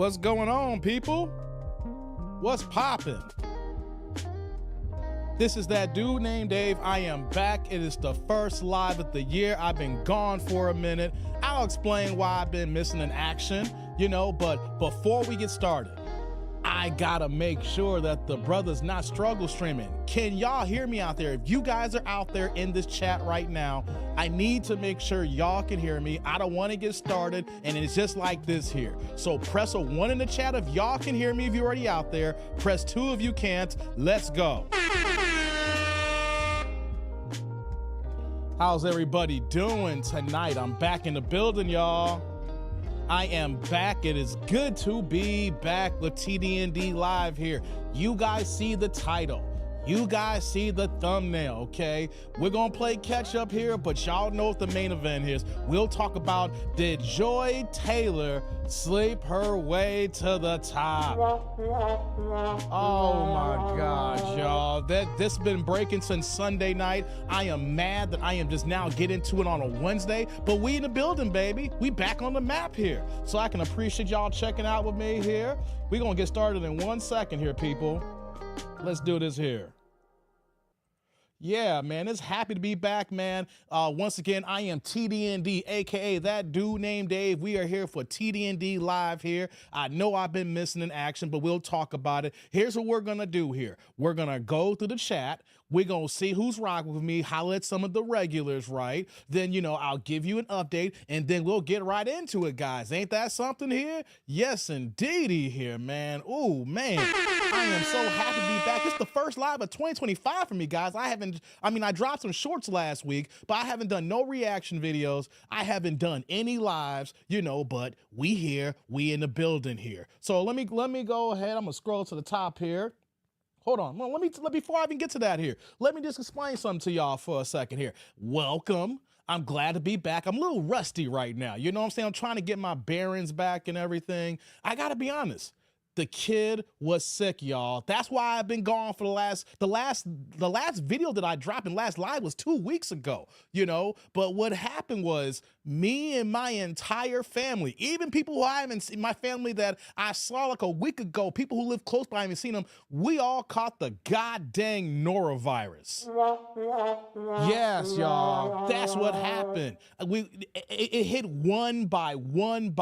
What's going on, people? What's poppin'? This is that dude named Dave. I am back. It is the first live of the year. I've been gone for a minute. I'll explain why I've been missing in action, but before we get started, I gotta make sure that the brother's not struggle streaming. Can y'all hear me out there? If you guys are out there in this chat right now, I need to make sure y'all can hear me. I don't want to get started and it's just like this here. So press a 1 in the chat if y'all can hear me if you're already out there. Press 2 if you can't. Let's go. How's everybody doing tonight? I'm back in the building, y'all. I am back. It is good to be back with TDND Live here. You guys see the title. You guys see the thumbnail, okay? We're gonna play catch up here, but y'all know what the main event is. We'll talk about, did Joy Taylor sleep her way to the top? Oh my God, y'all. This been breaking since Sunday night. I am mad that I am just now getting to it on a Wednesday, but we in the building, baby. We back on the map here. So I can appreciate y'all checking out with me here. We're gonna get started in 1 second here, people. Let's do this here. Yeah, man, it's happy to be back, man. Once again, I am TDND, aka that dude named Dave. We are here for TDND Live here. I know I've been missing in action, but we'll talk about it. Here's what we're gonna do here. We're gonna go through the chat. We're gonna see who's rocking with me, holler at some of the regulars, right? Then, I'll give you an update, and then we'll get right into it, guys. Ain't that something here? Yes, indeedy here, man. Ooh, man. I am so happy to be back. It's the first live of 2025 for me, guys. I dropped some shorts last week, but I haven't done no reaction videos. I haven't done any lives, but we here, we in the building here. So let me go ahead. I'm gonna scroll to the top here. Hold on, before I even get to that here, let me just explain something to y'all for a second here. Welcome. I'm glad to be back. I'm a little rusty right now. You know what I'm saying? I'm trying to get my bearings back and everything. I gotta be honest. The kid was sick, y'all. That's why I've been gone for the last video that I dropped in last live was 2 weeks ago, But what happened was me and my entire family, even people who I haven't seen, my family that I saw like a week ago, people who live close by, I haven't seen them, we all caught the goddamn Norovirus. Yes, y'all. That's what happened. It hit one by one,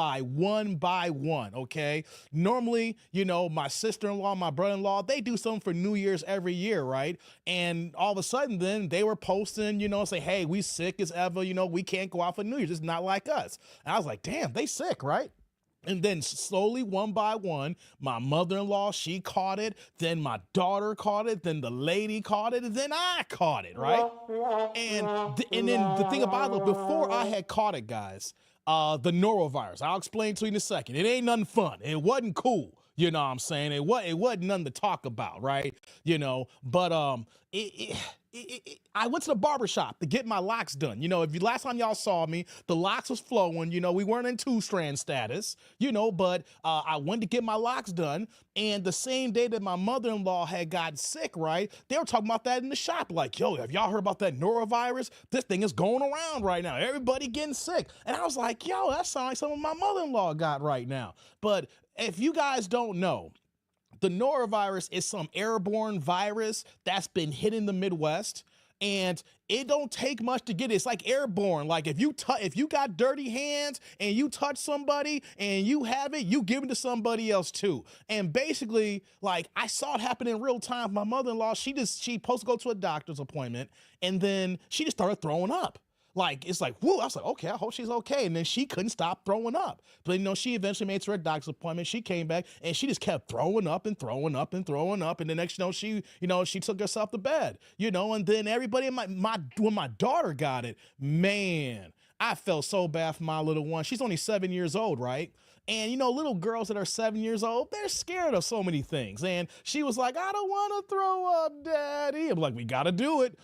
okay? Normally, my sister-in-law, my brother-in-law, they do something for New Year's every year, right? And all of a sudden then they were posting, say, hey, we sick as ever, we can't go out for New Year's. It's not like us. And I was like, damn, they sick, right? And then slowly, one by one, my mother-in-law, she caught it. Then my daughter caught it. Then the lady caught it. And then I caught it, right? And then the thing about it, before I had caught it, guys, the Norovirus, I'll explain to you in a second. It ain't nothing fun. It wasn't cool. You know what I'm saying? It wasn't nothing to talk about, right? But I went to the barbershop to get my locks done. If last time y'all saw me, the locks was flowing, we weren't in 2-strand status, but I went to get my locks done. And the same day that my mother-in-law had gotten sick, right, they were talking about that in the shop. Like, yo, have y'all heard about that Norovirus? This thing is going around right now. Everybody getting sick. And I was like, yo, that sounds like something my mother-in-law got right now. But if you guys don't know, the Norovirus is some airborne virus that's been hitting the Midwest, and it don't take much to get it. It's like airborne. Like if you got dirty hands and you touch somebody and you have it, you give it to somebody else too. And basically, like I saw it happen in real time. My mother-in-law, she supposed to go to a doctor's appointment, and then she just started throwing up. Like, it's like, whoo, I was like, okay, I hope she's okay. And then she couldn't stop throwing up. But, she eventually made it to her doctor's appointment. She came back and she just kept throwing up and throwing up and throwing up. And the next, she took herself to bed, and then everybody, when my daughter got it, man, I felt so bad for my little one. She's only 7 years old, right? And, little girls that are 7 years old, they're scared of so many things. And she was like, I don't want to throw up, Daddy. I'm like, we got to do it.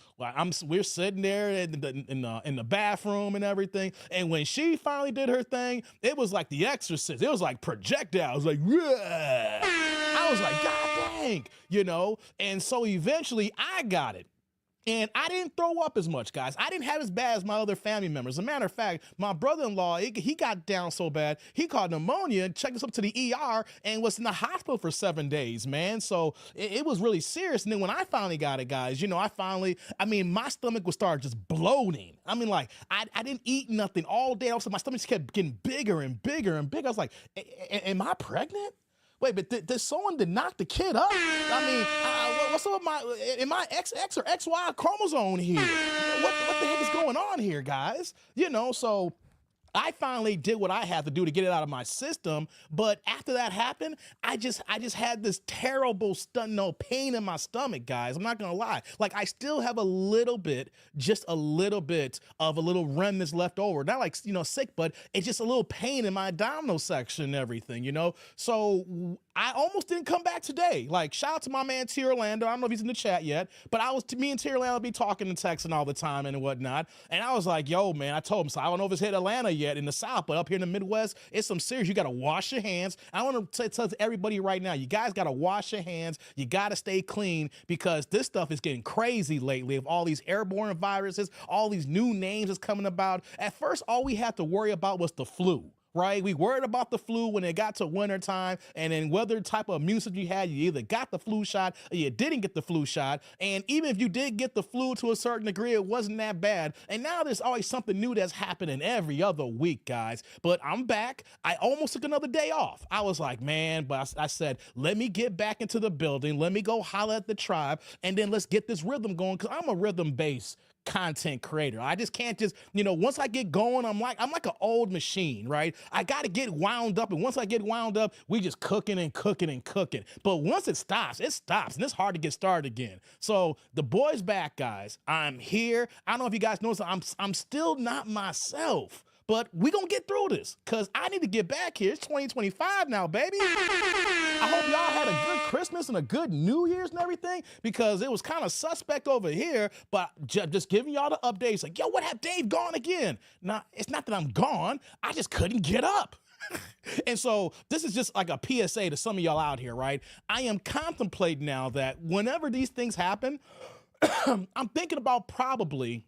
We're sitting there in the bathroom and everything. And when she finally did her thing, it was like The Exorcist. It was like projectiles, like, yeah. I was like, God dang, And so eventually I got it. And I didn't throw up as much, guys. I didn't have as bad as my other family members. As a matter of fact, my brother-in-law, he got down so bad, he caught pneumonia and checked us up to the ER and was in the hospital for 7 days, man. So it was really serious. And then when I finally got it, guys, you know, my stomach would start just bloating. I mean, like, I didn't eat nothing all day. Also, my stomach just kept getting bigger and bigger and bigger. I was like, am I pregnant? Wait, but did someone knock the kid up? I mean, what's up with am I XX or XY chromosome here? What the heck is going on here, guys? You know, so I finally did what I had to do to get it out of my system, but after that happened, I just had this terrible pain in my stomach, guys. I'm not gonna lie. Like, I still have just a little bit of a little remnants left over. Not like, you know, sick, but it's just a little pain in my abdominal section and everything, you know? So I almost didn't come back today. Like, shout out to my man T. Orlando. I don't know if he's in the chat yet, but me and T. Orlando be talking and texting all the time and whatnot. And I was like, yo, man, I told him, so I don't know if it's hit Atlanta yet in the South, but up here in the Midwest, it's some serious. You got to wash your hands. I want to tell everybody right now, you guys got to wash your hands. You got to stay clean because this stuff is getting crazy lately of all these airborne viruses, all these new names that's coming about. At first, all we had to worry about was the flu. Right? We worried about the flu when it got to winter time, and then whether type of immune system you had, you either got the flu shot or you didn't get the flu shot. And even if you did get the flu to a certain degree, it wasn't that bad. And now there's always something new that's happening every other week, guys. But I'm back. I almost took another day off. I was like, man, but I said, let me get back into the building. Let me go holler at the tribe, and then let's get this rhythm going, because I'm a rhythm-based content creator. I just can't once I get going, I'm like an old machine, right? I got to get wound up. And once I get wound up, we just cooking and cooking and cooking. But once it stops. And it's hard to get started again. So the boy's back, guys. I'm here. I don't know if you guys noticed, I'm still not myself. But we gonna get through this, because I need to get back here. It's 2025 now, baby. I hope y'all had a good Christmas and a good New Year's and everything, because it was kind of suspect over here, but just giving y'all the updates. Like, yo, what have Dave gone again? Now, it's not that I'm gone. I just couldn't get up. And so this is just like a PSA to some of y'all out here, right? I am contemplating now that whenever these things happen, I'm thinking about probably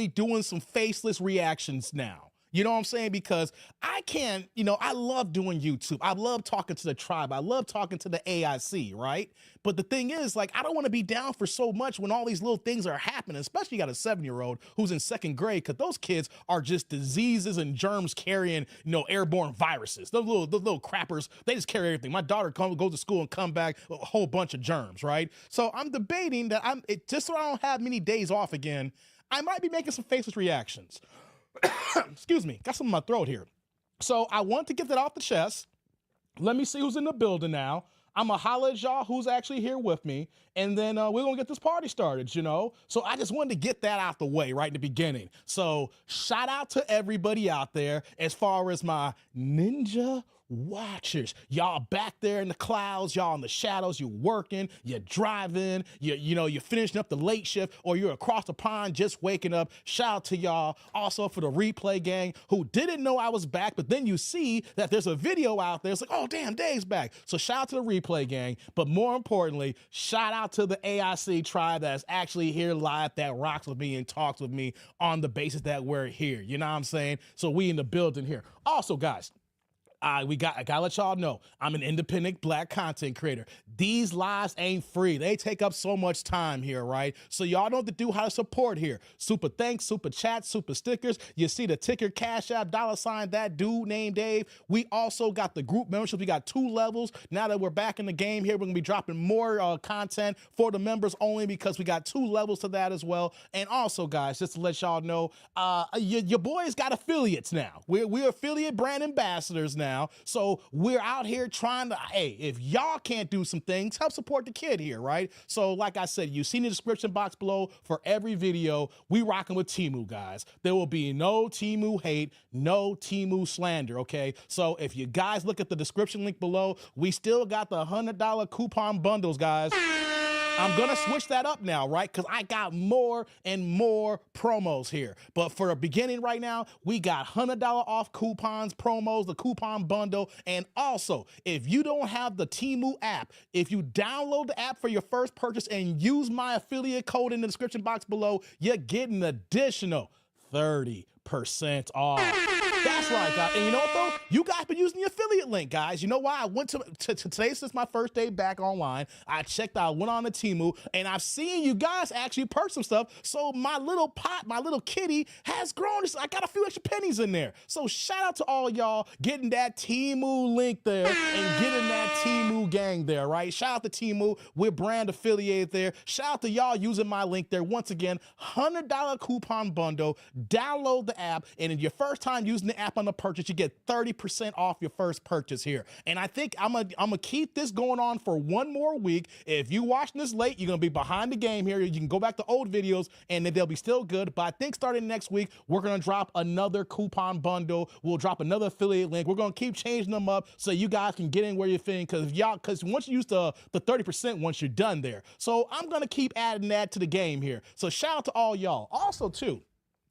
doing some faceless reactions now. You know what I'm saying? Because I can't, I love doing YouTube. I love talking to the tribe. I love talking to the AIC, right? But the thing is, like, I don't want to be down for so much when all these little things are happening, especially you got a 7-year-old who's in 2nd grade, because those kids are just diseases and germs carrying, airborne viruses. Those little crappers, they just carry everything. My daughter goes to school and come back with a whole bunch of germs, right? So I'm debating that just so I don't have many days off again, I might be making some faceless reactions. Excuse me, got something in my throat here. So I want to get that off the chest. Let me see who's in the building now. I'm gonna holler at y'all who's actually here with me, and then we're gonna get this party started, So I just wanted to get that out the way right in the beginning. So shout out to everybody out there as far as my ninja watchers. Y'all back there in the clouds, y'all in the shadows, you're working, you're driving, you're finishing up the late shift, or you're across the pond just waking up. Shout out to y'all. Also for the replay gang who didn't know I was back, but then you see that there's a video out there. It's like, oh damn, Dave's back. So shout out to the replay gang, but more importantly, shout out to the AIC tribe that's actually here live, that rocks with me and talks with me on the basis that we're here. You know what I'm saying? So we in the building here. Also, guys, I gotta let y'all know, I'm an independent Black content creator. These lives ain't free. They take up so much time here, right? So y'all know what to do, how to support here. Super thanks, super chats, super stickers. You see the ticker, Cash App, $ that dude named Dave. We also got the group membership. We got 2 levels. Now that we're back in the game here, we're gonna be dropping more content for the members only, because we got 2 levels to that as well. And also, guys, just to let y'all know, your boys got affiliates now. We're affiliate brand ambassadors now. So we're out here trying to, hey, if y'all can't do some things, help support the kid here, right? So like I said, you see in the description box below for every video, we rocking with Temu, guys. There will be no Temu hate, no Temu slander, okay? So if you guys look at the description link below, we still got the $100 coupon bundles, guys. I'm gonna switch that up now, right? Because I got more and more promos here. But for the beginning right now, we got $100 off coupons, promos, the coupon bundle. And also, if you don't have the Temu app, if you download the app for your first purchase and use my affiliate code in the description box below, you're getting an additional 30% off. That's right, guys. And you know what, though? You guys been using the affiliate link, guys. You know why? I went to today, since my first day back online, I checked out, went on to Temu, and I've seen you guys actually purchase some stuff. So my little pot, my little kitty has grown. I got a few extra pennies in there. So shout out to all y'all getting that Temu link there and getting that Temu gang there, right? Shout out to Temu. We're brand affiliated there. Shout out to y'all using my link there. Once again, $100 coupon bundle. Download the app, and in your first time using the app on the purchase, you get 30% off your first purchase here. And I think I'm gonna keep this going on for one more week. If you watching this late, you're gonna be behind the game here. You can go back to old videos and they'll be still good. But I think starting next week, we're gonna drop another coupon bundle. We'll drop another affiliate link. We're gonna keep changing them up so you guys can get in where you're fitting. Because once you use the 30%, once you're done there. So I'm gonna keep adding that to the game here. So shout out to all y'all. Also too,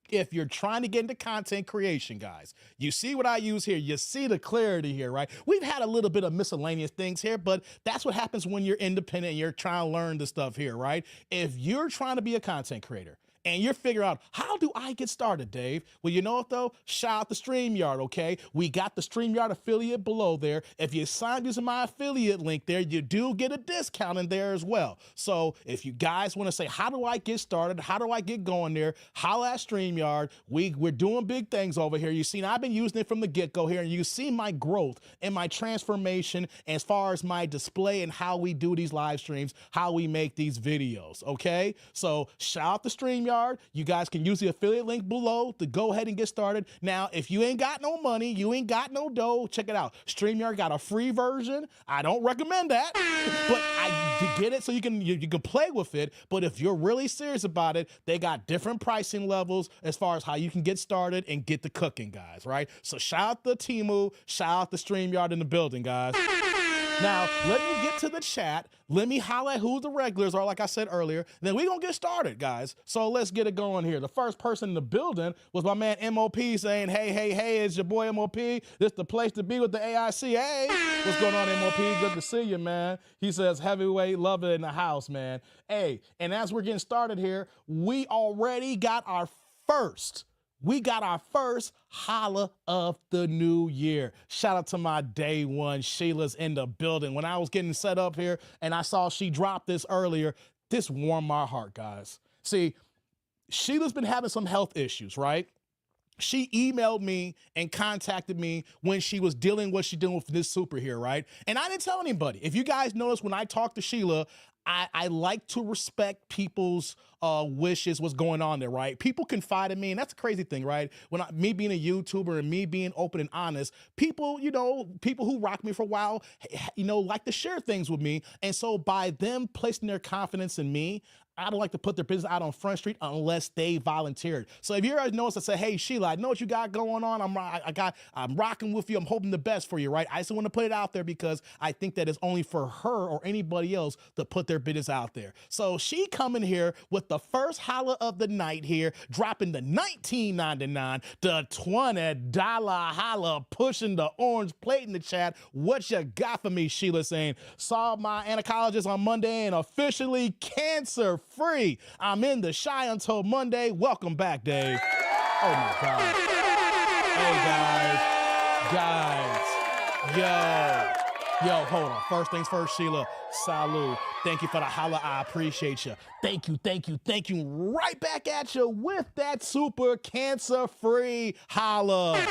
if you're trying to get into content creation, guys, you see what I use here. You see the clarity here, right? We've had a little bit of miscellaneous things here, but that's what happens when you're independent and you're trying to learn the stuff here, right? If you're trying to be a content creator, and you're figuring out, how do I get started, Dave? Well, you know what, though? Shout out to StreamYard, okay? We got the StreamYard affiliate below there. If you sign using my affiliate link there, you do get a discount in there as well. So if you guys want to say, how do I get started? How do I get going there? Holla at StreamYard. We're doing big things over here. You see, I've been using it from the get-go here, and you see my growth and my transformation as far as my display and how we do these live streams, how we make these videos, okay? So shout out to StreamYard. You guys can use the affiliate link below to go ahead and get started. Now, if you ain't got no money, you ain't got no dough, check it out. StreamYard got a free version. I don't recommend that, but I get it so you can play with it. But if you're really serious about it, they got different pricing levels as far as how you can get started and get the cooking, guys, right? So shout out to Temu, shout out to StreamYard in the building, guys. Now, let me get to the chat. Let me highlight who the regulars are, like I said earlier. Then we're going to get started, guys. So let's get it going here. The first person in the building was my man MOP saying, hey, it's your boy MOP. This the place to be with the AIC. Hey, what's going on, MOP? Good to see you, man. He says, heavyweight lover in the house, man. Hey, and as we're getting started here, we already got our first holla of the new year. Shout out to my day one. Sheila's in the building. When I was getting set up here and I saw she dropped this earlier, this warmed my heart, guys. See, Sheila's been having some health issues, right? She emailed me and contacted me when she was dealing what she's doing with this super here, right? And I didn't tell anybody. If you guys notice, when I talk to Sheila, I like to respect people's wishes, what's going on there, right? People confide in me, and that's a crazy thing, right? Me being a YouTuber and me being open and honest, people, people who rock me for a while, like to share things with me. And so by them placing their confidence in me, I don't like to put their business out on Front Street unless they volunteered. So if you guys notice, I say, hey, Sheila, I know what you got going on. I'm rocking with you. I'm hoping the best for you, right? I just want to put it out there because I think that it's only for her or anybody else to put their business out there. So she coming here with the first holla of the night here, dropping the $19.99, the $20 holla, pushing the orange plate in the chat. What you got for me, Sheila? Saying, saw my gynecologist on Monday and officially cancer-free. I'm in the shy until Monday. Welcome back, Dave. Oh my God. Hey guys, yo, hold on. First things first, Sheila, salute. Thank you for the holla. I appreciate you. Thank you. Right back at you with that super cancer-free holla.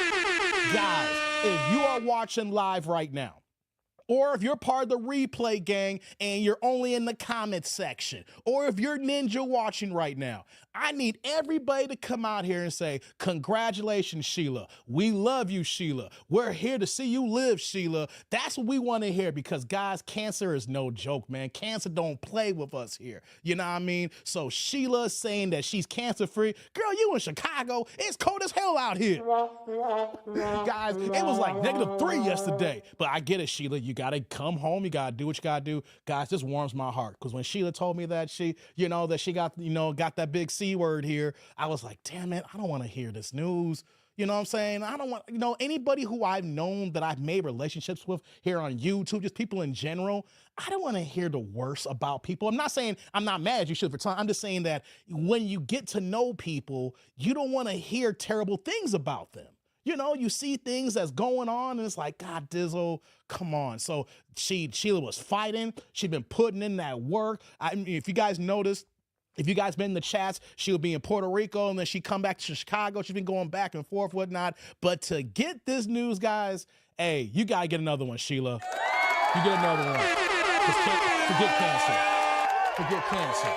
Guys, if you are watching live right now, or if you're part of the replay gang and you're only in the comments section, or if you're ninja watching right now, I need everybody to come out here and say, congratulations, Sheila. We love you, Sheila. We're here to see you live, Sheila. That's what we want to hear because, guys, cancer is no joke, man. Cancer don't play with us here. You know what I mean? So Sheila saying that she's cancer-free. Girl, you in Chicago. It's cold as hell out here. Guys, it was like -3 yesterday. But I get it, Sheila. You got to come home. You got to do what you got to do. Guys, this warms my heart because when Sheila told me that she got, got that big C word here, I was like, damn it, I don't want to hear this news. You know what I'm saying? I don't want, anybody who I've known that I've made relationships with here on YouTube, just people in general, I don't want to hear the worst about people. I'm not saying I'm not mad at you for time. I'm just saying that when you get to know people, you don't want to hear terrible things about them. You see things that's going on and it's like, God, Dizzle, come on. So Sheila was fighting. She'd been putting in that work. I mean, if you guys noticed, if you guys been in the chats, she'll be in Puerto Rico and then she come back to Chicago. She's been going back and forth, whatnot. But to get this news, guys, hey, you got to get another one, Sheila. You get another one. Forget cancer. Forget cancer.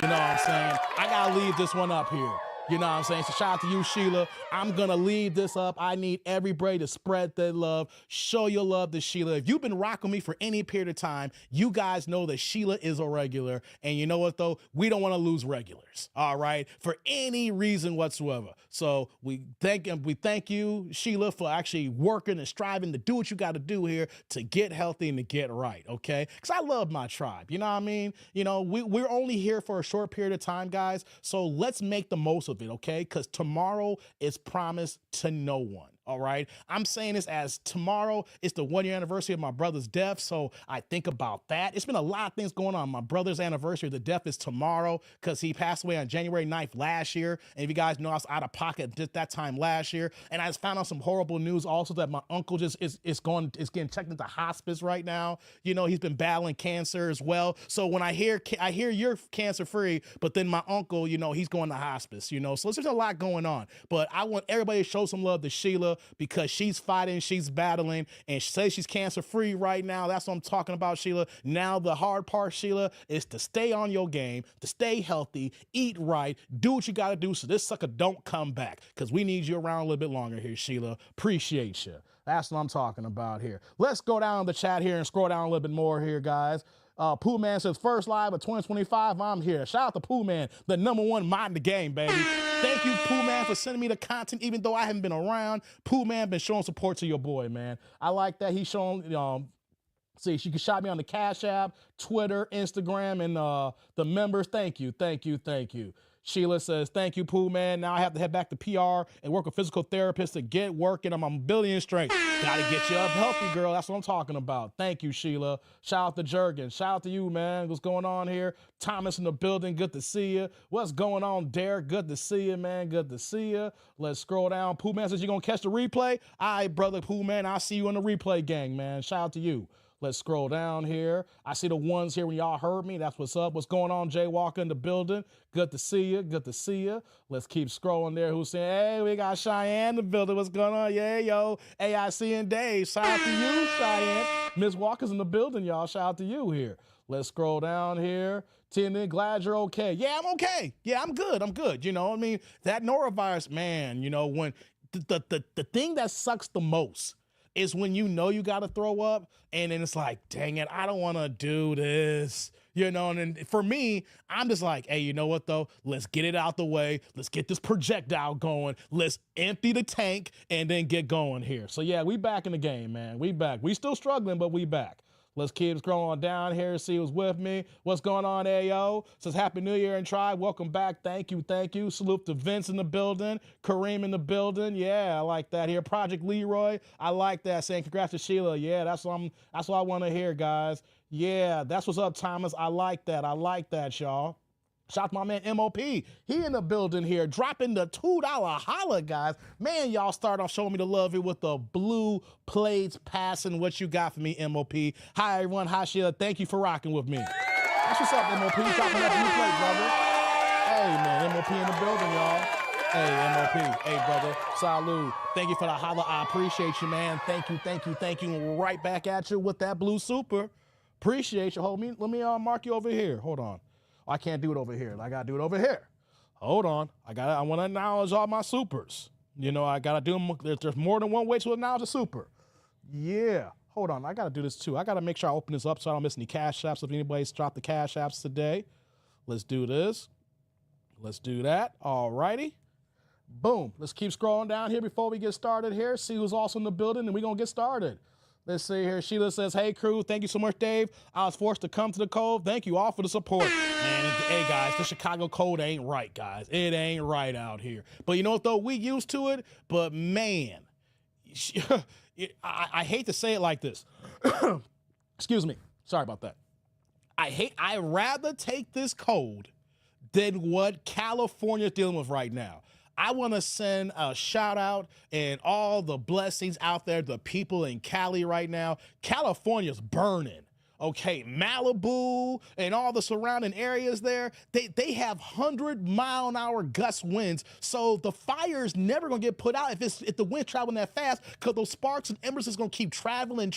You know what I'm saying? I got to leave this one up here. You know what I'm saying? So shout out to you, Sheila. I'm going to leave this up. I need everybody to spread their love. Show your love to Sheila. If you've been rocking me for any period of time, you guys know that Sheila is a regular. And you know what, though? We don't want to lose regulars, all right? For any reason whatsoever. So we thank you, Sheila, for actually working and striving to do what you got to do here to get healthy and to get right, okay? Because I love my tribe. You know what I mean? We're only here for a short period of time, guys. So let's make the most of it, okay? Because tomorrow is promised to no one. All right. I'm saying this as tomorrow is the 1 year anniversary of my brother's death. So I think about that. It's been a lot of things going on. My brother's anniversary, the death is tomorrow because he passed away on January 9th last year. And if you guys know, I was out of pocket just that time last year. And I just found out some horrible news also that my uncle just is getting checked into hospice right now. He's been battling cancer as well. So when I hear you're cancer free, but then my uncle, he's going to hospice, so there's just a lot going on. But I want everybody to show some love to Sheila, because she's fighting, she's battling, and she says she's cancer-free right now. That's what I'm talking about, Sheila. Now the hard part, Sheila, is to stay on your game, to stay healthy, eat right, do what you got to do so this sucker don't come back, because we need you around a little bit longer here, Sheila. Appreciate you. That's what I'm talking about here. Let's go down the chat here and scroll down a little bit more here, guys. Pooh Man says, first live of 2025, I'm here. Shout out to Pooh Man, the #1 mod in the game, baby. Thank you, Pooh Man, for sending me the content, even though I haven't been around. Pooh Man been showing support to your boy, man. I like that. He's showing, see, she can shout me on the Cash App, Twitter, Instagram, and the members. Thank you. Sheila says, thank you, Pooh Man. Now I have to head back to PR and work with physical therapists to get working on my mobility and strength. Gotta get you up healthy, girl. That's what I'm talking about. Thank you, Sheila. Shout out to Jurgen. Shout out to you, man. What's going on here? Thomas in the building. Good to see you. What's going on, Derek? Good to see you, man. Good to see you. Let's scroll down. Pooh Man says, you gonna catch the replay? All right, brother Pooh Man. I'll see you in the replay gang, man. Shout out to you. Let's scroll down here. I see the ones here when y'all heard me. That's what's up. What's going on, Jay Walker in the building? Good to see you. Good to see you. Let's keep scrolling there. Who's saying, hey, we got Cheyenne in the building. What's going on? Yeah, yo. AIC and Dave. Shout out to you, Cheyenne. Miss Walker's in the building, y'all. Shout out to you here. Let's scroll down here. Tinin, glad you're okay. Yeah, I'm okay. Yeah, I'm good. That norovirus, man, when the thing that sucks the most is when you got to throw up and then it's like, dang it, I don't want to do this, and then for me, I'm just like, hey, you know what though? Let's get it out the way. Let's get this projectile going. Let's empty the tank and then get going here. So yeah, we back in the game, man. We back. We still struggling, but we back. Let's keep scrolling down here, see who's with me. What's going on, Ayo? Says Happy New Year and Tribe. Welcome back. Thank you. Salute to Vince in the building. Kareem in the building. Yeah, I like that here. Project Leroy. I like that. Saying congrats to Sheila. Yeah, that's what I want to hear, guys. Yeah, that's what's up, Thomas. I like that, y'all. Shout out to my man MOP. He in the building here, dropping the $2 holla, guys. Man, y'all start off showing me the love here with the blue plates passing. What you got for me, MOP? Hi, everyone. Hi, Sheila. Thank you for rocking with me. That's what's up, MOP. Dropping that blue plate, brother. Hey, man, MOP in the building, y'all. Hey, MOP. Hey, brother. Salud. Thank you for the holla. I appreciate you, man. Thank you. Right back at you with that blue super. Appreciate you. Let me mark you over here. Hold on. I can't do it over here. I gotta do it over here. Hold on. I want to acknowledge all my supers. I gotta do them. There's more than one way to acknowledge a super. Yeah. Hold on. I gotta do this too. I gotta make sure I open this up so I don't miss any cash apps. If anybody's dropped the cash apps today, let's do this. Let's do that. All righty. Boom. Let's keep scrolling down here before we get started here. See who's also in the building, and we're gonna get started. Let's see here. Sheila says, hey, crew. Thank you so much, Dave. I was forced to come to the cold. Thank you all for the support. Man, hey, guys, the Chicago cold ain't right, guys. It ain't right out here. But you know what, though? We used to it. But, man, I hate to say it like this. Excuse me. Sorry about that. I'd rather take this cold than what California is dealing with right now. I want to send a shout out and all the blessings out there to people in Cali right now. California's burning. Okay, Malibu and all the surrounding areas there, they have 100-mile-an-hour gust winds, so the fire is never gonna get put out if the wind's traveling that fast, because those sparks and embers is gonna keep traveling.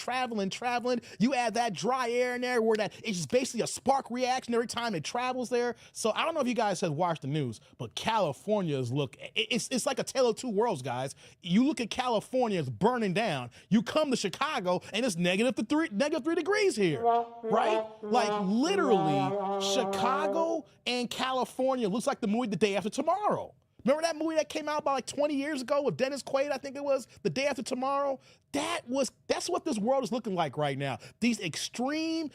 You add that dry air in there where it's just basically a spark reaction every time it travels there. So I don't know if you guys have watched the news, but California is it's like a tale of two worlds, guys. You look at California, it's burning down. You come to Chicago and it's -3 degrees here. Right? Like literally, Chicago and California looks like the movie The Day After Tomorrow. Remember that movie that came out about like 20 years ago with Dennis Quaid, I think it was, The Day After Tomorrow? That's what this world is looking like right now. These extreme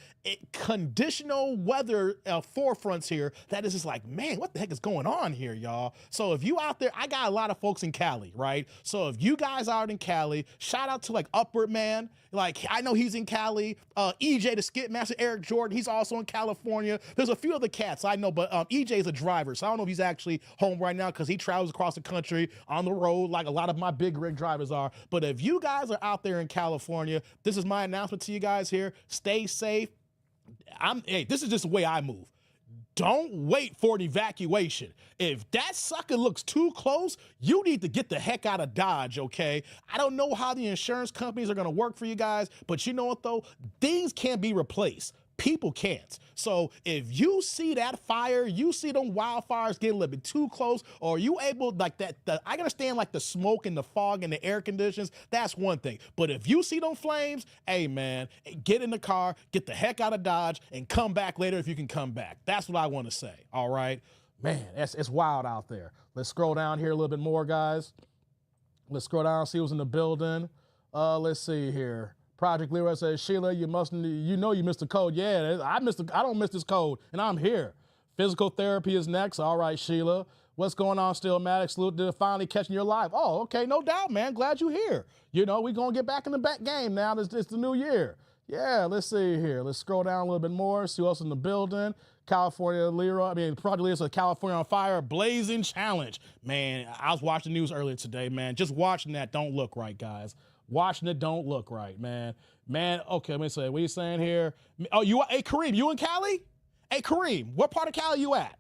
conditional weather forefronts here, that is just like, man, what the heck is going on here, y'all? So if you out there, I got a lot of folks in Cali, right? So if you guys are out in Cali, shout out to like Upward Man. Like, I know he's in Cali. EJ, the skit master, Eric Jordan, he's also in California. There's a few other cats I know, but EJ is a driver, so I don't know if he's actually home right now because he travels across the country on the road like a lot of my big rig drivers are. But if you guys are out there in California, this is my announcement to you guys here. Stay safe. Hey, this is just the way I move. Don't wait for an evacuation. If that sucker looks too close, you need to get the heck out of Dodge, okay? I don't know how the insurance companies are gonna work for you guys, but you know what though? Things can't be replaced. People can't. So if you see that fire, you see them wildfires getting a little bit too close, or you able like that, I understand like the smoke and the fog and the air conditions, that's one thing. But if you see them flames, hey man, get in the car, get the heck out of Dodge, and come back later if you can come back. That's what I want to say, all right? Man, it's wild out there. Let's scroll down here a little bit more, guys. Let's scroll down, see who's in the building. Let's see here. Project Leroy says, Sheila, you missed the code. Yeah, I don't miss this code, and I'm here. Physical therapy is next. All right, Sheila. What's going on, Stillmatic? Salute to finally catching your live. Oh, okay, no doubt, man. Glad you're here. You know, we're going to get back in the back game now. It's the new year. Yeah, let's see here. Let's scroll down a little bit more, see who else in the building. Project Leroy says California on fire, blazing challenge. Man, I was watching the news earlier today, man. Just watching that don't look right, guys. Watching it don't look right, man. Man, okay, let me say, what are you saying here? Oh, hey, Kareem, you in Cali? Hey, Kareem, what part of Cali you at?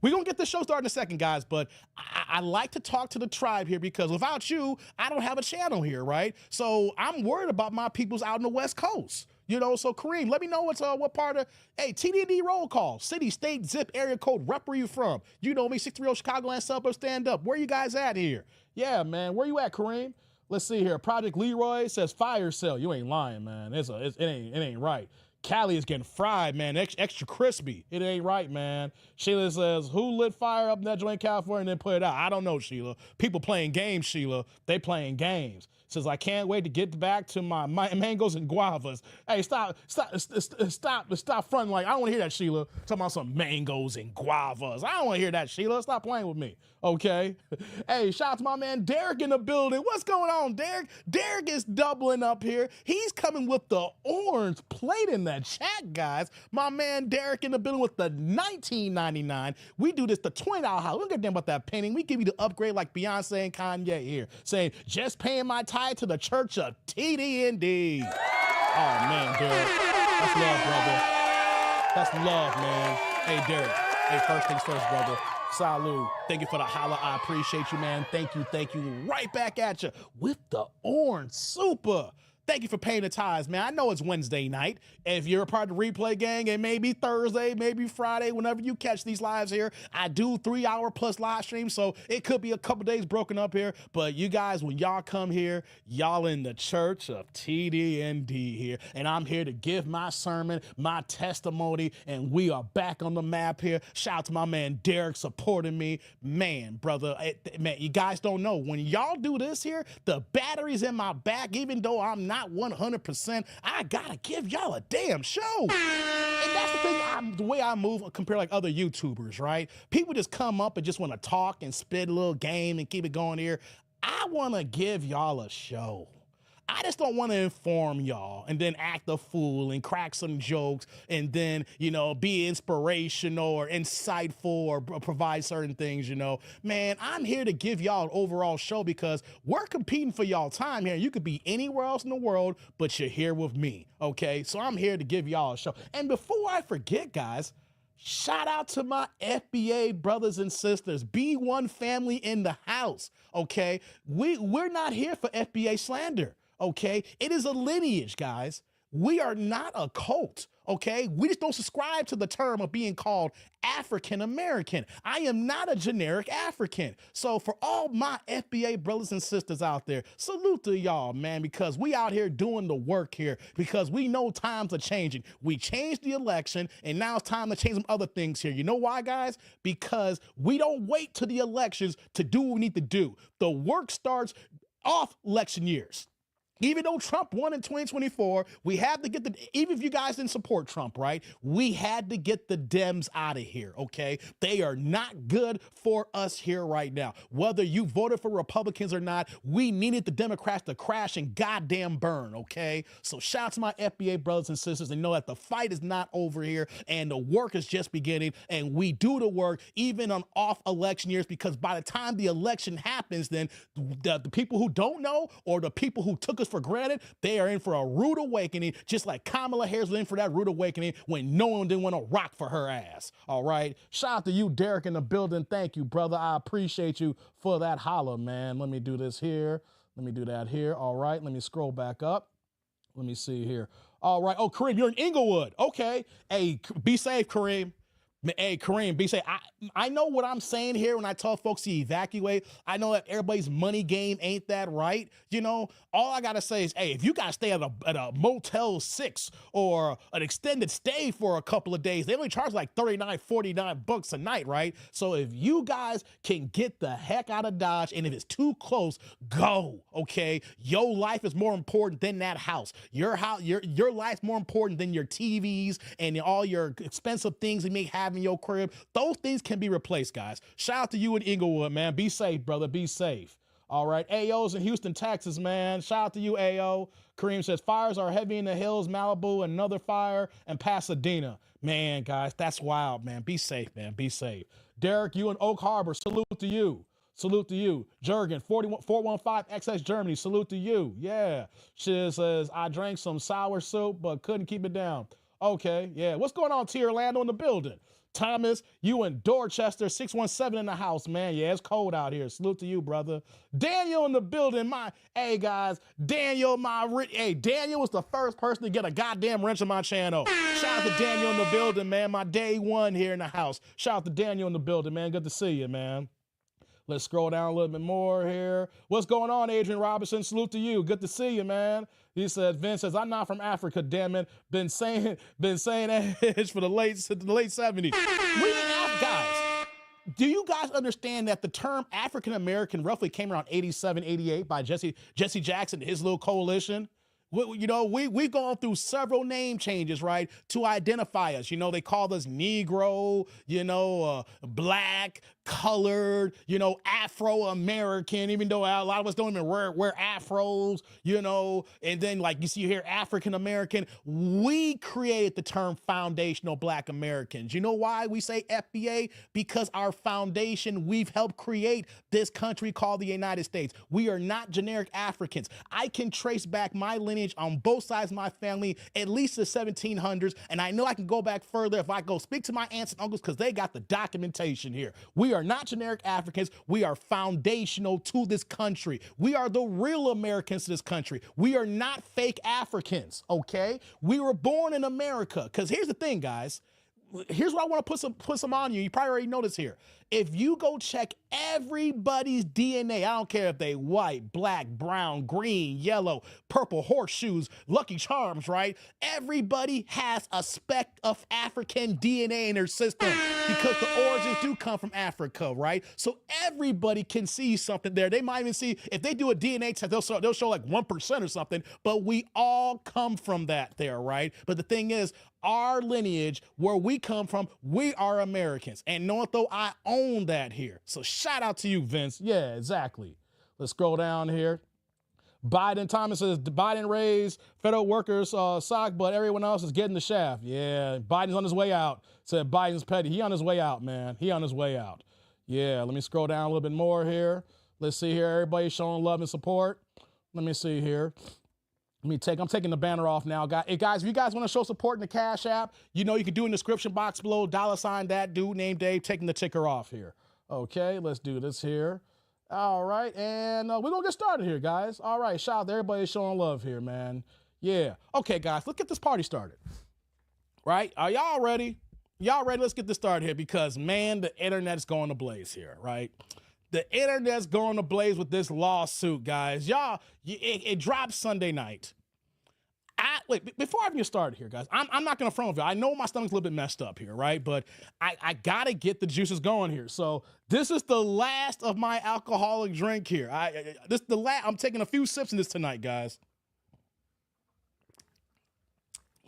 We're going to get the show started in a second, guys, but I like to talk to the tribe here because without you, I don't have a channel here, right? So I'm worried about my peoples out in the West Coast. You know, so Kareem, let me know what part of, hey, TDD roll call, city, state, zip, area code, rep where you from. You know me, 630 Chicagoland suburb, stand up. Where you guys at here? Yeah, man, where you at, Kareem? Let's see here. Project Leroy says fire sale. You ain't lying, man. It ain't right. Cali is getting fried, man. Extra crispy. It ain't right, man. Sheila says, who lit fire up in that joint in California and then put it out? I don't know, Sheila. People playing games, Sheila. They playing games. Says, I can't wait to get back to my mangoes and guavas. Hey, stop fronting like, I don't want to hear that, Sheila. Talking about some mangoes and guavas. I don't want to hear that, Sheila. Stop playing with me, okay? Hey, shout out to my man Derek in the building. What's going on, Derek? Derek is doubling up here. He's coming with the orange plate in that chat, guys. My man Derek in the building with the $19.99. We do this the $20 house. We don't give a damn about that painting. We give you the upgrade like Beyonce and Kanye here, saying, just paying my time to the Church of TDND. Oh, man, Derek. That's love, brother. That's love, man. Hey, Derek. Hey, first things first, brother. Salud. Thank you for the holla. I appreciate you, man. Thank you. Right back at you with the orange super. Thank you for paying the tithes, man. I know it's Wednesday night. If you're a part of the replay gang, it may be Thursday, maybe Friday, whenever you catch these lives here. I do 3-hour plus live streams, so it could be a couple days broken up here. But you guys, when y'all come here, y'all in the Church of TDND here. And I'm here to give my sermon, my testimony, and we are back on the map here. Shout out to my man Derek supporting me. Man, brother, man, you guys don't know. When y'all do this here, the batteries in my back, even though I'm not not 100%, I gotta give y'all a damn show. And that's the thing, the way I move compared to like other YouTubers, right? People just come up and just want to talk and spit a little game and keep it going here. I want to give y'all a show. I just don't want to inform y'all and then act a fool and crack some jokes and then, you know, be inspirational or insightful or provide certain things, you know. Man, I'm here to give y'all an overall show because we're competing for y'all time here. You could be anywhere else in the world, but you're here with me, okay? So I'm here to give y'all a show. And before I forget, guys, shout out to my FBA brothers and sisters, B1 family in the house, okay? We're not here for FBA slander. Okay, it is a lineage, guys. We are not a cult, okay? We just don't subscribe to the term of being called African American. I am not a generic African. So for all my FBA brothers and sisters out there, salute to y'all, man, because we out here doing the work here because we know times are changing. We changed the election and now it's time to change some other things here. You know why, guys? Because we don't wait to the elections to do what we need to do. The work starts off election years. Even though Trump won in 2024, we had to get even if you guys didn't support Trump, right? We had to get the Dems out of here, okay? They are not good for us here right now. Whether you voted for Republicans or not, we needed the Democrats to crash and goddamn burn, okay? So shout out to my FBA brothers and sisters and know that the fight is not over here and the work is just beginning and we do the work even on off election years because by the time the election happens, then the people who don't know or the people who took us for granted, they are in for a rude awakening, just like Kamala Harris was in for that rude awakening when no one didn't want to rock for her ass. All right. Shout out to you, Derek, in the building. Thank you, brother. I appreciate you for that holler, man. Let me do this here. Let me do that here. All right. Let me scroll back up. Let me see here. All right. Oh, Kareem, you're in Inglewood. Okay. Hey, be safe, Kareem. Hey, Kareem, be safe. I know what I'm saying here when I tell folks to evacuate. I know that everybody's money game ain't that right. You know, all I got to say is, hey, if you got to stay at a Motel 6 or an extended stay for a couple of days, they only charge like $39, $49 a night, right? So if you guys can get the heck out of Dodge and if it's too close, go, okay? Your life is more important than that house. Your life's more important than your TVs and all your expensive things you may have in your crib. Those things can be replaced, guys. Shout out to you in Inglewood, man. Be safe, brother. Be safe. All right. AO's in Houston, Texas, man. Shout out to you, AO. Kareem says, fires are heavy in the hills, Malibu, another fire in Pasadena. Man, guys, that's wild, man. Be safe, man. Be safe. Derek, you in Oak Harbor, salute to you. Salute to you. Jurgen, 415XX Germany, salute to you. Yeah. She says, I drank some sour soup, but couldn't keep it down. Okay, yeah. What's going on, T. Orlando in the building? Thomas, you in Dorchester, 617 in the house, man. Yeah, it's cold out here. Salute to you, brother. Daniel in the building. Hey, guys, Daniel was the first person to get a goddamn wrench on my channel. Shout out to Daniel in the building, man. My day one here in the house. Shout out to Daniel in the building, man. Good to see you, man. Let's scroll down a little bit more here. What's going on, Adrian Robinson? Salute to you. Good to see you, man. He said, Vince says, I'm not from Africa, damn it. Been saying that for the late 70s. We didn't have guys. Do you guys understand that the term African American roughly came around 87, 88 by Jesse Jackson and his little coalition? We've gone through several name changes, right, to identify us. You know, they called us Negro, black, colored, Afro-American, even though a lot of us don't even wear afros, and then like you see here, African-American. We created the term foundational Black Americans. You know why we say FBA? Because our foundation, we've helped create this country called the United States. We are not generic Africans. I can trace back my lineage on both sides of my family, at least the 1700s, and I know I can go back further if I go speak to my aunts and uncles because they got the documentation here. We are not generic Africans. We are foundational to this country. We are the real Americans to this country. We are not fake Africans, okay? We were born in America, because here's the thing, guys. Here's what I want to put some on you. You probably already know this here. If you go check everybody's DNA, I don't care if they white, black, brown, green, yellow, purple, horseshoes, Lucky Charms, right? Everybody has a speck of African DNA in their system because the origins do come from Africa, right? So everybody can see something there. They might even see, if they do a DNA test, they'll show like 1% or something, but we all come from that there, right? But the thing is, our lineage, where we come from, we are Americans. And knowing though, I own that here. So shout out to you, Vince. Yeah, exactly. Let's scroll down here. Biden, Thomas says, Biden raised federal workers sock, but everyone else is getting the shaft. Yeah, Biden's on his way out. Said Biden's petty. He on his way out, man. He on his way out. Yeah, let me scroll down a little bit more here. Let's see here. Everybody showing love and support. Let me see here. I'm taking the banner off now. Hey guys, if you guys want to show support in the Cash App, you know you can do in the description box below, $ that dude named Dave, taking the ticker off here. Okay, let's do this here. All right, and we're going to get started here, guys. All right, shout out to everybody showing love here, man. Yeah. Okay, guys, let's get this party started. Right? Are y'all ready? Y'all ready? Let's get this started here because, man, the internet's going to blaze here, right? The internet's going to blaze with this lawsuit, guys. Y'all, it dropped Sunday night. Wait, before I even get started here, guys, I'm not going to front with you. I know my stomach's a little bit messed up here, right? But I got to get the juices going here. So this is the last of my alcoholic drink here. I'm taking a few sips in this tonight, guys.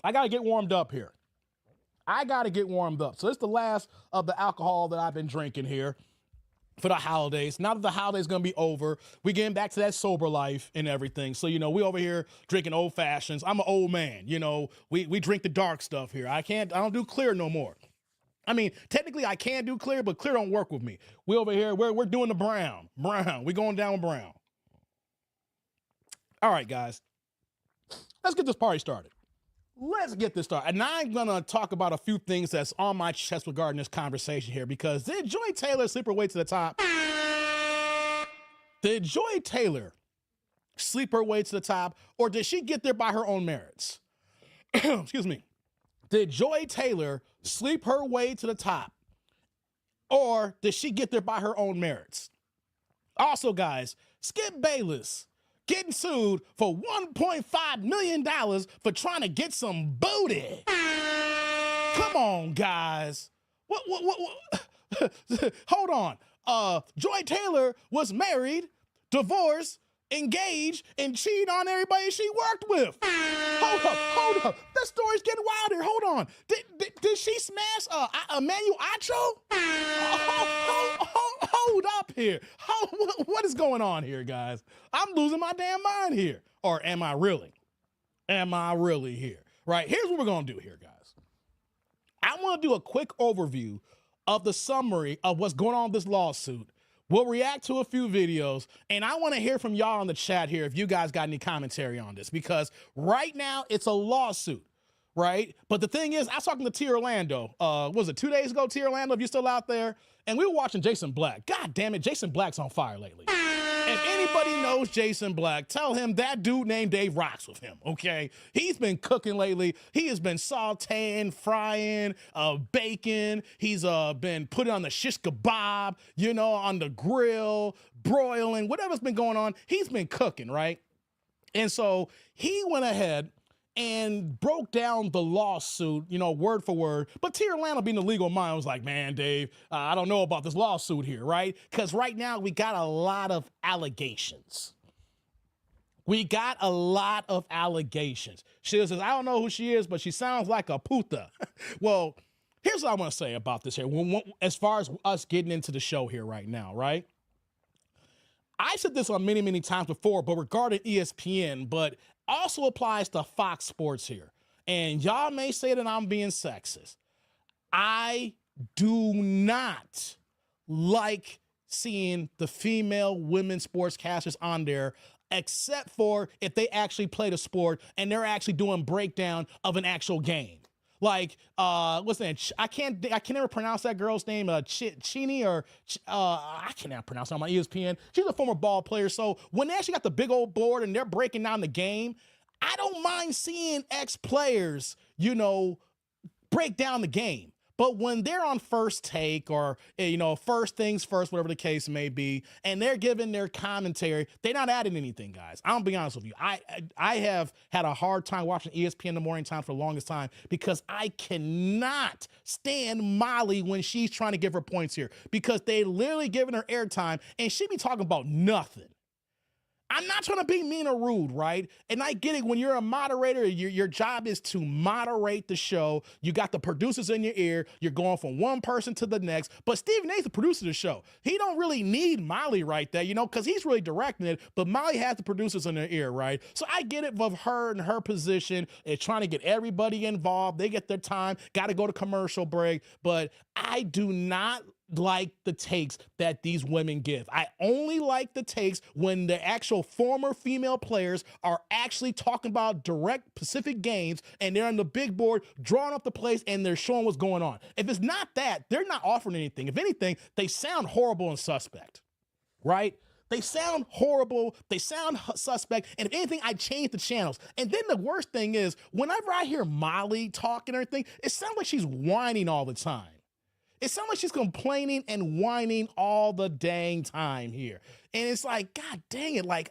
I got to get warmed up here. So it's the last of the alcohol that I've been drinking here for the holidays. Now that the holidays going to be over, we getting back to that sober life and everything. So, we over here drinking old fashions. I'm an old man, we drink the dark stuff here. I don't do clear no more. I mean, technically I can do clear, but clear don't work with me. We over here, we're doing the brown. We going down with brown. All right, guys, let's get this party started. Let's get this started. And I'm going to talk about a few things that's on my chest regarding this conversation here, because did Joy Taylor sleep her way to the top? Did Joy Taylor sleep her way to the top, or did she get there by her own merits? Excuse me. Did Joy Taylor sleep her way to the top, or did she get there by her own merits? Also, guys, Skip Bayless getting sued for $1.5 million for trying to get some booty. Come on, guys. What? Hold on. Joy Taylor was married, divorced, engaged, and cheated on everybody she worked with. Hold up. That story's getting wild here. Hold on. Did she smash Emmanuel Acho? Hold up here. What is going on here, guys? I'm losing my damn mind here. Or am I really? Am I really here? Right, here's what we're going to do here, guys. I want to do a quick overview of the summary of what's going on in this lawsuit. We'll react to a few videos, and I want to hear from y'all in the chat here if you guys got any commentary on this, because right now it's a lawsuit, right? But the thing is, I was talking to T. Orlando, was it 2 days ago, T. Orlando, if you're still out there, and we were watching Jason Black. God damn it, Jason Black's on fire lately. If anybody knows Jason Black, tell him that dude named Dave rocks with him, okay? He's been cooking lately. He has been sauteing, frying, baking. He's been putting on the shish kebab, on the grill, broiling, whatever's been going on. He's been cooking, right? And so he went ahead and broke down the lawsuit, word for word. But T. Orlando, being the legal mind, was like, man, Dave, I don't know about this lawsuit here, right? Because right now we got a lot of allegations. She says, I don't know who she is, but she sounds like a puta. Well, here's what I want to say about this here. As far as us getting into the show here right now, right? I said this on many, many times before, but regarding ESPN, but also applies to Fox Sports here. And y'all may say that I'm being sexist. I do not like seeing the female women sportscasters on there, except for if they actually play the sport and they're actually doing breakdown of an actual game. Like, what's that? I can never pronounce that girl's name, Chini, or I cannot pronounce it on my ESPN. She's a former ball player. So when they actually got the big old board and they're breaking down the game, I don't mind seeing ex-players, break down the game. But when they're on First Take or, First Things First, whatever the case may be, and they're giving their commentary, they're not adding anything, guys. I'll be honest with you. I have had a hard time watching ESPN in the morning time for the longest time because I cannot stand Molly when she's trying to give her points here because they literally giving her airtime and she be talking about nothing. I'm not trying to be mean or rude, right? And I get it. When you're a moderator, your job is to moderate the show. You got the producers in your ear. You're going from one person to the next. But Stephen A's the producer of the show. He don't really need Molly right there, because he's really directing it. But Molly has the producers in their ear, right? So I get it with her and her position is trying to get everybody involved. They get their time, got to go to commercial break. But I do not like the takes that these women give. I only like the takes when the actual former female players are actually talking about direct Pacific games and they're on the big board drawing up the plays and they're showing what's going on. If it's not that, they're not offering anything. If anything, they sound horrible and suspect, right? They sound horrible. They sound suspect. And if anything, I change the channels. And then the worst thing is, whenever I hear Molly talking or anything, it sounds like she's whining all the time. It sounds like she's complaining and whining all the dang time here. And it's like, God dang it, like,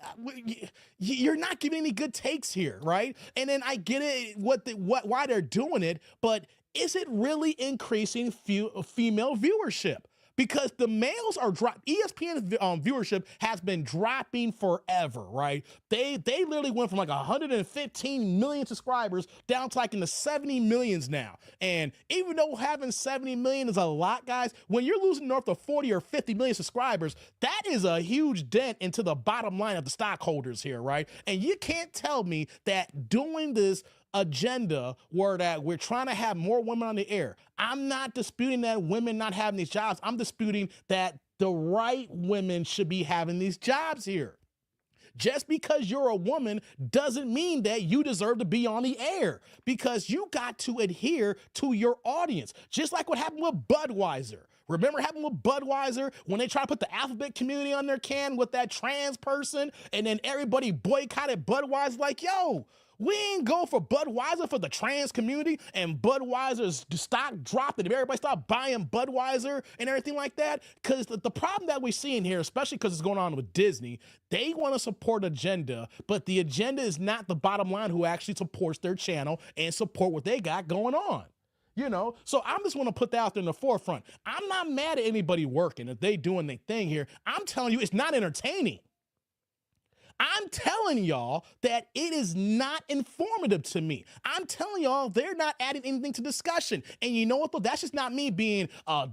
you're not giving any good takes here, right? And then I get it, why they're doing it, but is it really increasing female viewership? Because the males are dropping. ESPN's viewership has been dropping forever, right? They literally went from like 115 million subscribers down to like in the 70 millions now. And even though having 70 million is a lot, guys, when you're losing north of 40 or 50 million subscribers, that is a huge dent into the bottom line of the stockholders here, right? And you can't tell me that doing this agenda where that we're trying to have more women on the air. I'm not disputing that women not having these jobs. I'm disputing that the right women should be having these jobs here. Just because you're a woman doesn't mean that you deserve to be on the air, because you got to adhere to your audience. Just like what happened with Budweiser. Remember what happened with Budweiser when they tried to put the alphabet community on their can with that trans person, and then everybody boycotted Budweiser like, yo, we ain't go for Budweiser for the trans community, and Budweiser's stock dropped and everybody stopped buying Budweiser and everything like that. Because the problem that we see in here, especially because it's going on with Disney, they want to support agenda, but the agenda is not the bottom line who actually supports their channel and support what they got going on. So I'm just want to put that out there in the forefront. I'm not mad at anybody working if they doing their thing here. I'm telling you, it's not entertaining. I'm telling y'all that it is not informative to me. I'm telling y'all they're not adding anything to discussion. And you know what, though? That's just not me being a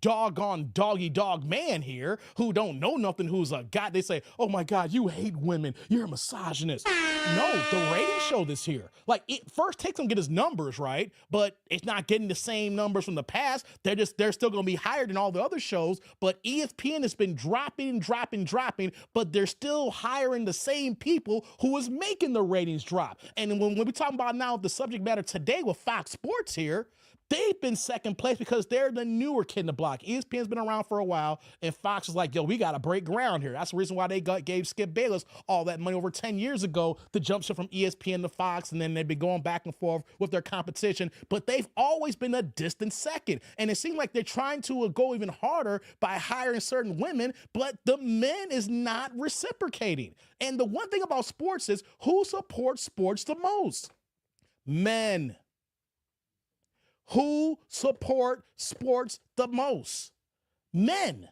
doggone dog man here who don't know nothing, who's a guy. They say, oh my God, you hate women. You're a misogynist. No, the ratings show this here. Like, it first takes them to get his numbers right, but it's not getting the same numbers from the past. They're still going to be higher than all the other shows, but ESPN has been dropping, but they're still hiring the same people who is making the ratings drop. And when we talk about now the subject matter today with Fox Sports here, they've been second place because they're the newer kid in the block. ESPN's been around for a while, and Fox is like, yo, we got to break ground here. That's the reason why they gave Skip Bayless all that money over 10 years ago to jump ship from ESPN to Fox, and then they've been going back and forth with their competition, but they've always been a distant second. And it seems like they're trying to go even harder by hiring certain women, but the men is not reciprocating. And the one thing about sports is, who supports sports the most? Men. Who support sports the most? Men.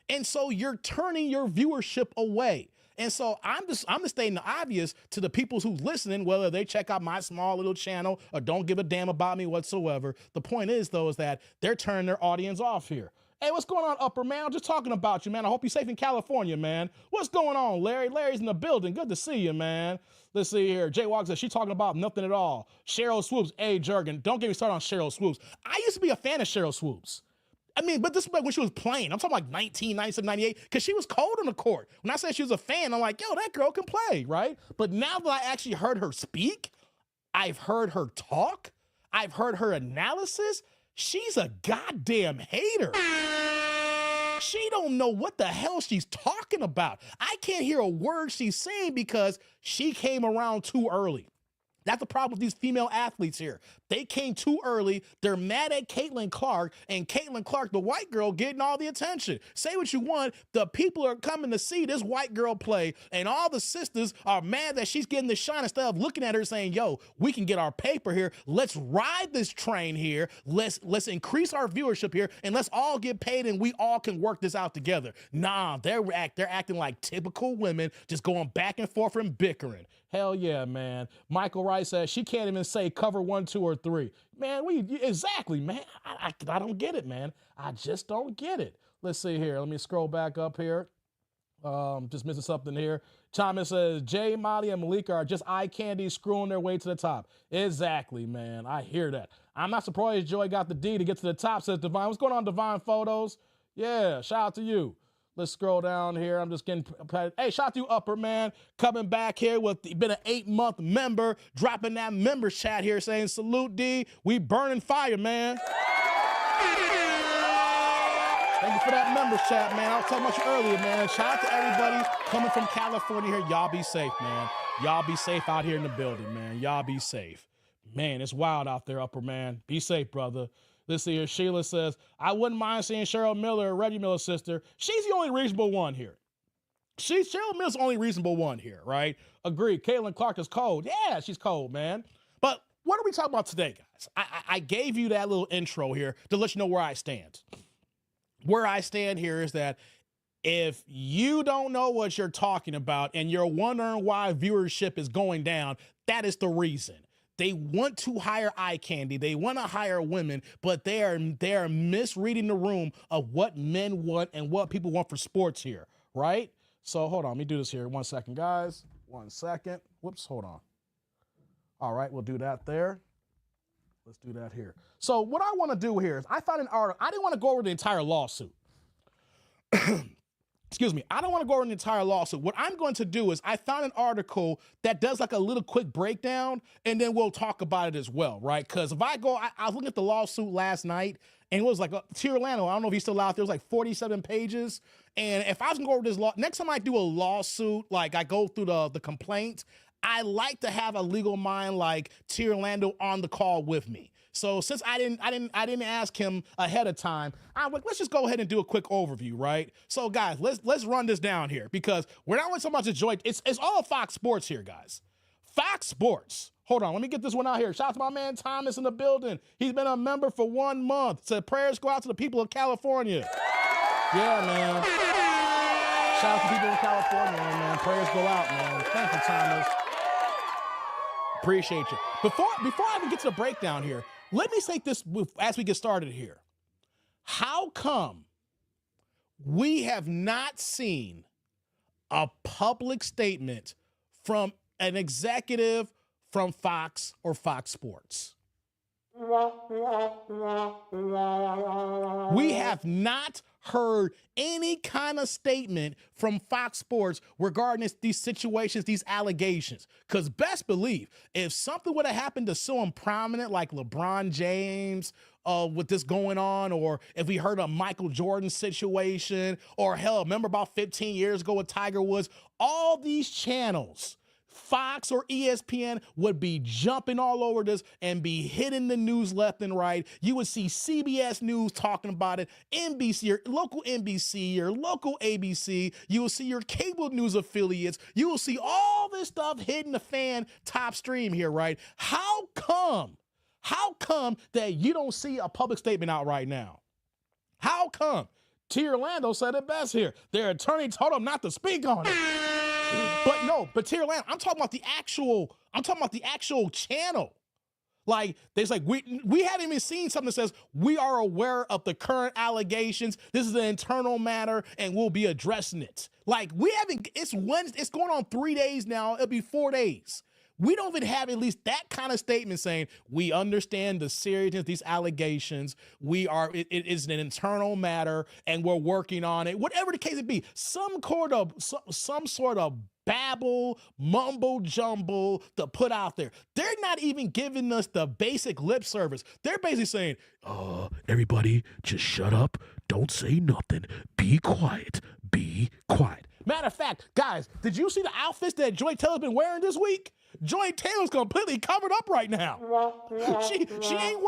And so you're turning your viewership away. And so I'm just stating the obvious to the people who's listening, whether they check out my small little channel or don't give a damn about me whatsoever. The point is, though, is that they're turning their audience off here. Hey, what's going on, Upper Man? I'm just talking about you, man. I hope you're safe in California, man. What's going on, Larry? Larry's in the building. Good to see you, man. Let's see here. Jay Walker says she's talking about nothing at all. Cheryl Swoops. Hey, Jurgen, don't get me started on Cheryl Swoops. I used to be a fan of Cheryl Swoops. I mean, but this is like when she was playing. I'm talking like 1997, 98, because she was cold on the court. When I said she was a fan, I'm like, yo, that girl can play, right? But now that I actually heard her speak, I've heard her talk, I've heard her analysis, she's a goddamn hater. She don't know what the hell she's talking about. I can't hear a word she's saying because she came around too early. That's the problem with these female athletes here. They came too early. They're mad at Caitlin Clark, and Caitlin Clark, the white girl, getting all the attention. Say what you want. The people are coming to see this white girl play, and all the sisters are mad that she's getting the shine instead of looking at her saying, yo, we can get our paper here. Let's ride this train here. Let's increase our viewership here, and let's all get paid, and we all can work this out together. Nah, they're acting like typical women, just going back and forth and bickering. Hell yeah, man. Michael Wright says she can't even say cover 1, 2, or 3. Man, exactly, man. I don't get it, man. I just don't get it. Let's see here. Let me scroll back up here. Just missing something here. Thomas says Jay, Molly, and Malika are just eye candy screwing their way to the top. Exactly, man. I hear that. I'm not surprised Joy got the D to get to the top, says Divine. What's going on, Divine Photos? Yeah, shout out to you. Let's scroll down here. I'm just getting, hey, shout out to you, Upper Man, coming back here with, been an 8-month member, dropping that members chat here saying, salute, D, we burning fire, man. Thank you for that members chat, man. I was talking about you earlier, man. Shout out to everybody coming from California here. Y'all be safe, man. Y'all be safe out here in the building, man. Y'all be safe. Man, it's wild out there, Upper Man. Be safe, brother. Let's see here. Sheila says, I wouldn't mind seeing Cheryl Miller, Reggie Miller's sister. She's the only reasonable one here. Cheryl Miller's the only reasonable one here, right? Agreed. Caitlin Clark is cold. Yeah, she's cold, man. But what are we talking about today, guys? I gave you that little intro here to let you know where I stand. Where I stand here is that if you don't know what you're talking about and you're wondering why viewership is going down, that is the reason. They want to hire eye candy. They want to hire women, but they are misreading the room of what men want and what people want for sports here, right? So hold on, let me do this here. 1 second, guys. 1 second. Whoops, hold on. All right, we'll do that there. Let's do that here. So what I want to do here is I found an article. I didn't want to go over the entire lawsuit. Excuse me. I don't want to go over the entire lawsuit. What I'm going to do is I found an article that does like a little quick breakdown, and then we'll talk about it as well, right? Because if I was looking at the lawsuit last night, and it was like Tirolano, I don't know if he's still out there, it was like 47 pages. And if I was going to go over this law, next time I do a lawsuit, like I go through the complaint, I like to have a legal mind like Tirolano on the call with me. So since I didn't ask him ahead of time, I'm like, let's just go ahead and do a quick overview, right? So guys, let's run this down here because we're not so much a joint. It's all Fox Sports here, guys. Fox Sports. Hold on, let me get this one out here. Shout out to my man Thomas in the building. He's been a member for 1 month. Said prayers go out to the people of California. Yeah, man. Shout out to people in California, man. Prayers go out, man. Thank you, Thomas. Appreciate you. Before I even get to the breakdown here, let me say this as we get started here. How come we have not seen a public statement from an executive from Fox or Fox Sports? We have not heard any kind of statement from Fox Sports regarding these situations, these allegations. Because best believe, if something would have happened to someone prominent like LeBron James with this going on, or if we heard a Michael Jordan situation, or hell, remember about 15 years ago with Tiger Woods, all these channels, Fox or ESPN, would be jumping all over this and be hitting the news left and right. You would see CBS News talking about it, NBC, your local NBC, your local ABC. You will see your cable news affiliates. You will see all this stuff hitting the fan top stream here, right? How come that you don't see a public statement out right now? How come? T. Orlando said it best here. Their attorney told them not to speak on it. But T. Orlando, I'm talking about the actual channel. Like, there's like, we haven't even seen something that says we are aware of the current allegations. This is an internal matter and we'll be addressing it. Like, we haven't, it's Wednesday, it's going on 3 days now. It'll be 4 days. We don't even have at least that kind of statement saying we understand the seriousness of these allegations. It is an internal matter and we're working on it. Whatever the case may be, some sort of babble, mumble jumble to put out there. They're not even giving us the basic lip service. They're basically saying, everybody just shut up. Don't say nothing. Be quiet. Be quiet. Matter of fact, guys, did you see the outfits that Joy Taylor's been wearing this week? Joy Taylor's completely covered up right now. She ain't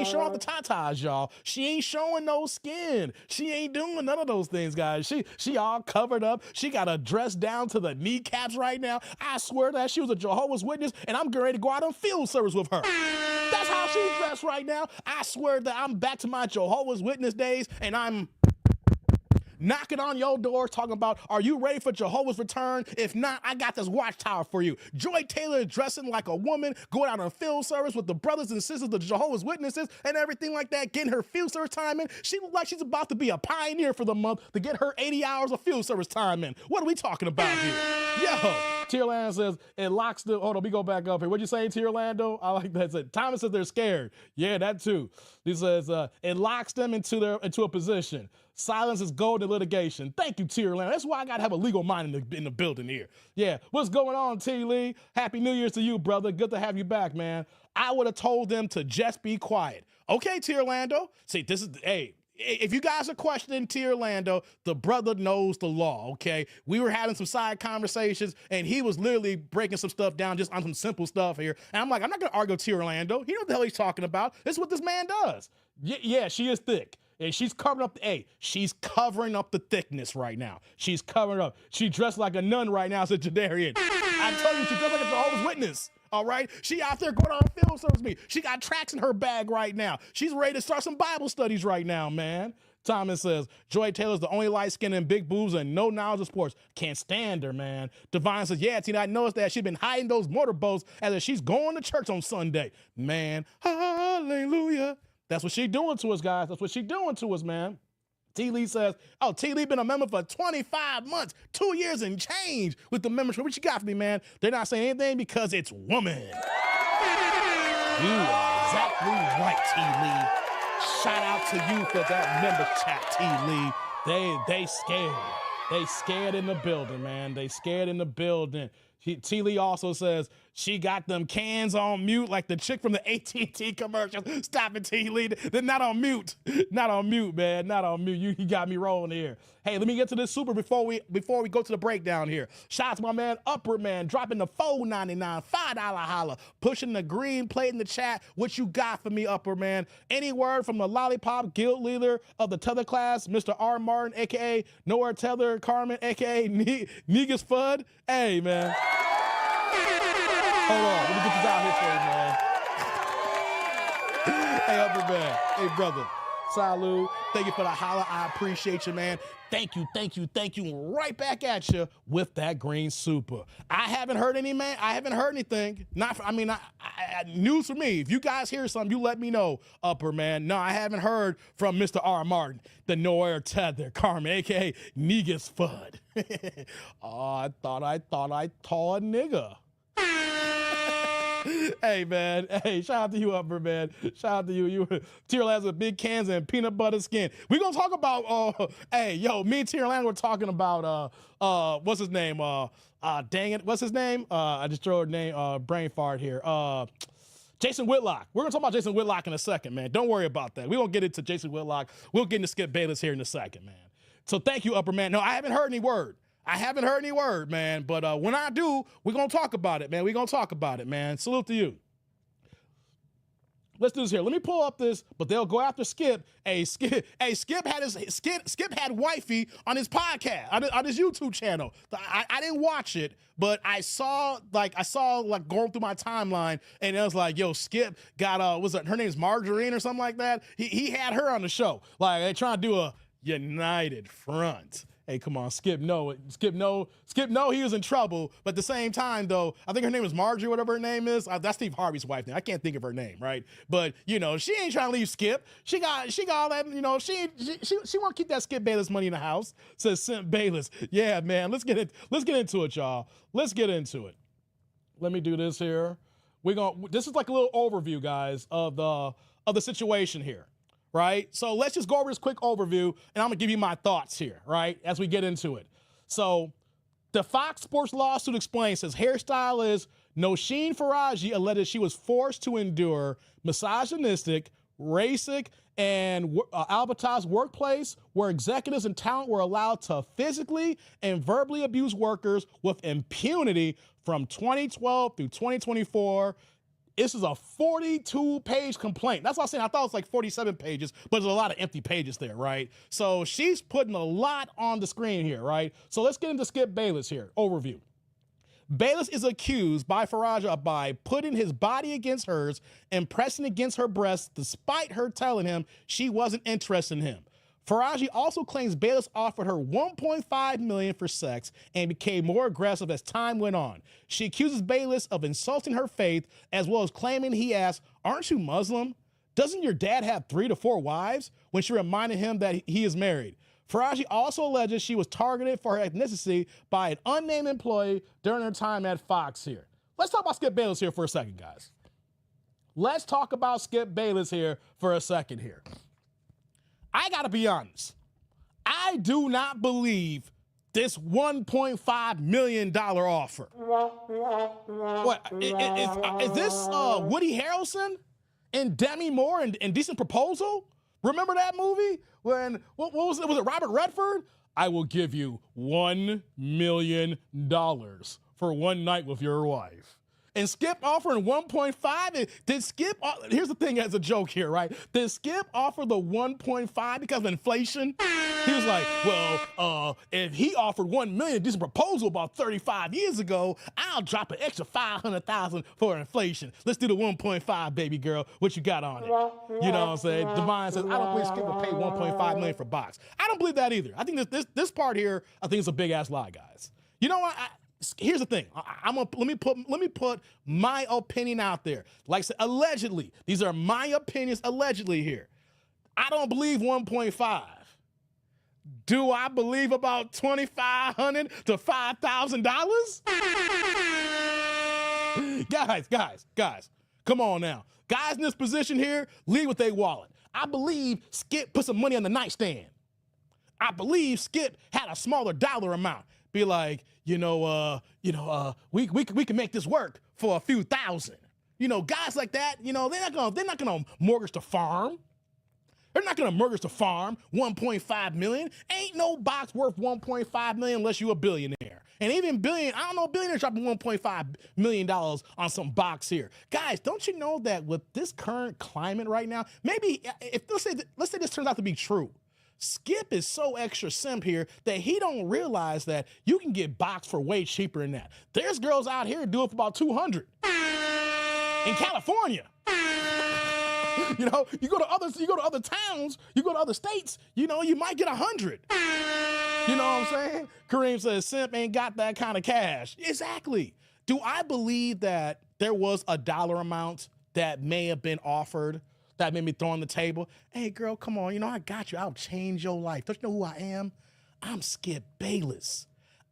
showing off the tatas, y'all. She ain't showing no skin. She ain't doing none of those things, guys. She all covered up. She got a dress down to the kneecaps right now. I swear that she was a Jehovah's Witness, and I'm getting ready to go out on field service with her. That's how she's dressed right now. I swear that I'm back to my Jehovah's Witness days, and I'm knocking on your door talking about, are you ready for Jehovah's return? If not, I got this watchtower for you. Joy Taylor is dressing like a woman, going out on field service with the brothers and sisters of the Jehovah's Witnesses and everything like that, getting her field service time in. She looks like she's about to be a pioneer for the month to get her 80 hours of field service time in. What are we talking about here? Yo, Tierlando says, it locks the, hold on, we go back up here. What'd you say, Tierlando? I like that. Thomas says they're scared. Yeah, that too. He says, it locks them into a position. Silence is gold in litigation. Thank you, Tierlando. That's why I got to have a legal mind in the building here. Yeah, what's going on, T. Lee? Happy New Year's to you, brother. Good to have you back, man. I would have told them to just be quiet. Okay, Tierlando. See, this is, hey, if you guys are questioning Tierlando, the brother knows the law, okay? We were having some side conversations, and he was literally breaking some stuff down just on some simple stuff here. And I'm like, I'm not going to argue with Tierlando. He knows what the hell he's talking about. This is what this man does. Yeah, she is thick. And she's covering up she's covering up the thickness right now. She's covering up. She dressed like a nun right now, said Jadarian. I tell you, she dressed like a Jehovah's Witness. All right? She out there going on field service with me. She got tracks in her bag right now. She's ready to start some Bible studies right now, man. Thomas says, Joy Taylor's the only light skin and big boobs and no knowledge of sports. Can't stand her, man. Divine says, yeah, Tina, I noticed that she's been hiding those motorboats as if she's going to church on Sunday. Man, hallelujah. That's what she doing to us, guys. That's what she doing to us, man. T. Lee says, oh, T. Lee been a member for 25 months, 2 years and change with the membership. What you got for me, man? They're not saying anything because it's woman. You are exactly right, T. Lee. Shout out to you for that member chat, T. Lee. They scared. They scared in the building, man. They scared in the building. T. Lee also says, she got them cans on mute like the chick from the AT&T commercial. Stop it, T. Lee. They're not on mute. Not on mute, man. Not on mute. You got me rolling here. Hey, let me get to this super before we go to the breakdown here. Shout out to my man, Upper Man, dropping the $4.99, $5 holla, pushing the green plate in the chat. What you got for me, Upper Man? Any word from the Lollipop Guild leader of the Tether class, Mr. R. Martin, a.k.a. Nowhere Tether Carmen, a.k.a. Negus Fudd? Hey, man. Hold on, let me get this out here for you, man. Hey, Upper Man. Hey, brother. Salud. Thank you for the holla. I appreciate you, man. Thank you. Right back at you with that green super. I haven't heard anything. News for me. If you guys hear something, you let me know, Upper Man. No, I haven't heard from Mr. R. Martin, the Nowhere Tether Carmen, a.k.a. Negus Fudd. Oh, I thought I taught a nigga. Hey, man. Hey, shout out to you, Upper Man. Shout out to you. You Tierlando with big cans and peanut butter skin. We're going to talk about, me and Tierlando were talking about, what's his name? Dang it. What's his name? I just threw a name, brain fart here. Jason Whitlock. We're going to talk about Jason Whitlock in a second, man. Don't worry about that. We're going to get into Jason Whitlock. We'll get into Skip Bayless here in a second, man. So thank you, Upper Man. No, I haven't heard any word. Man. But when I do, we're going to talk about it, man. Salute to you. Let's do this here. Let me pull up this, but they'll go after Skip. Skip had wifey on his podcast, on his YouTube channel. I didn't watch it, but I saw going through my timeline, and it was like, yo, Skip got her name's Margarine or something like that. He had her on the show. Like, they trying to do a united front. Hey, come on, Skip, no, he was in trouble. But at the same time, though, I think her name is Marjorie, whatever her name is. That's Steve Harvey's wife now. I can't think of her name, right? But, she ain't trying to leave Skip. She got all that, she want to keep that Skip Bayless money in the house, says Simp Bayless. Yeah, man, let's get into it, y'all. Let's get into it. Let me do this here. This is like a little overview, guys, of the situation here. Right? So let's just go over this quick overview, and I'm going to give you my thoughts here, right, as we get into it. So the Fox Sports lawsuit explains, says hairstylist Nosheen Faraji alleged she was forced to endure misogynistic, racist, and albatros workplace where executives and talent were allowed to physically and verbally abuse workers with impunity from 2012 through 2024. This is a 42-page complaint. That's what I'm saying. I thought it was like 47 pages, but there's a lot of empty pages there, right? So she's putting a lot on the screen here, right? So let's get into Skip Bayless here. Overview. Bayless is accused by Faraja by putting his body against hers and pressing against her breasts despite her telling him she wasn't interested in him. Faraji also claims Bayless offered her $1.5 million for sex and became more aggressive as time went on. She accuses Bayless of insulting her faith, as well as claiming he asked, "Aren't you Muslim? Doesn't your dad have 3 to 4 wives?" when she reminded him that he is married. Faraji also alleges she was targeted for her ethnicity by an unnamed employee during her time at Fox here. Let's talk about Skip Bayless here for a second, guys. Let's talk about Skip Bayless here for a second here. I gotta be honest. I do not believe this $1.5 million offer. What, is this Woody Harrelson and Demi Moore and Decent Proposal? Remember that movie? When, what was it? Was it Robert Redford? I will give you $1 million for one night with your wife. And Skip offering 1.5. Did Skip, here's the thing as a joke here, right? Did Skip offer the 1.5 because of inflation? He was like, well, if he offered 1 million, decent proposal about 35 years ago, I'll drop an extra 500,000 for inflation. Let's do the 1.5, baby girl. What you got on it? You know what I'm saying? Divine says, I don't believe Skip will pay 1.5 million for box. I don't believe that either. I think this part here, I think it's a big ass lie, guys. You know what? Here's the thing. Let me put my opinion out there. Like I said, allegedly, these are my opinions allegedly here. I don't believe 1.5. Do I believe about $2,500 to $5,000? Guys, come on now. Guys in this position here, lead with their wallet. I believe Skip put some money on the nightstand. I believe Skip had a smaller dollar amount. Be like, we can make this work for a few thousand. You know, guys like that, they're not gonna mortgage the farm. They're not gonna mortgage the farm 1.5 million. Ain't no box worth 1.5 million unless you a billionaire. And even billionaires dropping $1.5 million on some box here. Guys, don't you know that with this current climate right now, maybe if let's say this turns out to be true. Skip is so extra simp here that he don't realize that you can get boxed for way cheaper than that. There's girls out here do it for about 200 in California. You go to other towns, you go to other states, you might get 100. You know what I'm saying? Kareem says simp ain't got that kind of cash. Exactly. Do I believe that there was a dollar amount that may have been offered that made me throw on the table? Hey, girl, come on. I got you. I'll change your life. Don't you know who I am? I'm Skip Bayless.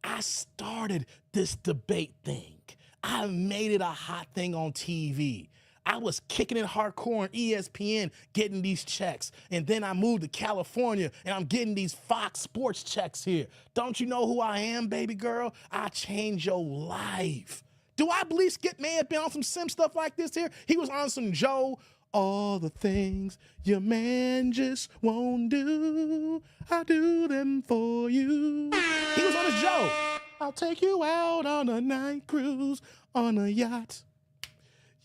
I started this debate thing. I made it a hot thing on TV. I was kicking it hardcore on ESPN, getting these checks. And then I moved to California, and I'm getting these Fox Sports checks here. Don't you know who I am, baby girl? I changed your life. Do I believe Skip may have been on some sim stuff like this here? He was on some Joe, all the things your man just won't do, I'll do them for you. He was on his Joe. I'll take you out on a night cruise on a yacht.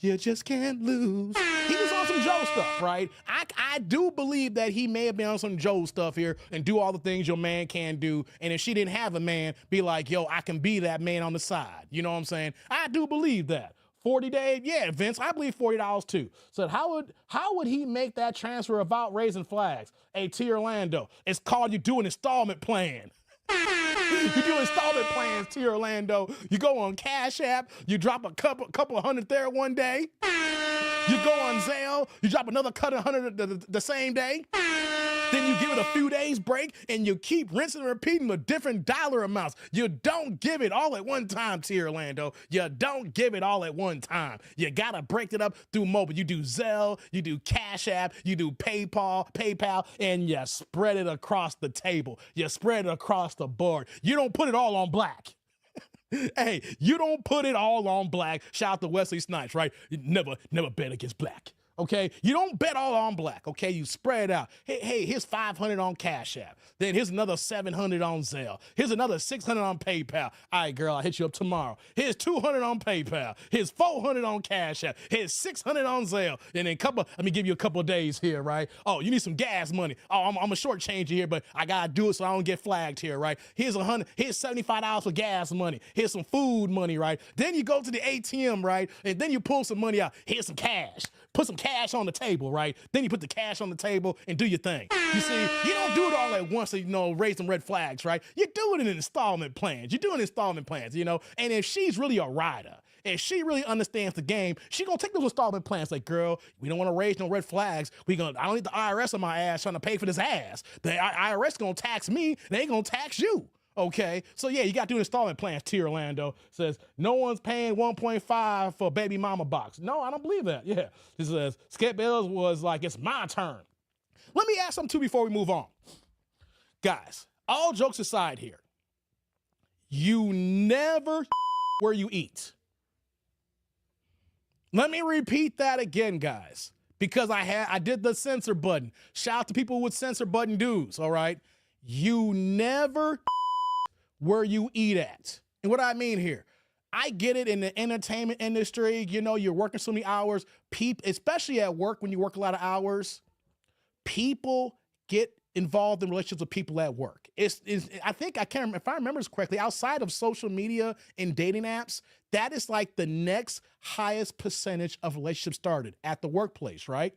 You just can't lose. He was on some Joe stuff, right? I do believe that he may have been on some Joe stuff here and do all the things your man can do. And if she didn't have a man, be like, yo, I can be that man on the side. You know what I'm saying? I do believe that. 40 days, yeah, Vince, I believe $40 too. So how would he make that transfer without raising flags? Hey, T. Orlando, it's called you do an installment plan. You do installment plans, T. Orlando. You go on Cash App, you drop a couple of hundred there one day. You go on Zelle, you drop another cut of 100 the same day. Then you give it a few days break and you keep rinsing and repeating with different dollar amounts. You don't give it all at one time, T. Orlando. You don't give it all at one time. You gotta break it up through mobile. You do Zelle, you do Cash App, you do PayPal, and you spread it across the table. You spread it across the board. You don't put it all on black. Hey, you don't put it all on black. Shout out to Wesley Snipes, right? You never bet against black. Okay, you don't bet all on black. Okay, you spread out. Hey, here's 500 on Cash App. Then here's another 700 on Zelle. Here's another 600 on PayPal. All right, girl, I'll hit you up tomorrow. Here's 200 on PayPal. Here's 400 on Cash App. Here's 600 on Zelle. And then let me give you a couple of days here, right? Oh, you need some gas money. Oh, I'm a shortchange you here, but I gotta do it so I don't get flagged here, right? Here's here's $75 for gas money. Here's some food money, right? Then you go to the ATM, right? And then you pull some money out. Here's some cash. Put some cash on the table, right? Then you put the cash on the table and do your thing. You see, you don't do it all at once, raise some red flags, right? You do it in installment plans. You're doing installment plans, And if she's really a rider, if she really understands the game, she gonna take those installment plans. Like, girl, we don't want to raise no red flags. I don't need the IRS on my ass trying to pay for this ass. The IRS gonna tax me. They ain't gonna tax you. Okay, so yeah, you got to do installment plans. T. Orlando says, no one's paying 1.5 for baby mama box. No, I don't believe that. Yeah, he says, Skip Bills was like, it's my turn. Let me ask something too before we move on. Guys, all jokes aside here, you never where you eat. Let me repeat that again, guys, because I did the censor button. Shout out to people with censor button dues, all right? You never where you eat at. And what I mean here, I get it in the entertainment industry. You're working so many hours. Especially at work, when you work a lot of hours, people get involved in relationships with people at work. I think I can't remember, if I remember this correctly, outside of social media and dating apps, that is like the next highest percentage of relationships started at the workplace, right?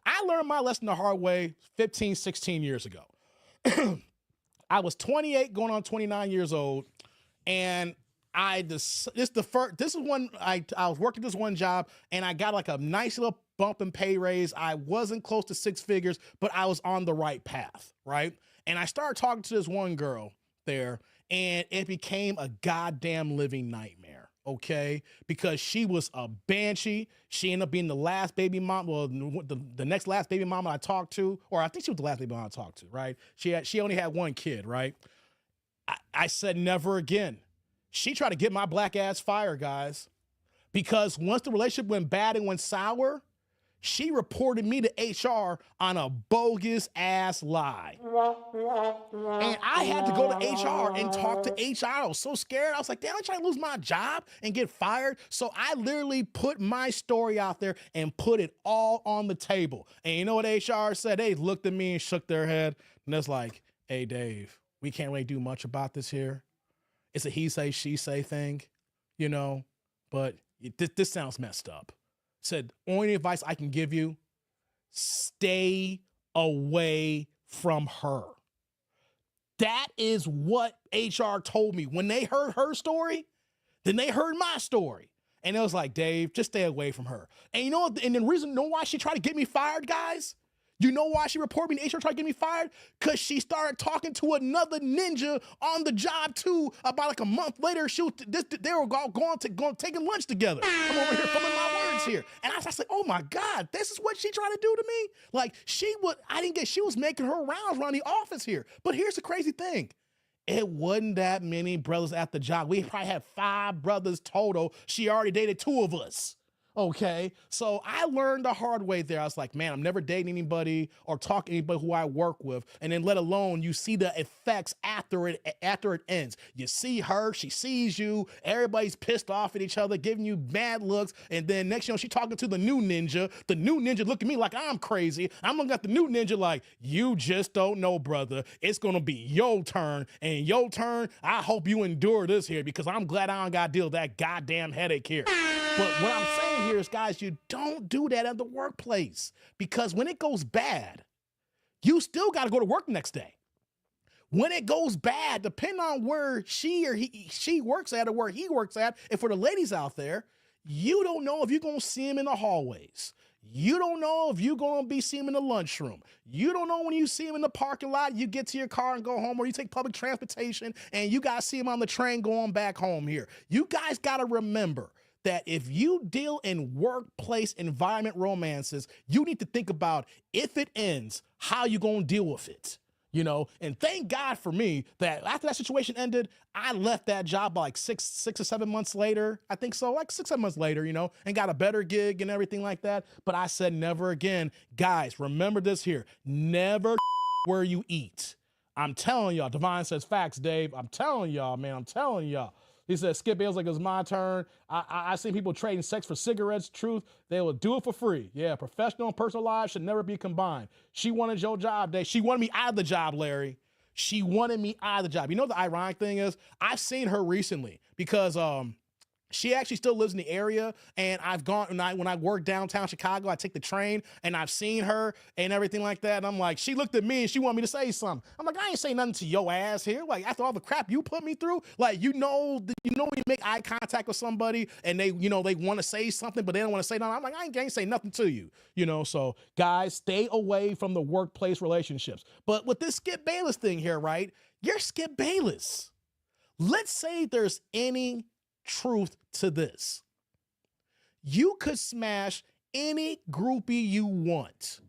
I learned my lesson the hard way 15, 16 years ago. I was 28 going on 29 years old, and this is when I was working this one job, and I got like a nice little bump in pay raise. I wasn't close to six figures, but I was on the right path, right? And I started talking to this one girl there, and it became a goddamn living nightmare, okay? Because she was a banshee. She ended up being the last baby mom, well, the next last baby mama I talked to, or I think she was the last baby mama I talked to, right? She only had one kid, right? I said never again. She tried to get my black ass fired, guys, because once the relationship went bad and went sour, she reported me to HR on a bogus ass lie. And I had to go to HR and talk to HR. I was so scared. I was like, damn, I'm trying to lose my job and get fired. So I literally put my story out there and put it all on the table. And you know what HR said? They looked at me and shook their head. And it's like, hey, Dave, we can't really do much about this here. It's a he say, she say thing, but this sounds messed up. Said, only advice I can give you, stay away from her. That is what HR told me. When they heard her story, then they heard my story. And it was like, Dave, just stay away from her. And and the reason, why she tried to get me fired, guys? You know why she reported me to HR tried to get me fired? Because she started talking to another ninja on the job too. About like a month later, they were going taking lunch together. I'm over here filming my words here. And I was like, oh my God, this is what she tried to do to me? Like she was making her rounds around the office here. But here's the crazy thing. It wasn't that many brothers at the job. We probably had 5 brothers total. She already dated 2 of us. Okay, so I learned the hard way there. I was like, man, I'm never dating anybody or talking to anybody who I work with. And then let alone you see the effects after it ends. You see her, she sees you, everybody's pissed off at each other, giving you bad looks. And then next, she's talking to the new ninja. The new ninja look at me like I'm crazy. I'm gonna got the new ninja like, you just don't know, brother. It's gonna be your turn. And your turn, I hope you endure this here because I'm glad I don't gotta deal with that goddamn headache here. But what I'm saying here is, guys, you don't do that at the workplace because when it goes bad, you still got to go to work the next day. When it goes bad, depending on where she works at or where he works at, and for the ladies out there, you don't know if you're going to see him in the hallways. You don't know if you're going to be seeing him in the lunchroom. You don't know when you see him in the parking lot, you get to your car and go home, or you take public transportation and you got to see him on the train going back home here. You guys got to remember that if you deal in workplace environment romances, you need to think about if it ends, how you gonna deal with it. you know, and thank God for me that after that situation ended, I left that job like six or 7 months later. I think so, like 6, 7 months later, you know, and got a better gig and everything like that. But I said, never again. Guys, remember this here. Never where you eat. I'm telling y'all. Divine says facts, Dave. I'm telling y'all, man. I'm telling y'all. He said, Skip Bale's like, it was my turn. I seen people trading sex for cigarettes. Truth, they will do it for free. Yeah, professional and personal lives should never be combined. She wanted your job, Dave. She wanted me out of the job, Larry. She wanted me out of the job. You know what the ironic thing is? I've seen her recently because she actually still lives in the area, and I've gone, when I work downtown Chicago, I take the train, and I've seen her and everything like that, and I'm like, she looked at me, and she wanted me to say something. I'm like, I ain't saying nothing to your ass here. Like, after all the crap you put me through, like, you know when you make eye contact with somebody, and they want to say something, but they don't want to say nothing. I'm like, I ain't say nothing to you, you know? So, guys, stay away from the workplace relationships. But with this Skip Bayless thing here, right, you're Skip Bayless. Let's say there's any truth to this. You could smash any groupie you want.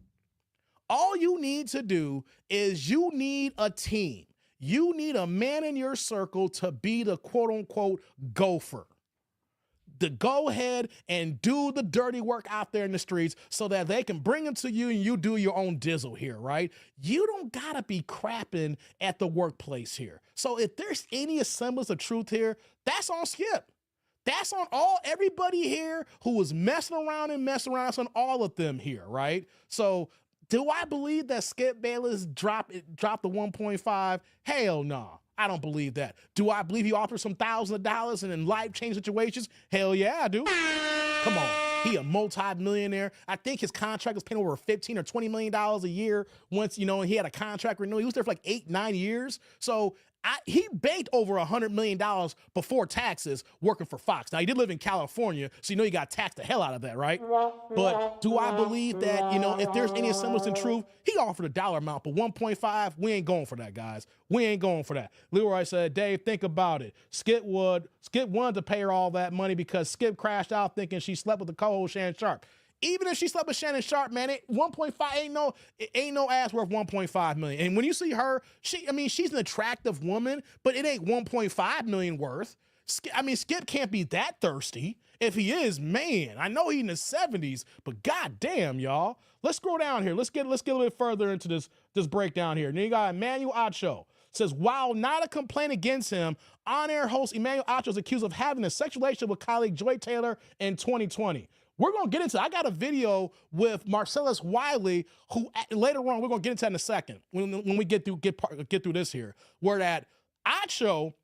All you need to do is you need a team. You need a man in your circle to be the quote unquote gopher. To go ahead and do the dirty work out there in the streets so that they can bring them to you and you do your own dizzle here, right? You don't gotta be crapping at the workplace here. So if there's any semblance of truth here, that's on Skip. That's on everybody here who was messing around. That's on all of them here, right? So do I believe that Skip Bayless dropped the 1.5? Hell no. I don't believe that. Do I believe he offered some thousands of dollars and in life-changing situations? Hell yeah, I do. Come on. He a multi-millionaire. I think his contract was paying over $15 or $20 million a year once, and he had a contract renewal. He was there for like 8, 9 years. So he banked over $100 million before taxes working for Fox. Now, he did live in California, so you got taxed the hell out of that, right? But do I believe that, if there's any semblance in truth, he offered a dollar amount, but 1.5, we ain't going for that, guys. We ain't going for that. Leroy said, Dave, think about it. Skip wanted to pay her all that money because Skip crashed out thinking she slept with the co-host Shannon Sharp. Even if she slept with Shannon Sharp, man, 1.5 ain't no ass worth 1.5 million. And when you see her, she's an attractive woman, but it ain't 1.5 million worth. Skip can't be that thirsty. If he is, man, I know he's in his 70s, but goddamn, y'all. Let's scroll down here. Let's get a little bit further into this breakdown here. And then you got Emmanuel Acho. Says, while not a complaint against him, on-air host Emmanuel Acho is accused of having a sexual relationship with colleague Joy Taylor in 2020. We're going to get into it. I got a video with Marcelus Wiley, who later on, we're going to get into that in a second when we get through this here, where that Acho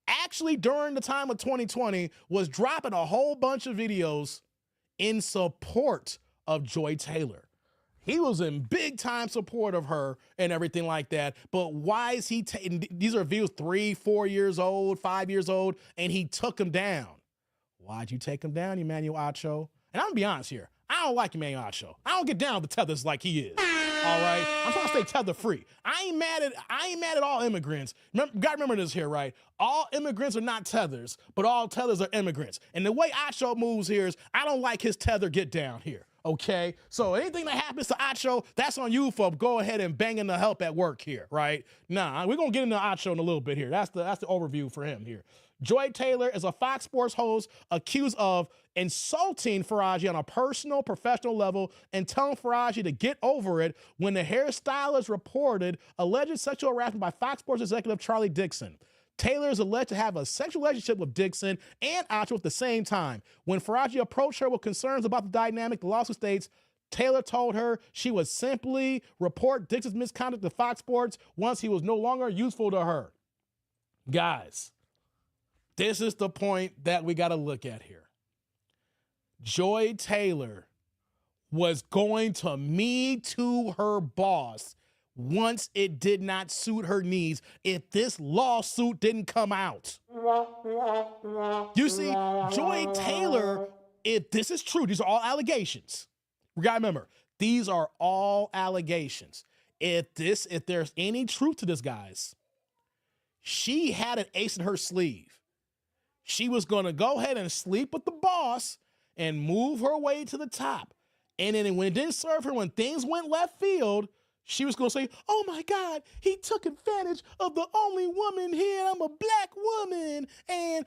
actually during the time of 2020 was dropping a whole bunch of videos in support of Joy Taylor. He was in big time support of her and everything like that. But why is he these are videos 3, 4 years old, 5 years old, and he took them down. Why'd you take him down, Emmanuel Acho? And I'm gonna be honest here. I don't like Emmanuel Acho. I don't get down with tethers like he is. All right? I'm trying to stay tether free. I ain't mad at all immigrants. Gotta remember this here, right? All immigrants are not tethers, but all tethers are immigrants. And the way Acho moves here is I don't like his tether get down here. Okay, so anything that happens to Acho, that's on you for go ahead and banging the help at work here, right? Nah, we're gonna get into Acho in a little bit here. That's the overview for him here. Joy Taylor is a Fox Sports host accused of insulting Faraji on a personal, professional level and telling Faraji to get over it when the hairstylist reported alleged sexual harassment by Fox Sports executive Charlie Dixon. Taylor is alleged to have a sexual relationship with Dixon and Acho at the same time. When Faraji approached her with concerns about the dynamic, the lawsuit states Taylor told her she would simply report Dixon's misconduct to Fox Sports once he was no longer useful to her. Guys, this is the point that we got to look at here. Joy Taylor was going to Me Too her boss once it did not suit her needs if this lawsuit didn't come out. You see, Joy Taylor, if this is true, these are all allegations. We gotta remember, these are all allegations. If there's any truth to this, guys, she had an ace in her sleeve. She was gonna go ahead and sleep with the boss and move her way to the top. And then when it didn't serve her, when things went left field, she was going to say, oh my God, he took advantage of the only woman here. I'm a black woman. And,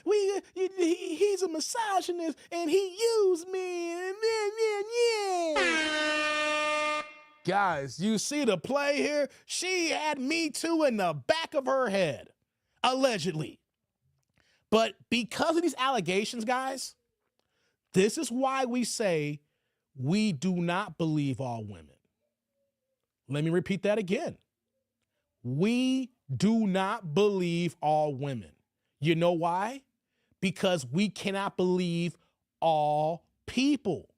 he's a misogynist and he used me. Guys, you see the play here? She had Me Too in the back of her head, allegedly. But because of these allegations, guys, this is why we say we do not believe all women. Let me repeat that again. We do not believe all women. You know why? Because we cannot believe all people.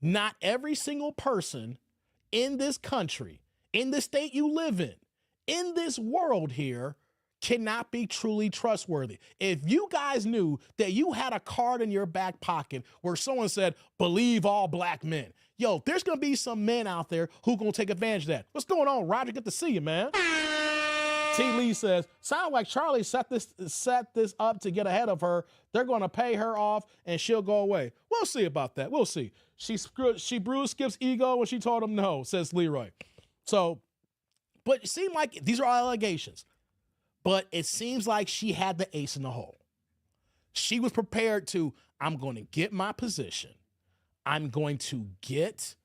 Not every single person in this country, in the state you live in this world here, cannot be truly trustworthy. If you guys knew that you had a card in your back pocket where someone said, believe all black men, yo, there's going to be some men out there who going to take advantage of that. What's going on, Roger? Good to see you, man. T. Lee says, sound like Charlie set this up to get ahead of her. They're going to pay her off and she'll go away. We'll see about that. We'll see. She bruised Skip's ego when she told him no, says Leroy. So, but it seemed like these are all allegations. But it seems like she had the ace in the hole. She was prepared to, I'm going to get my position. I'm going to get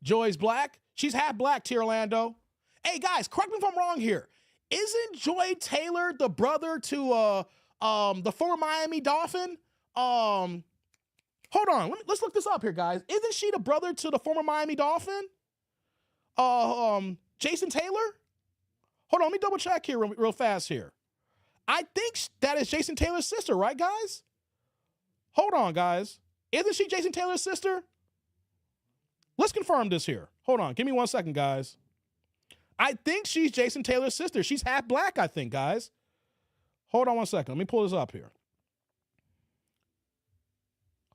Joy's black. She's half black, T. Orlando. Hey, guys, correct me if I'm wrong here. Isn't Joy Taylor the brother to the former Miami Dolphin? Hold on. Let's look this up here, guys. Isn't she the brother to the former Miami Dolphin? Jason Taylor? Hold on, let me double check here real fast here. I think that is Jason Taylor's sister, right, guys? Hold on, guys. Isn't she Jason Taylor's sister? Let's confirm this here. Hold on, give me 1 second, guys. I think she's Jason Taylor's sister. She's half black, I think, guys. Hold on 1 second. Let me pull this up here.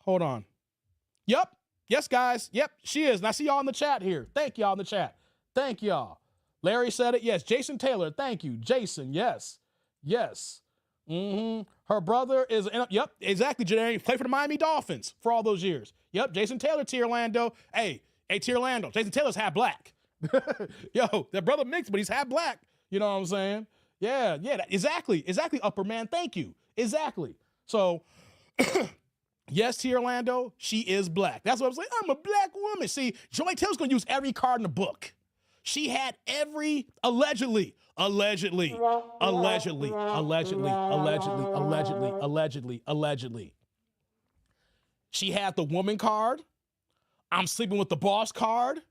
Hold on. Yep. Yes, guys. Yep, she is. And I see y'all in the chat here. Thank y'all in the chat. Thank y'all. Larry said it. Yes. Jason Taylor. Thank you. Jason. Yes. Yes. Her brother is, yep, exactly, Janae. Played for the Miami Dolphins for all those years. Yep. Jason Taylor, T. Orlando. Hey, T. Orlando. Jason Taylor's half black. Yo, that brother mixed, but he's half black. You know what I'm saying? Yeah. Exactly, upper man. Thank you. Exactly. So, yes, T. Orlando, she is black. That's what I'm saying. I'm a black woman. See, Joy Taylor's going to use every card in the book. She had every, allegedly. She had the woman card. I'm sleeping with the boss card.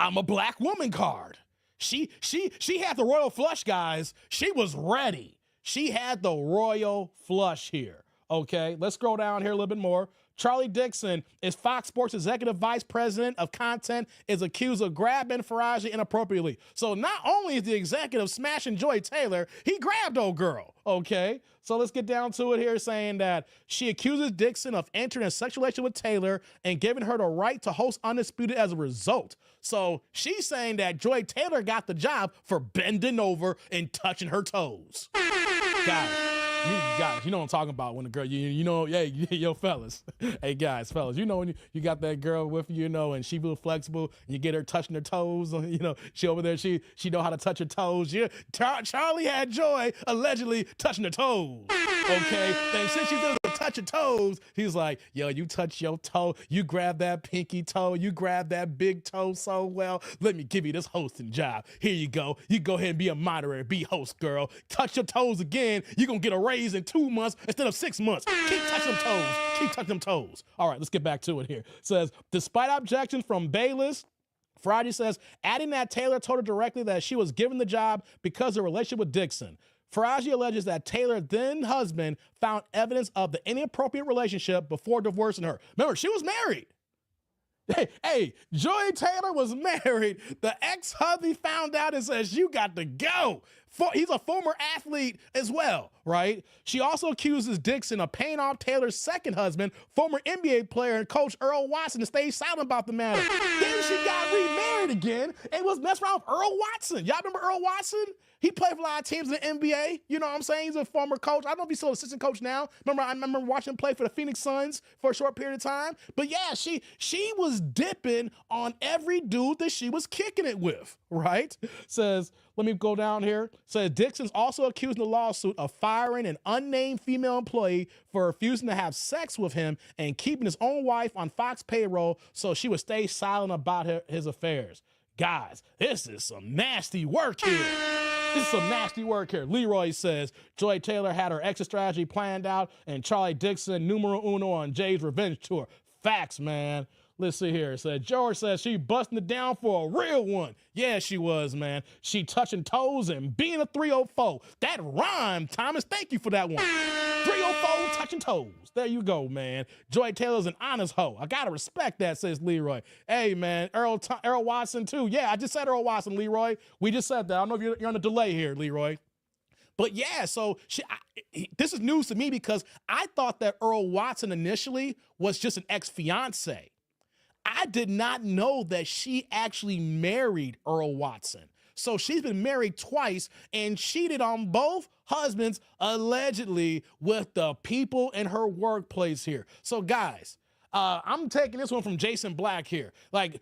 I'm a black woman card. She had the royal flush, guys. She was ready. She had the royal flush here. Okay, let's scroll down here a little bit more. Charlie Dixon is Fox Sports Executive Vice President of Content, is accused of grabbing Faraji inappropriately. So not only is the executive smashing Joy Taylor, he grabbed old girl, okay? So let's get down to it here, saying that she accuses Dixon of entering a sexual relationship with Taylor and giving her the right to host Undisputed as a result. So she's saying that Joy Taylor got the job for bending over and touching her toes. Guys, you know what I'm talking about when the girl, you know, hey, yo, fellas. Hey, guys, fellas, you know when you got that girl with you, and she real flexible, and you get her touching her toes, she over there, she know how to touch her toes. Yeah, Charlie had Joy allegedly touching her toes, okay? And since she's able to touch her toes, he's like, yo, you touch your toe, you grab that pinky toe, you grab that big toe so well, let me give you this hosting job. Here you go. You go ahead and be a moderator, be host, girl. Touch your toes again, you're going to get a raise in 2 months instead of 6 months. Keep touching them toes. Keep touching them toes. All right, let's get back to it here. It says, despite objections from Bayless, Friday says, adding that Taylor told her directly that she was given the job because of her relationship with Dixon. Faraji alleges that Taylor's then husband found evidence of the inappropriate relationship before divorcing her. Remember, she was married. Hey, Joy Taylor was married. The ex-hubby found out and says, you got to go. He's a former athlete as well, right? She also accuses Dixon of paying off Taylor's second husband, former NBA player and coach Earl Watson, to stay silent about the matter. Then she got remarried again and was messing around with Earl Watson. Y'all remember Earl Watson? He played for a lot of teams in the NBA. You know what I'm saying? He's a former coach. I don't know if he's still an assistant coach now. I remember watching him play for the Phoenix Suns for a short period of time. But yeah, she was dipping on every dude that she was kicking it with, right? Says, let me go down here. Says Dixon's also accused in the lawsuit of firing an unnamed female employee for refusing to have sex with him and keeping his own wife on Fox payroll so she would stay silent about his affairs. Guys, this is some nasty work here. This is some nasty work here. Leroy says Joy Taylor had her exit strategy planned out and Charlie Dixon numero uno on Jay's revenge tour. Facts, man. Let's see here. It said George says she busting it down for a real one. Yeah, she was, man. She touching toes and being a 304. That rhymed, Thomas. Thank you for that one. 304 touching toes. There you go, man. Joy Taylor's an honest hoe. I gotta respect that, says Leroy. Hey, man, Earl Watson too. Yeah, I just said Earl Watson, Leroy. We just said that. I don't know if you're on a delay here, Leroy. But yeah, so this is news to me because I thought that Earl Watson initially was just an ex-fiance. I did not know that she actually married Earl Watson. So she's been married twice and cheated on both husbands, allegedly, with the people in her workplace here. So guys, I'm taking this one from Jason Black here. Like,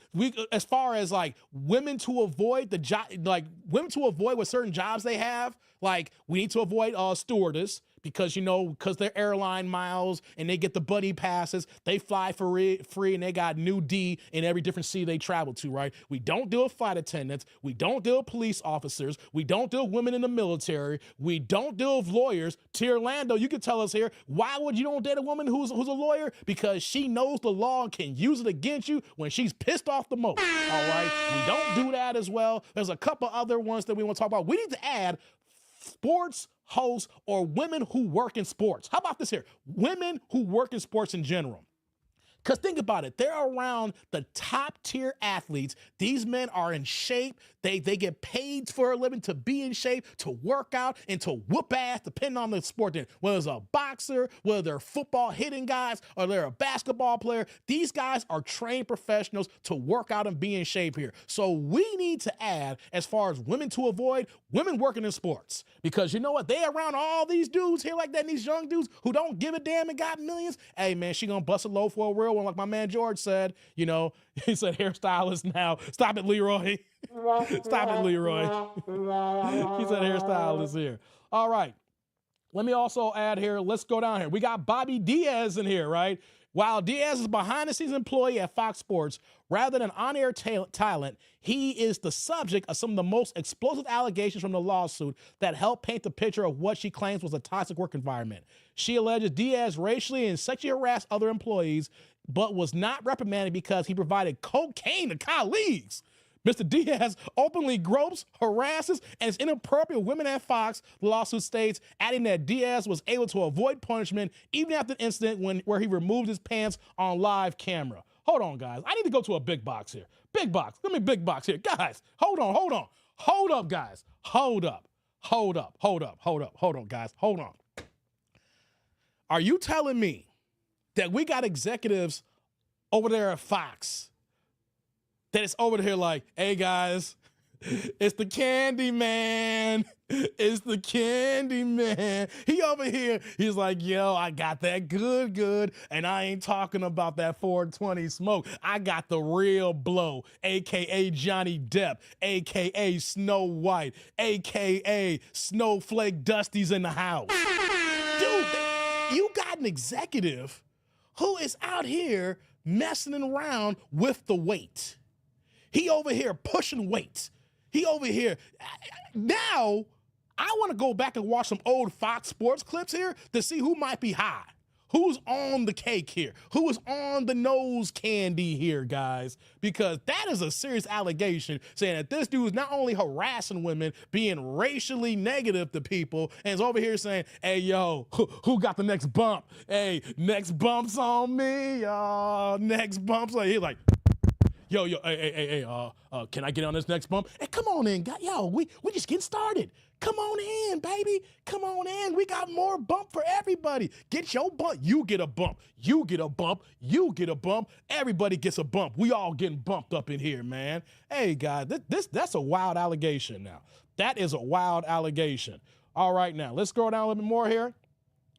as far as like women to avoid the job, like women to avoid what certain jobs they have, like we need to avoid stewardess. Because, because they're airline miles and they get the buddy passes, they fly for free and they got new D in every different city they travel to, right? We don't deal with flight attendants. We don't deal with police officers. We don't deal with women in the military. We don't deal with lawyers. T. Orlando, you can tell us here, why would you don't date a woman who's a lawyer? Because she knows the law and can use it against you when she's pissed off the most, all right? We don't do that as well. There's a couple other ones that we want to talk about. We need to add sports hosts or women who work in sports. How about this here? Women who work in sports in general. Because think about it, they're around the top tier athletes. These men are in shape. They get paid for a living to be in shape, to work out, and to whoop ass, depending on the sport. Whether it's a boxer, whether they're football hitting guys, or they're a basketball player, these guys are trained professionals to work out and be in shape here. So we need to add, as far as women to avoid, women working in sports. Because you know what? They around all these dudes here like that, and these young dudes who don't give a damn and got millions. Hey, man, she gonna bust a low for a real one, like my man George said. He said hairstylist now. Stop it, Leroy. Stop it, Leroy. He said hairstylist here. All right. Let me also add here, let's go down here. We got Bobby Diaz in here, right? While Diaz is a behind-the-scenes employee at Fox Sports, rather than on-air talent, he is the subject of some of the most explosive allegations from the lawsuit that help paint the picture of what she claims was a toxic work environment. She alleges Diaz racially and sexually harassed other employees, but was not reprimanded because he provided cocaine to colleagues. Mr. Diaz openly gropes, harasses, and is inappropriate with women at Fox, the lawsuit states, adding that Diaz was able to avoid punishment even after the incident where he removed his pants on live camera. Hold on, guys. I need to go to a big box here. Big box. Let me big box here. Guys, hold on. Hold up, guys. Hold up, guys. Hold on. Are you telling me that we got executives over there at Fox that it's over here like, hey guys, it's the Candy Man. It's the Candy Man. He over here, he's like, yo, I got that good, and I ain't talking about that 420 smoke. I got the real blow, AKA Johnny Depp, AKA Snow White, AKA Snowflake Dusty's in the house. Dude, you got an executive who is out here messing around with the weight. He over here pushing weight. He over here. Now, I want to go back and watch some old Fox Sports clips here to see who might be high. Who's on the cake here? Who is on the nose candy here, guys? Because that is a serious allegation saying that this dude is not only harassing women, being racially negative to people, and is over here saying, hey, yo, who got the next bump? Hey, next bump's on me, y'all. Next bump's on. He's like, can I get on this next bump? Hey, come on in, we just getting started. Come on in, baby. Come on in. We got more bump for everybody. Get your bump. You get a bump. You get a bump. You get a bump. Everybody gets a bump. We all getting bumped up in here, man. Hey, guys, that's a wild allegation now. That is a wild allegation. All right, now, let's scroll down a little bit more here.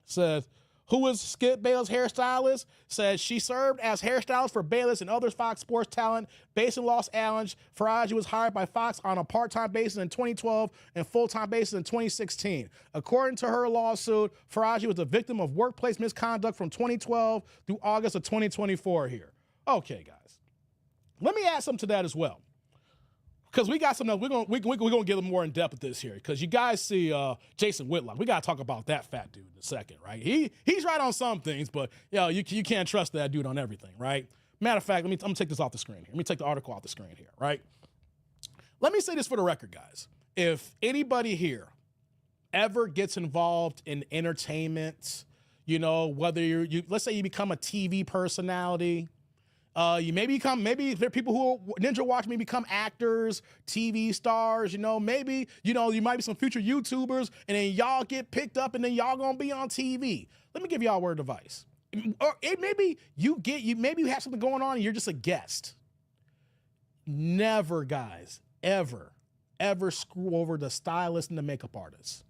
Says, who is Skip Bayless' hairstylist? Says she served as hairstylist for Bayless and other Fox Sports talent based in Los Angeles. Faraji was hired by Fox on a part-time basis in 2012 and full-time basis in 2016. According to her lawsuit, Faraji was a victim of workplace misconduct from 2012 through August of 2024 here. Okay, guys. Let me add something to that as well. Because we got something else. We're gonna get more in depth with this here. Because you guys see Jason Whitlock. We gotta talk about that fat dude in a second, right? He's right on some things, but you can't trust that dude on everything, right? Matter of fact, I'm gonna take this off the screen here. Let me take the article off the screen here, right? Let me say this for the record, guys. If anybody here ever gets involved in entertainment, whether let's say you become a TV personality. You maybe there are people who Ninja Watch may become actors, TV stars, maybe, you might be some future YouTubers, and then y'all get picked up and then y'all gonna be on TV. Let me give y'all a word of advice. Or maybe maybe you have something going on and you're just a guest. Never, guys, ever screw over the stylist and the makeup artist.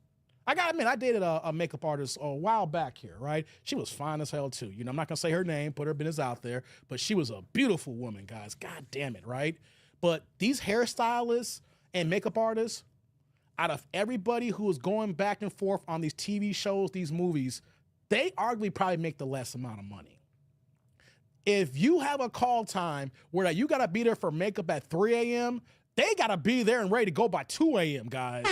I gotta admit, I dated a makeup artist a while back here, right? She was fine as hell too. I'm not gonna say her name, put her business out there, but she was a beautiful woman, guys. God damn it, right? But these hairstylists and makeup artists, out of everybody who is going back and forth on these TV shows, these movies, they arguably probably make the less amount of money. If you have a call time where you gotta be there for makeup at 3 a.m., they gotta be there and ready to go by 2 a.m., guys.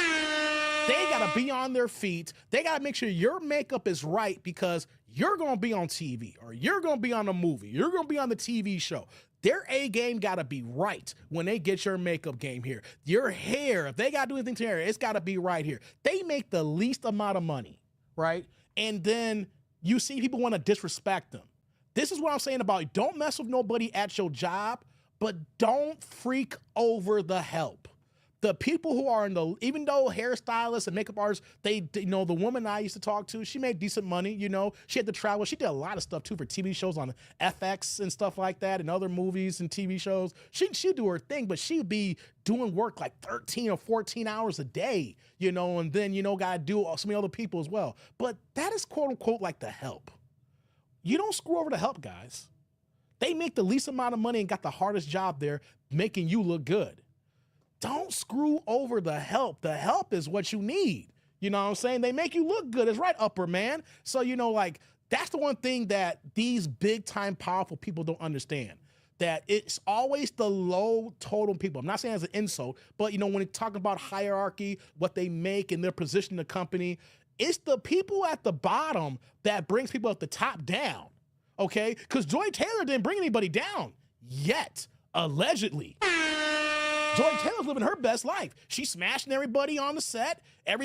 They got to be on their feet. They got to make sure your makeup is right because you're going to be on TV or you're going to be on a movie. You're going to be on the TV show. Their A game got to be right when they get your makeup game here. Your hair, if they got to do anything to your hair, it's got to be right here. They make the least amount of money, right? And then you see people want to disrespect them. This is what I'm saying about don't mess with nobody at your job, but don't freak over the help. The people who are even though hairstylists and makeup artists, the woman I used to talk to, she made decent money, she had to travel. She did a lot of stuff too for TV shows on FX and stuff like that and other movies and TV shows. She'd do her thing, but she'd be doing work like 13 or 14 hours a day, and then, gotta do so many other people as well. But that is quote unquote like the help. You don't screw over the help, guys. They make the least amount of money and got the hardest job there, making you look good. Don't screw over the help. The help is what you need. You know what I'm saying? They make you look good. It's right, upper man. So, that's the one thing that these big time powerful people don't understand. That it's always the low total people. I'm not saying as an insult, but when you talk about hierarchy, what they make and their position in the company, it's the people at the bottom that brings people at the top down. Okay? Because Joy Taylor didn't bring anybody down yet, allegedly. Joy Taylor's living her best life. She's smashing everybody on the set,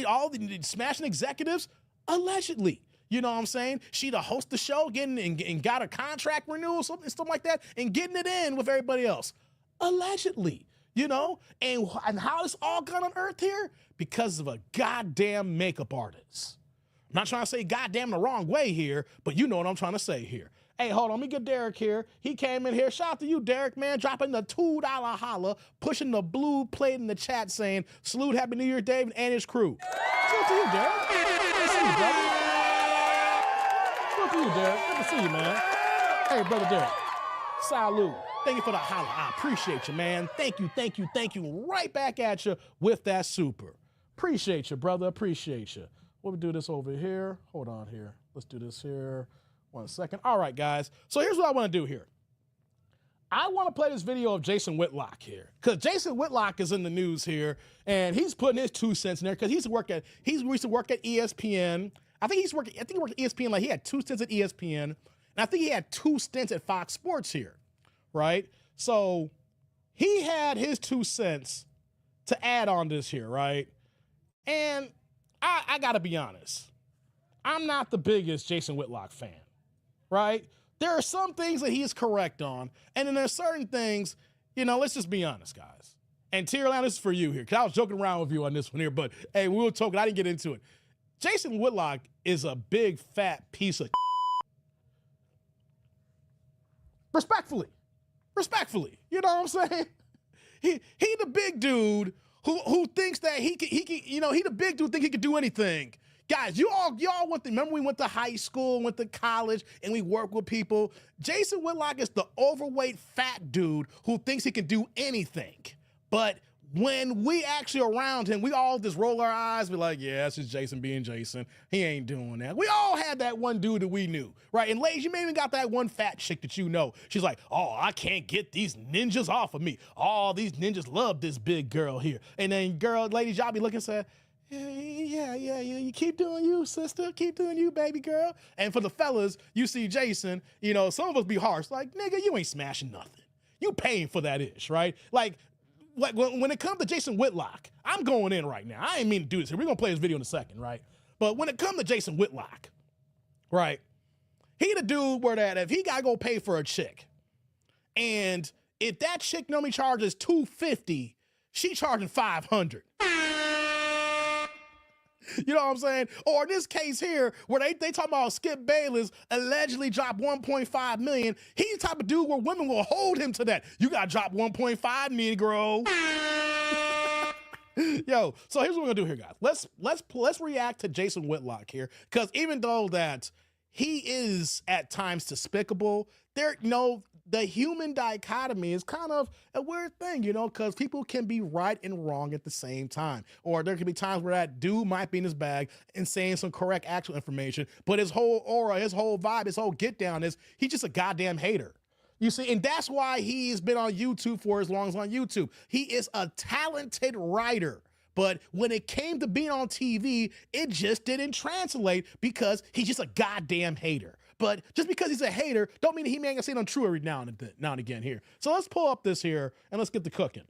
all the smashing executives, allegedly. You know what I'm saying? She the host the show, getting and got a contract renewal, something like that, and getting it in with everybody else, allegedly. And how is all got on earth here? Because of a goddamn makeup artist. I'm not trying to say goddamn the wrong way here, but you know what I'm trying to say here. Hey, hold on, let me get Derek here. He came in here. Shout out to you, Derek, man, dropping the $2 holla, pushing the blue plate in the chat saying, salute, Happy New Year, Dave, and his crew. Salute to you, Derek. Good to see you, brother. Salute to you, Derek. Good to see you, man. Hey, brother Derek. Salute. Thank you for the holla. I appreciate you, man. Thank you. Right back at you with that super. Appreciate you, brother. Appreciate you. We'll do this over here. Hold on here. Let's do this here. 1 second. All right, guys. So here's what I want to do here. I want to play this video of Jason Whitlock here because Jason Whitlock is in the news here, and he's putting his 2 cents in there because he used to work at ESPN. I think he worked at ESPN. Like he had 2 stints at ESPN, and I think he had 2 stints at Fox Sports here, right? So he had his 2 cents to add on this here, right? And I got to be honest. I'm not the biggest Jason Whitlock fan, right? There are some things that he is correct on, and then there's certain things let's just be honest, guys. And Tierland, this is for you here, because I was joking around with you on this one here, but hey, we were talking, I didn't get into it. Jason Whitlock is a big, fat piece of Respectfully. You know what I'm saying? He the big dude who thinks that he can, he the big dude think he can do anything. Guys, y'all remember we went to high school, went to college, and we worked with people. Jason Whitlock is the overweight fat dude who thinks he can do anything. But when we actually around him, we all just roll our eyes, be like, yeah, that's just Jason being Jason. He ain't doing that. We all had that one dude that we knew, right? And ladies, you may even got that one fat chick that you know. She's like, oh, I can't get these ninjas off of me. Oh, these ninjas love this big girl here. And then ladies, y'all be looking and say, yeah, you keep doing you, sister. Keep doing you, baby girl. And for the fellas, you see Jason, some of us be harsh. Like, nigga, you ain't smashing nothing. You paying for that ish, right? Like when it comes to Jason Whitlock, I'm going in right now. I ain't mean to do this here. We're going to play this video in a second, right? But when it comes to Jason Whitlock, right, he the dude where that if he got to go pay for a chick, and if that chick normally charges $250, she charging $500. You know what I'm saying? Or in this case here, where they talking about Skip Bayless allegedly dropped $1.5 million. He's the type of dude where women will hold him to that. You got to drop $1.5, Negro. Yo, so here's what we're gonna do here, guys. Let's react to Jason Whitlock here, because even though that he is at times despicable, the human dichotomy is kind of a weird thing, because people can be right and wrong at the same time. Or there can be times where that dude might be in his bag and saying some correct actual information, but his whole aura, his whole vibe, his whole get down is he's just a goddamn hater. You see, and that's why he's been on YouTube for as long as on YouTube. He is a talented writer. But when it came to being on TV, it just didn't translate because he's just a goddamn hater. But just because he's a hater, don't mean that he may not say it true every now and again here. So let's pull up this here and let's get the cooking.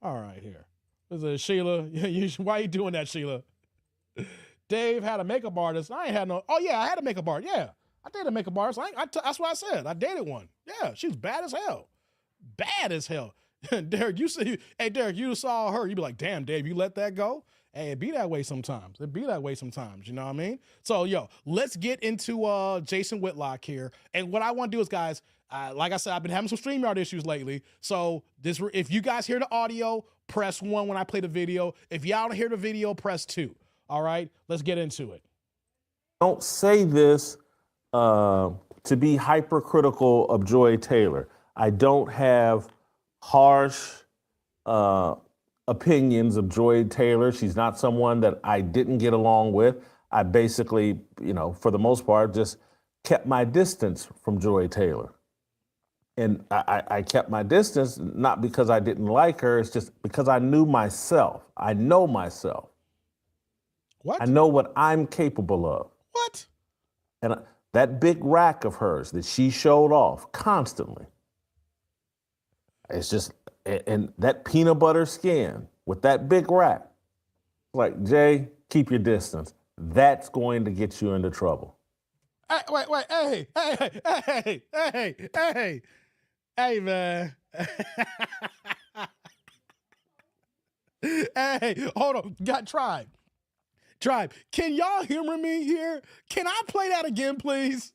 All right, here. This is Sheila. Why are you doing that, Sheila? Dave had a makeup artist. I ain't had no. Oh yeah, I had a makeup artist. Yeah, I dated a makeup artist. That's what I said. I dated one. Yeah, she was bad as hell. Bad as hell. Derek, Derek, you saw her. You be like, damn, Dave, you let that go? Hey, it be that way sometimes. You know what I mean? So, yo, let's get into Jason Whitlock here. And what I want to do is, guys, like I said, I've been having some StreamYard issues lately. So if you guys hear the audio, press 1 when I play the video. If y'all don't hear the video, press 2. All right, let's get into it. Don't say this to be hypercritical of Joy Taylor. I don't have harsh opinions of Joy Taylor. She's not someone that I didn't get along with. I basically, for the most part, just kept my distance from Joy Taylor. And I kept my distance, not because I didn't like her, it's just because I knew myself. I know myself. What? I know what I'm capable of. What? And that big rack of hers that she showed off constantly, it's just, and that peanut butter skin with that big rack, like, Jay, keep your distance. That's going to get you into trouble. Wait, hey, man. Hey, hold on, got Tribe, can y'all humor me here? Can I play that again, please?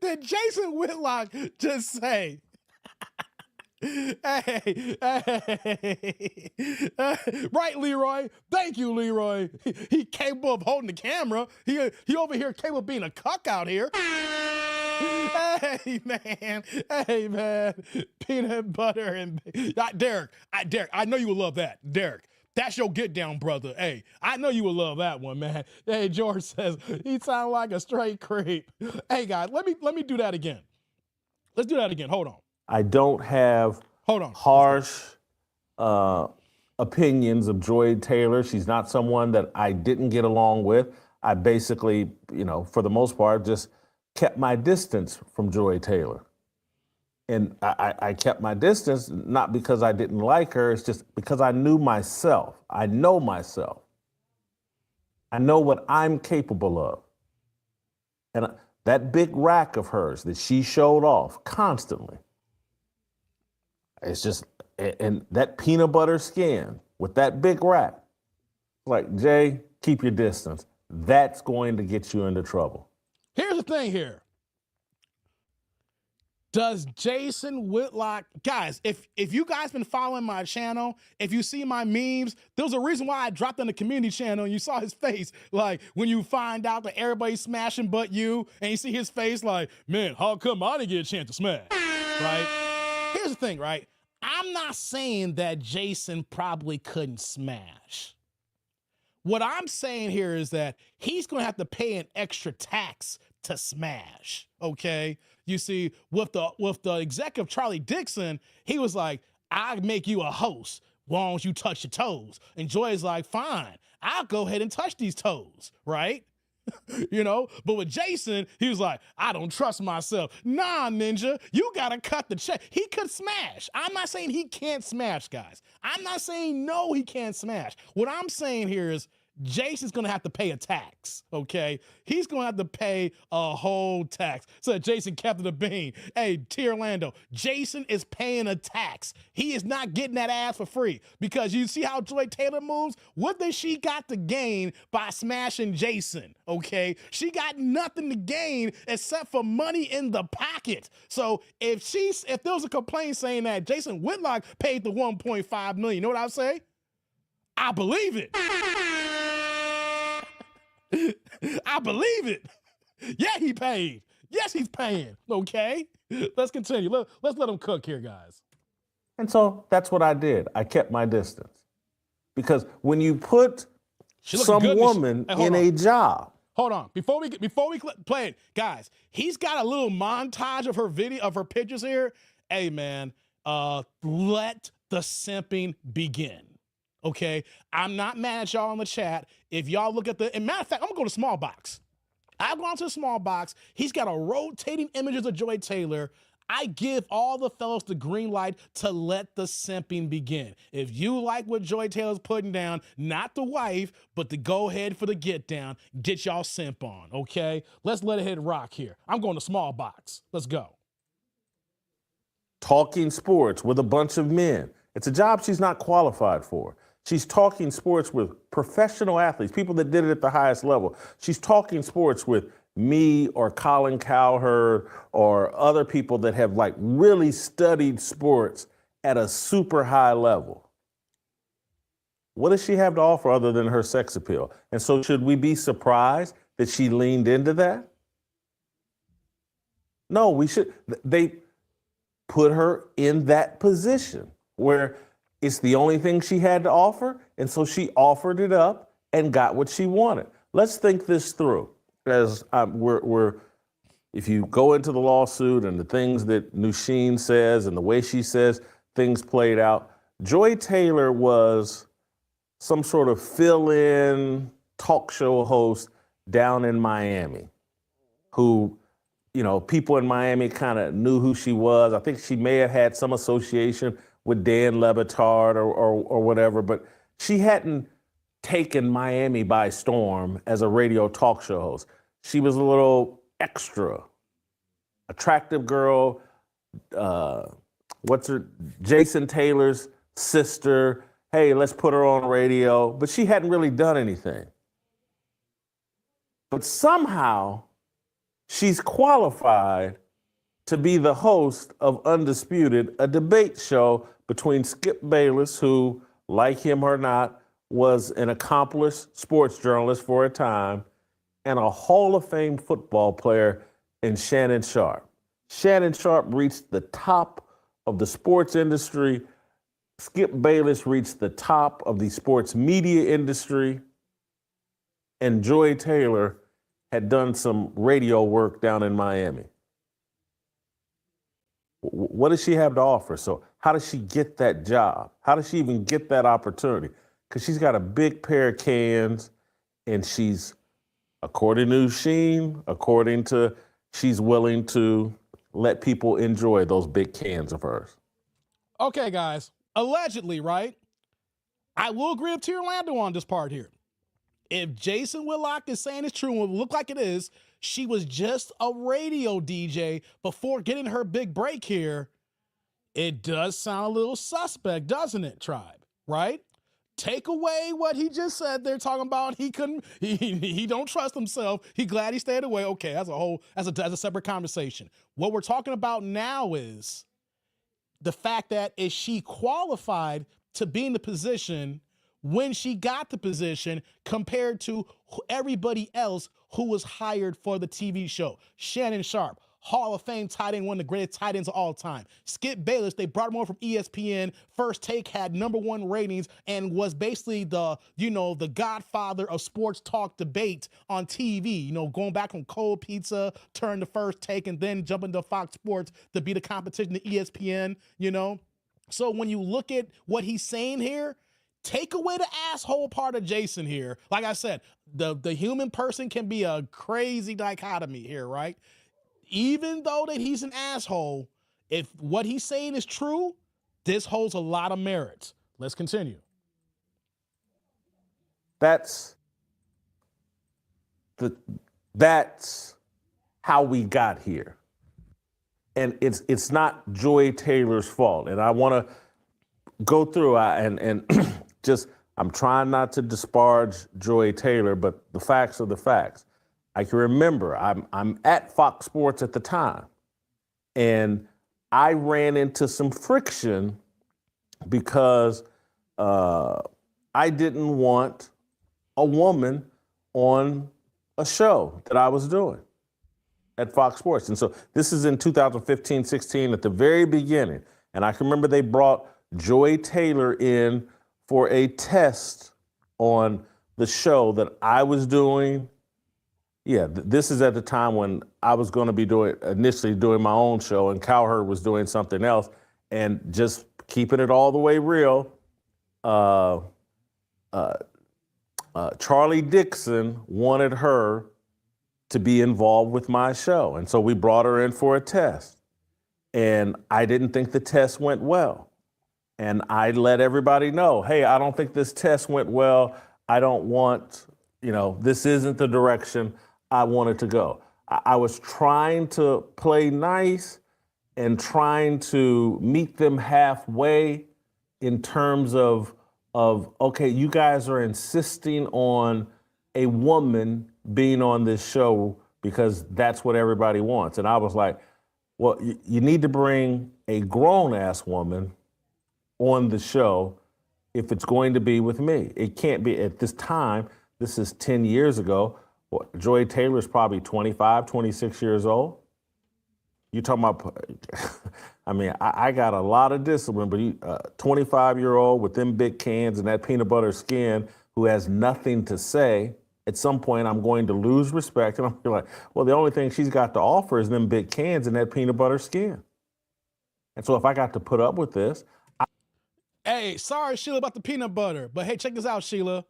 Did Jason Whitlock just say, hey. Right, Leroy? Thank you, Leroy. He capable of holding the camera. He over here capable of being a cuck out here. Hey, man. Peanut butter and Derek, I know you would love that. Derek, that's your get down, brother. Hey, I know you would love that one, man. Hey, George says he sounds like a straight creep. Hey, guys, let me do that again. Let's do that again. Hold on. I don't have harsh opinions of Joy Taylor. She's not someone that I didn't get along with. I basically, for the most part, just kept my distance from Joy Taylor. And I kept my distance, not because I didn't like her, it's just because I knew myself. I know myself. I know what I'm capable of. And that big rack of hers that she showed off constantly, It's just, and that peanut butter skin with that big rack, like, Jay, keep your distance. That's going to get you into trouble. Here's the thing here. Does Jason Whitlock, guys, if you guys been following my channel, if you see my memes, there was a reason why I dropped on the community channel and you saw his face. Like when you find out that everybody's smashing but you, and you see his face like, man, how come I didn't get a chance to smash, right? Here's the thing, right? I'm not saying that Jason probably couldn't smash. What I'm saying here is that he's going to have to pay an extra tax to smash, okay? You see, with the executive Charlie Dixon, he was like, I'll make you a host as long as you touch your toes. And Joy's like, fine, I'll go ahead and touch these toes, right? You know, but with Jason, he was like, I don't trust myself. Nah, Ninja, you gotta cut the check. He could smash. I'm not saying he can't smash, guys. I'm not saying no, he can't smash. What I'm saying here is Jason's gonna have to pay a tax, okay? He's gonna have to pay a whole tax. So Jason Captain the Bean, hey, T. Orlando, Jason is paying a tax. He is not getting that ass for free because you see how Joy Taylor moves? What does she got to gain by smashing Jason, okay? She got nothing to gain except for money in the pocket. So if there was a complaint saying that Jason Whitlock paid the $1.5 million, you know what I'll say? I believe it. I believe it. Yeah, he paid. Yes, he's paying. Okay, let's continue. Let's let him cook here, guys. And so that's what I did. I kept my distance. Because when you put some woman in a job. Hold on. Before we play it, guys, he's got a little montage of her video, of her pictures here. Hey, man, let the simping begin. Okay, I'm not mad at y'all in the chat. If y'all look at and matter of fact, I'm gonna go to small box. I've gone to the small box. He's got a rotating images of Joy Taylor. I give all the fellows the green light to let the simping begin. If you like what Joy Taylor's putting down, not the wife, but the go ahead for the get down, get y'all simp on, okay? Let's let it hit rock here. I'm going to small box. Let's go. Talking sports with a bunch of men. It's a job she's not qualified for. She's talking sports with professional athletes, people that did it at the highest level. She's talking sports with me or Colin Cowherd or other people that have like really studied sports at a super high level. What does she have to offer other than her sex appeal? And so should we be surprised that she leaned into that? No, we should. They put her in that position where it's the only thing she had to offer, and so she offered it up and got what she wanted. Let's think this through. As if you go into the lawsuit and the things that Nusheen says and the way she says things played out, Joy Taylor was some sort of fill-in talk show host down in Miami who, you know, people in Miami kind of knew who she was. I think she may have had some association with Dan Le Batard or whatever, but she hadn't taken Miami by storm as a radio talk show host. She was a little extra, attractive girl. Jason Taylor's sister. Hey, let's put her on radio. But she hadn't really done anything. But somehow she's qualified to be the host of Undisputed, a debate show between Skip Bayless, who, like him or not, was an accomplished sports journalist for a time, and a Hall of Fame football player in Shannon Sharpe. Shannon Sharpe reached the top of the sports industry. Skip Bayless reached the top of the sports media industry. And Joy Taylor had done some radio work down in Miami. What does she have to offer? So how does she get that job? How does she even get that opportunity? Because she's got a big pair of cans, and she's, according to Sheen, she's willing to let people enjoy those big cans of hers. Okay, guys, allegedly, right? I will agree with T. Orlando on this part here. If Jason Whitlock is saying it's true and it look like it is, she was just a radio DJ before getting her big break here. It does sound a little suspect, doesn't it, Tribe? Right? Take away what he just said. They're talking about he don't trust himself. He glad he stayed away. Okay, that's a separate conversation. What we're talking about now is the fact that is she qualified to be in the position when she got the position compared to everybody else who was hired for the TV show. Shannon Sharp, Hall of Fame tight end, one of the greatest tight ends of all time. Skip Bayless, they brought him over from ESPN. First Take had #1 ratings and was basically the godfather of sports talk debate on TV. Going back on Cold Pizza, turn to First Take, and then jumping to Fox Sports to be the competition to ESPN, So when you look at what he's saying here, take away the asshole part of Jason here. Like I said, the human person can be a crazy dichotomy here, right? Even though that he's an asshole, if what he's saying is true, this holds a lot of merit. Let's continue. That's how we got here. And it's not Joy Taylor's fault. And I want to go through and I'm trying not to disparage Joy Taylor, but the facts are the facts. I can remember I'm at Fox Sports at the time, and I ran into some friction because I didn't want a woman on a show that I was doing at Fox Sports. And so this is in 2015, 16 at the very beginning. And I can remember they brought Joy Taylor in for a test on the show that I was doing. Yeah, this is at the time when I was going to be initially doing my own show, and Cowherd was doing something else. And just keeping it all the way real, Charlie Dixon wanted her to be involved with my show. And so we brought her in for a test. And I didn't think the test went well. And I let everybody know, hey, I don't think this test went well. I don't want, this isn't the direction I wanted to go. I was trying to play nice and trying to meet them halfway in terms of okay, you guys are insisting on a woman being on this show because that's what everybody wants. And I was like, well, you need to bring a grown-ass woman on the show if it's going to be with me. It can't be at this time. This is 10 years ago. Joy Taylor's probably 25, 26 years old. You talking about, I got a lot of discipline, but 25-year-old with them big cans and that peanut butter skin who has nothing to say, at some point I'm going to lose respect. And I'm like, well, the only thing she's got to offer is them big cans and that peanut butter skin. And so if I got to put up with this. Hey, sorry, Sheila, about the peanut butter. But hey, check this out, Sheila.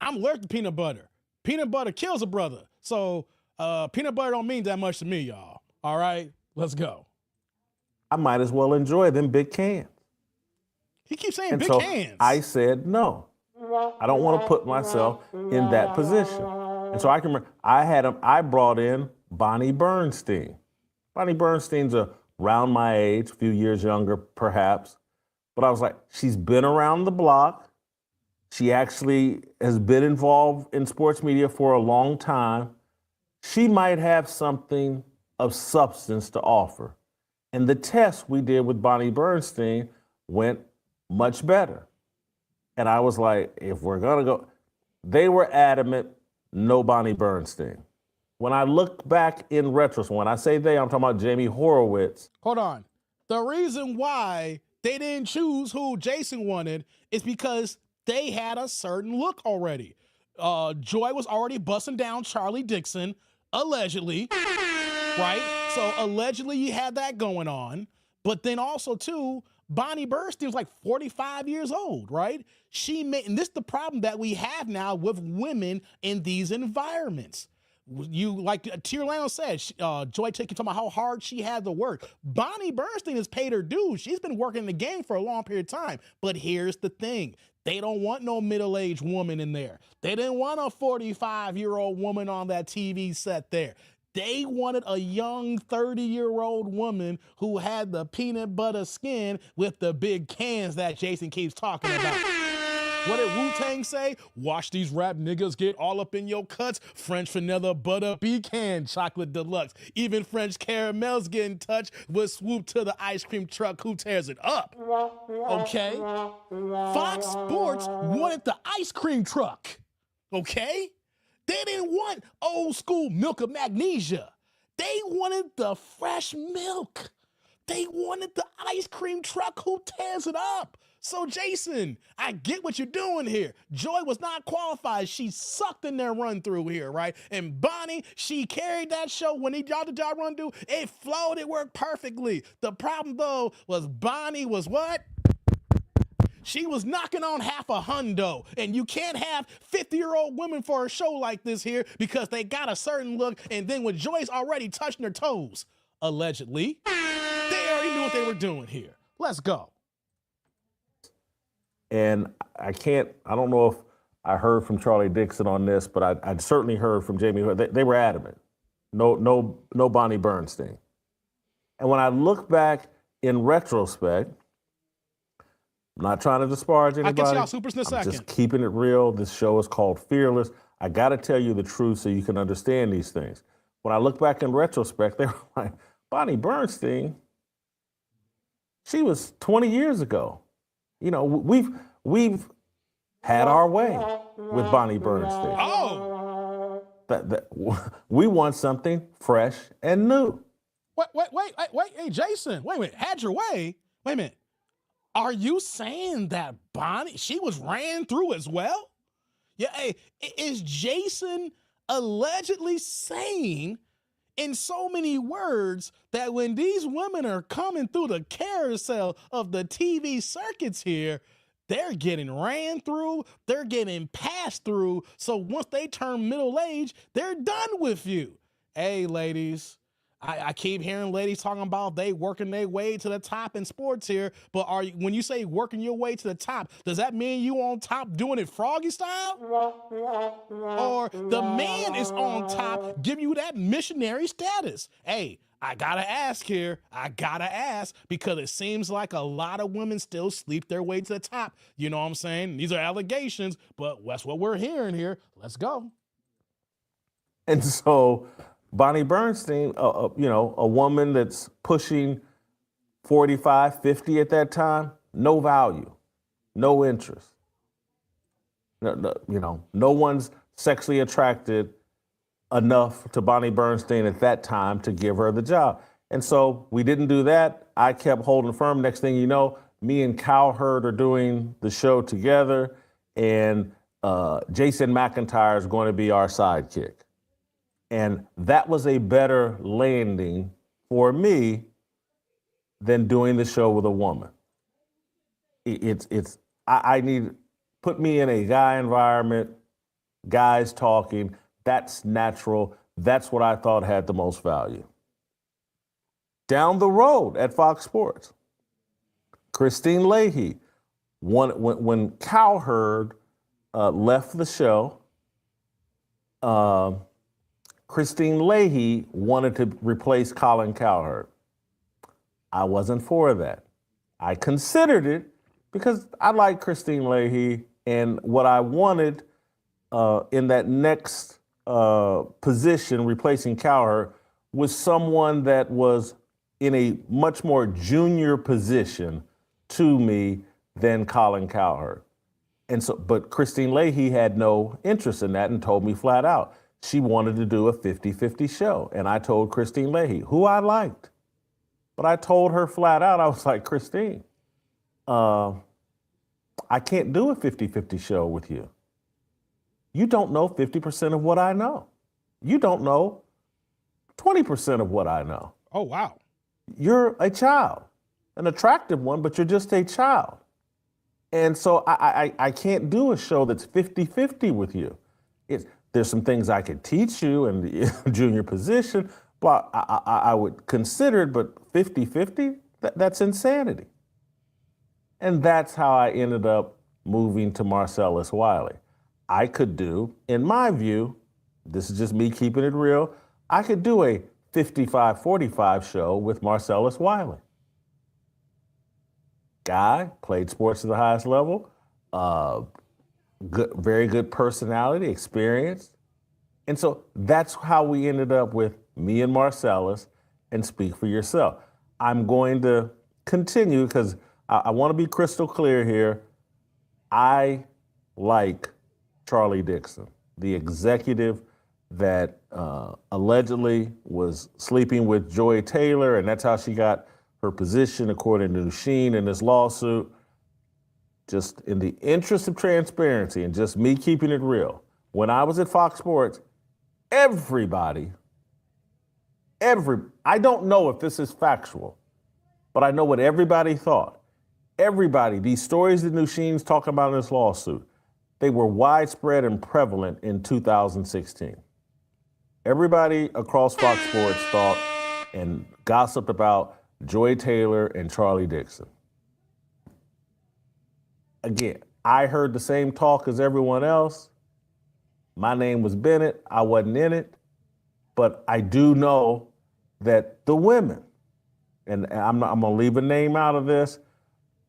I'm allergic to peanut butter. Peanut butter kills a brother. So peanut butter don't mean that much to me, y'all. All right, let's go. I might as well enjoy them big cans. He keeps saying and big so cans. I said no. I don't want to put myself in that position. And so I can remember I brought in Bonnie Bernstein. Bonnie Bernstein's around my age, a few years younger perhaps. But I was like, she's been around the block. She actually has been involved in sports media for a long time. She might have something of substance to offer. And the test we did with Bonnie Bernstein went much better. And I was like, if we're gonna go, they were adamant, no Bonnie Bernstein. When I look back in retrospect, when I say they, I'm talking about Jamie Horowitz. Hold on. The reason why they didn't choose who Jason wanted is because they had a certain look already. Joy was already busting down Charlie Dixon, allegedly, right? So allegedly you had that going on. But then also, too, Bonnie Bernstein was like 45 years old, right? And this is the problem that we have now with women in these environments. Like Tierlano said, Joy talking about how hard she had to work. Bonnie Bernstein has paid her dues. She's been working in the game for a long period of time. But here's the thing. They don't want no middle-aged woman in there. They didn't want a 45-year-old woman on that TV set there. They wanted a young 30-year-old woman who had the peanut butter skin with the big cans that Jason keeps talking about. What did Wu-Tang say? Watch these rap niggas get all up in your cuts. French vanilla butter pecan chocolate deluxe. Even French caramels getting touched with swoop to the ice cream truck who tears it up. Okay? Fox Sports wanted the ice cream truck. Okay? They didn't want old school milk of magnesia. They wanted the fresh milk. They wanted the ice cream truck who tears it up. So, Jason, I get what you're doing here. Joy was not qualified. She sucked in their run through here, right? And Bonnie, she carried that show when y'all did y'all run through. It flowed. It worked perfectly. The problem, though, was Bonnie was what? She was knocking on half a hundo, and you can't have 50-year-old women for a show like this here because they got a certain look, and then when Joy's already touching their toes, allegedly, they already knew what they were doing here. Let's go. And I don't know if I heard from Charlie Dixon on this, but I'd certainly heard from Jamie. They were adamant. No Bonnie Bernstein. And when I look back in retrospect, I'm not trying to disparage anybody. I can see y'all supers in a second. Just keeping it real. This show is called Fearless. I got to tell you the truth so you can understand these things. When I look back in retrospect, they were like, Bonnie Bernstein, she was 20 years ago. You know, we've had our way with Bonnie Bernstein. Oh! We want something fresh and new. Wait, hey, Jason, wait a minute, had your way? Wait a minute. Are you saying that Bonnie, she was ran through as well? Yeah, hey, is Jason allegedly saying in so many words that when these women are coming through the carousel of the TV circuits here, they're getting ran through, they're getting passed through, so once they turn middle-aged, they're done with you. Hey, ladies, I keep hearing ladies talking about they working their way to the top in sports here, but when you say working your way to the top, does that mean you on top doing it Froggy style? Or the man is on top giving you that missionary status? Hey, I gotta ask here. I gotta ask because it seems like a lot of women still sleep their way to the top. You know what I'm saying? These are allegations, but that's what we're hearing here. Let's go. And so Bonnie Bernstein, a woman that's pushing 45, 50 at that time, no value, no interest. No one's sexually attracted enough to Bonnie Bernstein at that time to give her the job. And so we didn't do that. I kept holding firm. Next thing you know, me and Cowherd are doing the show together, and Jason McIntyre is going to be our sidekick. And that was a better landing for me than doing the show with a woman. Put me in a guy environment, guys talking, that's natural. That's what I thought had the most value. Down the road at Fox Sports, Christine Leahy, when Cowherd left the show, Christine Leahy wanted to replace Colin Cowherd. I wasn't for that. I considered it because I like Christine Leahy, and what I wanted in that next position, replacing Cowherd, was someone that was in a much more junior position to me than Colin Cowherd. And so, but Christine Leahy had no interest in that and told me flat out she wanted to do a 50-50 show. And I told Christine Leahy, who I liked, but I told her flat out, I was like, Christine, I can't do a 50-50 show with you. You don't know 50% of what I know. You don't know 20% of what I know. Oh, wow. You're a child, an attractive one, but you're just a child. And so I can't do a show that's 50-50 with you. There's some things I could teach you in the junior position, but I would consider it, but 50-50, that's insanity. And that's how I ended up moving to Marcelus Wiley. I could do, in my view, this is just me keeping it real, I could do a 55-45 show with Marcelus Wiley. Guy, played sports at the highest level, very good personality, experience. And so that's how we ended up with me and Marcelus and Speak for Yourself. I'm going to continue because I want to be crystal clear here. I like Charlie Dixon, the executive that allegedly was sleeping with Joy Taylor, and that's how she got her position, according to Sheen in this lawsuit. Just in the interest of transparency and just me keeping it real, when I was at Fox Sports, everybody, I don't know if this is factual, but I know what everybody thought. Everybody, these stories that Sheen's talking about in this lawsuit, they were widespread and prevalent in 2016. Everybody across Fox Sports thought and gossiped about Joy Taylor and Charlie Dixon. Again, I heard the same talk as everyone else. My name was Bennett. I wasn't in it. But I do know that the women, and I'm going to leave a name out of this.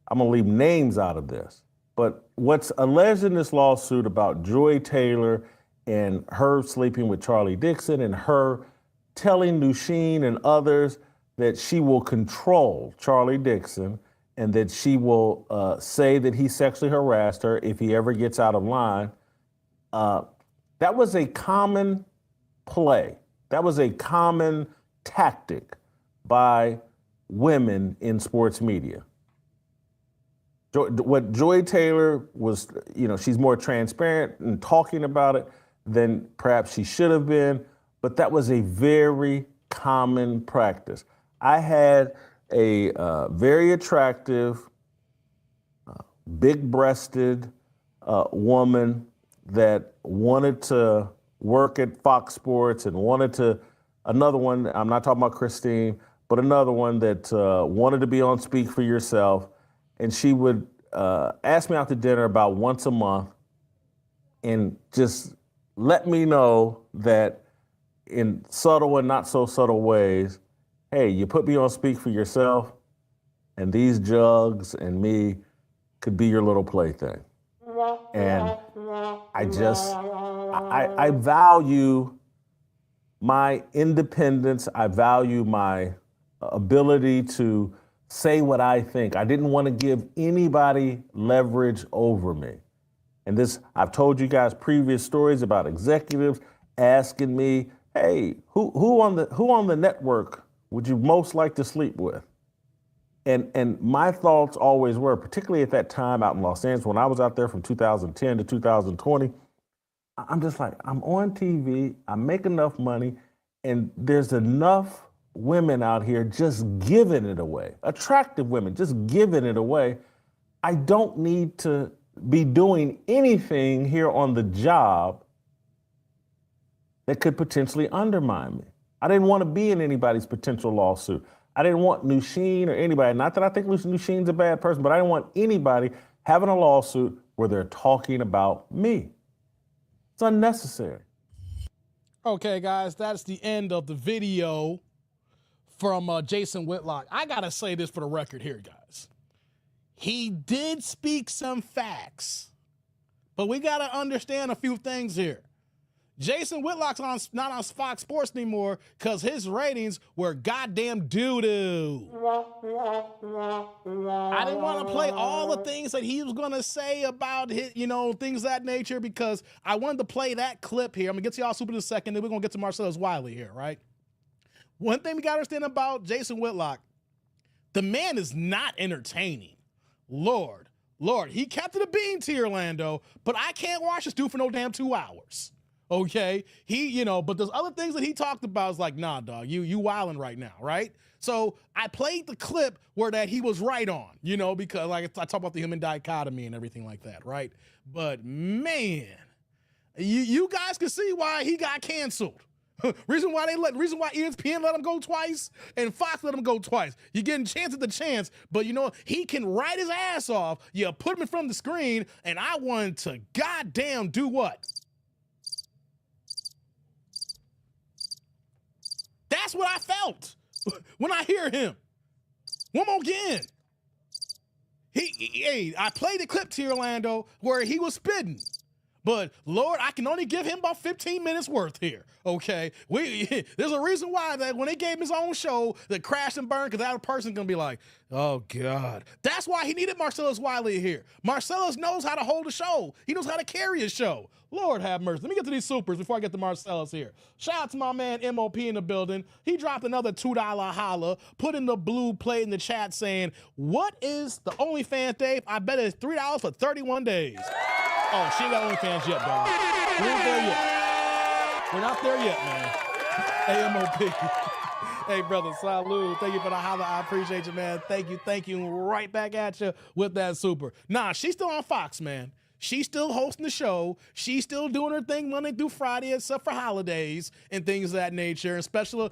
I'm going to leave names out of this. But what's alleged in this lawsuit about Joy Taylor and her sleeping with Charlie Dixon and her telling Sheen and others that she will control Charlie Dixon and that she will say that he sexually harassed her if he ever gets out of line, that was a common play. That was a common tactic by women in sports media. What Joy Taylor was, she's more transparent in talking about it than perhaps she should have been, but that was a very common practice. I had a very attractive, big-breasted woman that wanted to work at Fox Sports and another one, I'm not talking about Christine, but another one that wanted to be on Speak for Yourself. And she would ask me out to dinner about once a month and just let me know that in subtle and not so subtle ways, hey, you put me on Speak for Yourself, and these jugs and me could be your little plaything. And I value my independence. I value my ability to say what I think. I didn't want to give anybody leverage over me. And this, I've told you guys previous stories about executives asking me, hey, who on the network would you most like to sleep with? And my thoughts always were, particularly at that time out in Los Angeles, when I was out there from 2010 to 2020, I'm just like, I'm on TV, I make enough money, and there's enough women out here just giving it away, attractive women just giving it away. I don't need to be doing anything here on the job that could potentially undermine me. I didn't want to be in anybody's potential lawsuit. I didn't want Sheen or anybody, not that I think Sheen's a bad person, but I didn't want anybody having a lawsuit where they're talking about me. It's unnecessary. Okay, guys, that's the end of the video from Jason Whitlock. I gotta say this for the record here, guys. He did speak some facts, but we gotta understand a few things here. Jason Whitlock's not on Fox Sports anymore because his ratings were goddamn doo-doo. I didn't want to play all the things that he was going to say about his, things of that nature because I wanted to play that clip here. I'm going to get to y'all super in a second, then we're going to get to Marcelus Wiley here, right? One thing we got to understand about Jason Whitlock, the man is not entertaining. Lord, he kept it a bean to Orlando, but I can't watch this dude for no damn 2 hours. Okay, but there's other things that he talked about. It's like, nah, dog, you wilding right now, right? So I played the clip where that he was right on, because like I talk about the human dichotomy and everything like that, right? But man, you guys can see why he got canceled. reason why ESPN let him go twice and Fox let him go twice. You're getting chance at the chance, but he can write his ass off. You put him in front of the screen, and I wanted to goddamn do what? That's what I felt when I hear him. One more again. I played the clip to you, Orlando, where he was spitting. But Lord, I can only give him about 15 minutes worth here. Okay, there's a reason why that when they gave him his own show that crashed and burned, because that person's gonna be like, oh God. That's why he needed Marcelus Wiley here. Marcelus knows how to hold a show. He knows how to carry a show. Lord have mercy. Let me get to these supers before I get to Marcelus here. Shout out to my man MOP in the building. He dropped another $2 holla, put in the blue plate in the chat saying, what is the OnlyFans, Dave? I bet it's $3 for 31 days. Oh, she ain't got OnlyFans yet, dog. We ain't there yet. We're not there yet, man. AMOP. Hey, brother, salute. Thank you for the holla. I appreciate you, man. Thank you. Right back at you with that super. Nah, she's still on Fox, man. She's still hosting the show. She's still doing her thing Monday through Friday, except for holidays and things of that nature, and special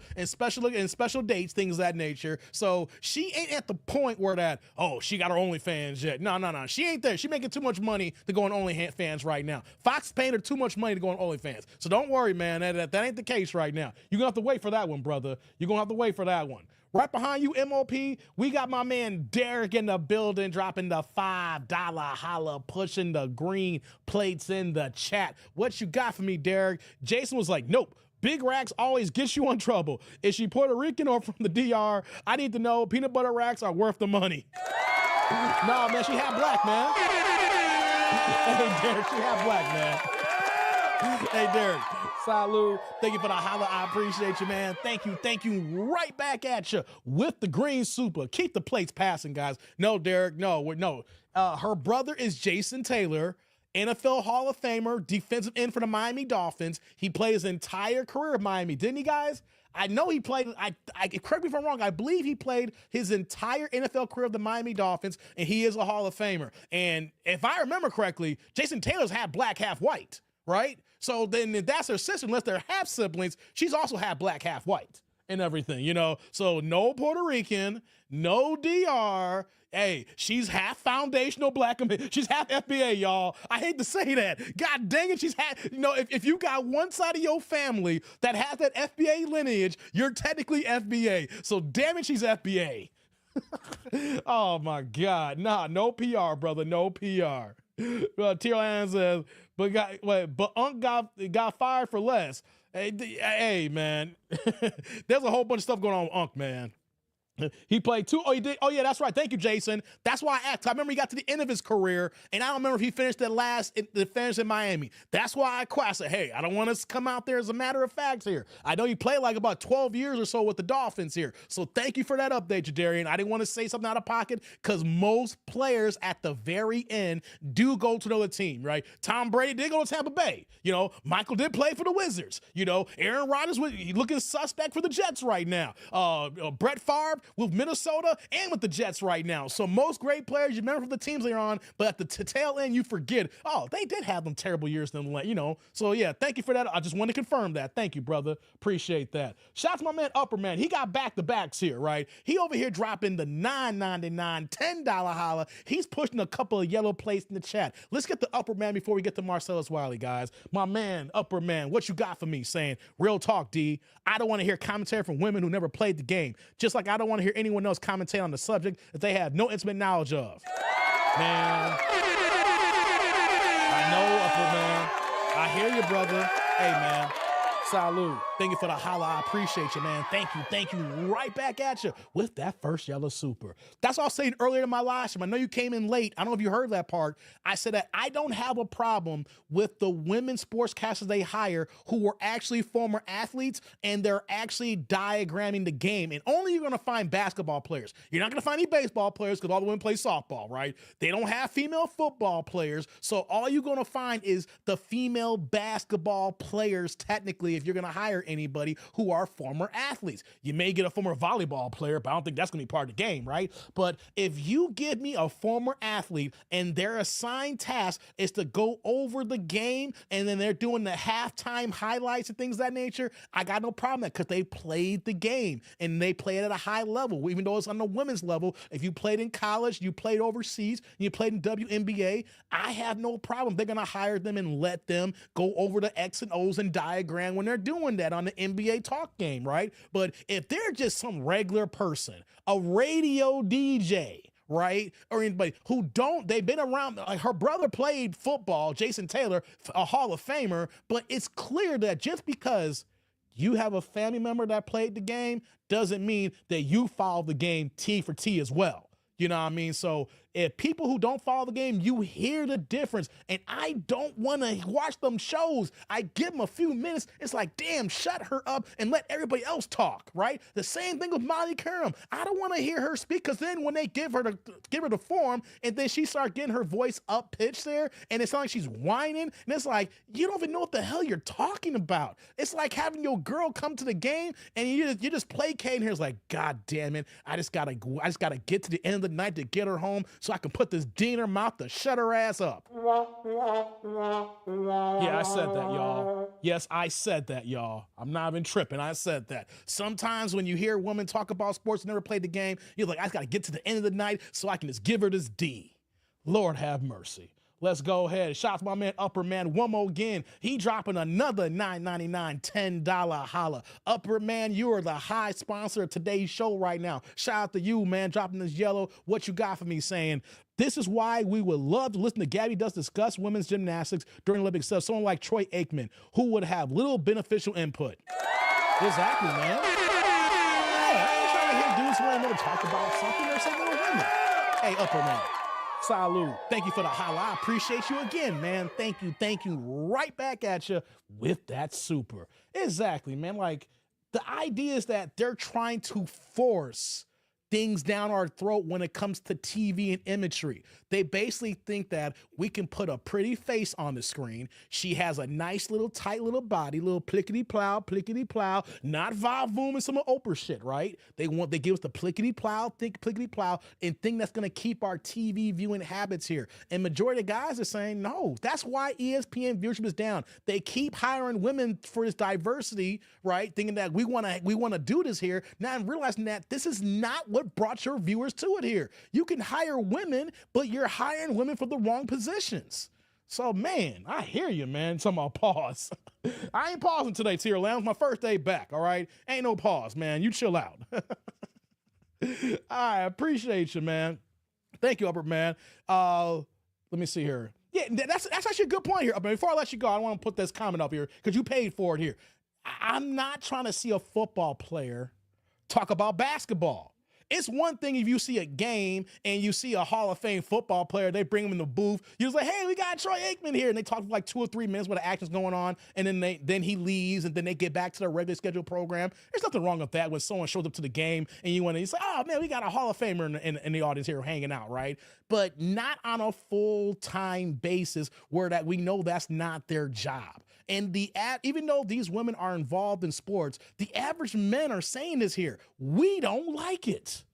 dates, things of that nature. So she ain't at the point where that, oh, she got her OnlyFans yet. No. She ain't there. She making too much money to go on OnlyFans right now. Fox is paying her too much money to go on OnlyFans. So don't worry, man. That ain't the case right now. You're gonna have to wait for that one, brother. You're gonna have to wait for that one. Right behind you, MOP, we got my man Derek in the building, dropping the $5 holla, pushing the green plates in the chat. What you got for me, Derek? Jason was like, nope. Big racks always gets you in trouble. Is she Puerto Rican or from the DR? I need to know. Peanut butter racks are worth the money. No, man, she half black, man. Hey, Derek, she half black, man. Hey, Derek. Salute. Thank you for the holla. I appreciate you, man. Thank you. Right back at you with the green super. Keep the plates passing, guys. No, Derek, no. Her brother is Jason Taylor, NFL Hall of Famer, defensive end for the Miami Dolphins. He played his entire career at Miami, didn't he, guys? I know he played, correct me if I'm wrong, I believe he played his entire NFL career of the Miami Dolphins, and he is a Hall of Famer. And if I remember correctly, Jason Taylor's half black, half white, right? So then if that's her sister, unless they're half siblings, she's also half black, half white and everything, you know? So no Puerto Rican, no DR. Hey, she's half foundational black. She's half FBA, y'all. I hate to say that. God dang it, she's half, you know, if you got one side of your family that has that FBA lineage, you're technically FBA. So damn it, she's FBA. Oh my God. Nah, no PR, brother, no PR. Tier says, but Unc got fired for less. Hey man, there's a whole bunch of stuff going on with Unc, man. He played two. Oh, he did. Oh, yeah, that's right. Thank you, Jason. That's why I asked. I remember he got to the end of his career, and I don't remember if he finished the finish in Miami. That's why I said, hey, I don't want to come out there as a matter of fact here. I know he played like about 12 years or so with the Dolphins here. So thank you for that update, Jadarian. I didn't want to say something out of pocket because most players at the very end do go to another team, right? Tom Brady did go to Tampa Bay. You know, Michael did play for the Wizards. You know, Aaron Rodgers looking suspect for the Jets right now. Brett Favre with Minnesota and with the Jets right now. So most great players, you remember from the teams they're on, but at the tail end, you forget, oh, they did have them terrible years, you know. So yeah, thank you for that. I just want to confirm that. Thank you, brother. Appreciate that. Shout out to my man Upperman. He got back-to-backs here, right? He over here dropping the $9.99, $10 holla. He's pushing a couple of yellow plates in the chat. Let's get the Upperman before we get to Marcelus Wiley, guys. My man, Upperman, what you got for me? Saying, real talk, D. I don't want to hear commentary from women who never played the game. Just like I don't want to hear anyone else commentate on the subject that they have no intimate knowledge of. Man, I know, Upper Man. I hear you, brother. Hey, man. Salute. Thank you for the holla. I appreciate you, man. Thank you. Right back at you with that first yellow super. That's what I was saying earlier in my live stream. I know you came in late. I don't know if you heard that part. I said that I don't have a problem with the women sportscasters they hire who were actually former athletes and they're actually diagramming the game. And only you're going to find basketball players. You're not going to find any baseball players because all the women play softball, right? They don't have female football players. So all you're going to find is the female basketball players, technically, if you're going to hire anybody who are former athletes. You may get a former volleyball player, but I don't think that's going to be part of the game, right? But if you give me a former athlete and their assigned task is to go over the game and then they're doing the halftime highlights and things of that nature, I got no problem with that because they played the game and they play it at a high level, even though it's on the women's level. If you played in college, you played overseas, you played in WNBA, I have no problem. They're going to hire them and let them go over the X and O's and diagram when they're are doing that on the NBA Talk Game, right? But if they're just some regular person, a radio DJ, right? Or anybody who they've been around, like her brother played football, Jason Taylor, a Hall of Famer, but it's clear that just because you have a family member that played the game doesn't mean that you follow the game T for T as well. You know what I mean? So if people who don't follow the game, you hear the difference. And I don't want to watch them shows. I give them a few minutes. It's like, damn, shut her up and let everybody else talk, right? The same thing with Molly Karam. I don't want to hear her speak, because then when they give her the form and then she starts getting her voice up pitched there, and it's not like she's whining, and it's like, you don't even know what the hell you're talking about. It's like having your girl come to the game and you just placating her. It's like, God damn it, I just gotta get to the end of the night to get her home so I can put this D in her mouth to shut her ass up. Yeah, I said that, y'all. Yes, I said that, y'all. I'm not even tripping. I said that. Sometimes when you hear women talk about sports and never played the game, you're like, I just got to get to the end of the night so I can just give her this D. Lord have mercy. Let's go ahead. Shout out to my man, Upper Man, one more again. He dropping another $9.99, $10 holla. Upper Man, you are the high sponsor of today's show right now. Shout out to you, man, dropping this yellow. What you got for me, saying, this is why we would love to listen to Gabby Does discuss women's gymnastics during Olympics. So someone like Troy Aikman, who would have little beneficial input. Exactly, man. Hey, I ain't trying to hear dudes who ain't never talk about something or something with women. Hey, Upper Man. Salute. Thank you for the holla. I appreciate you again, man. Thank you. Right back at you with that super. Exactly, man. Like, the idea is that they're trying to force things down our throat when it comes to TV and imagery. They basically think that we can put a pretty face on the screen. She has a nice little tight little body, little plickety plow, not va-voom and some Oprah shit, right? They give us the plickety plow, and think that's gonna keep our TV viewing habits here. And majority of guys are saying no. That's why ESPN viewership is down. They keep hiring women for this diversity, right? Thinking that we wanna do this here. Now I'm realizing that this is not what brought your viewers to it here. You can hire women, but you're hiring women for the wrong positions. So, man, I hear you, man. Talking about pause. I ain't pausing today, Tier Lounge. My first day back, all right? Ain't no pause, man. You chill out. I appreciate you, man. Thank you, Upper Man. Let me see here. Yeah, that's actually a good point here. But before I let you go, I want to put this comment up here because you paid for it here. I'm not trying to see a football player talk about basketball. It's one thing if you see a game and you see a Hall of Fame football player, they bring him in the booth. You're just like, hey, we got Troy Aikman here. And they talk for like 2 or 3 minutes where the action's going on. And then he leaves and then they get back to their regular scheduled program. There's nothing wrong with that when someone shows up to the game and you say, oh man, we got a Hall of Famer in the audience here hanging out, right? But not on a full-time basis where that we know that's not their job. And even though these women are involved in sports, the average men are saying this here. We don't like it.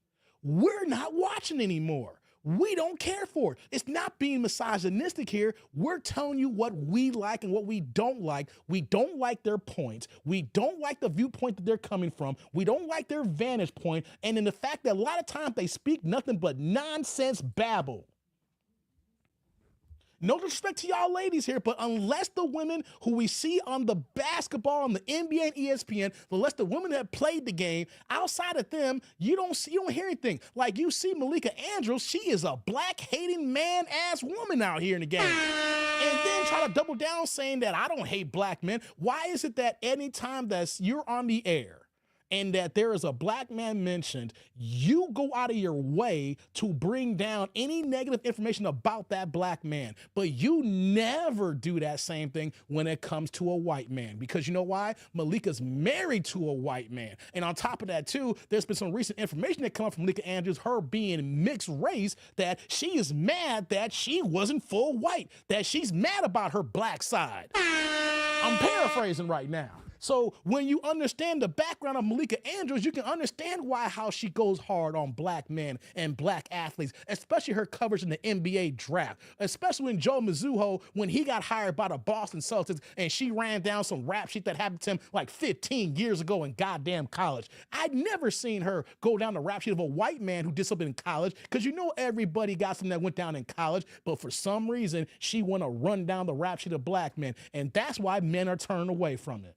We're not watching anymore. We don't care for it. It's not being misogynistic here. We're telling you what we like and what we don't like. We don't like their points. We don't like the viewpoint that they're coming from. We don't like their vantage point. And in the fact that a lot of times they speak nothing but nonsense babble. No disrespect to y'all ladies here, but unless the women who we see on the basketball, on the NBA and ESPN, unless the women that played the game, outside of them, you don't hear anything. Like you see Malika Andrews, she is a black-hating man-ass woman out here in the game. And then try to double down saying that I don't hate black men. Why is it that anytime that you're on the air, and that there is a black man mentioned, you go out of your way to bring down any negative information about that black man. But you never do that same thing when it comes to a white man. Because you know why? Malika's married to a white man. And on top of that, too, there's been some recent information that come up from Malika Andrews, her being mixed race, that she is mad that she wasn't full white, that she's mad about her black side. I'm paraphrasing right now. So when you understand the background of Malika Andrews, you can understand how she goes hard on black men and black athletes, especially her coverage in the NBA draft, especially when Joe Mazzulla, when he got hired by the Boston Celtics and she ran down some rap sheet that happened to him like 15 years ago in goddamn college. I'd never seen her go down the rap sheet of a white man who did something in college, because you know everybody got something that went down in college, but for some reason she want to run down the rap sheet of black men, and that's why men are turning away from it.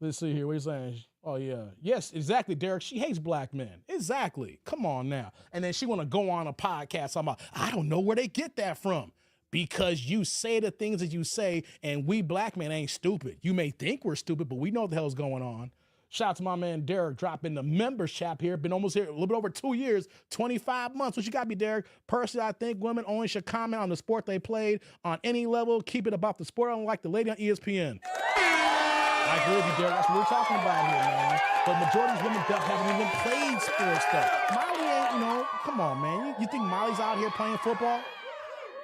Let's see here. What are you saying? Oh, yeah. Yes, exactly, Derek. She hates black men. Exactly. Come on now. And then she want to go on a podcast talking about, I don't know where they get that from. Because you say the things that you say, and we black men ain't stupid. You may think we're stupid, but we know what the hell's going on. Shout out to my man Derek dropping the members chat here. Been almost here a little bit over 2 years, 25 months. What you got me, Derek? Personally, I think women only should comment on the sport they played on any level. Keep it about the sport, unlike the lady on ESPN. I agree with you, Derek. That's what we're talking about here, man. But majority of these women haven't even played sports stuff. Molly ain't, come on, man. You think Molly's out here playing football?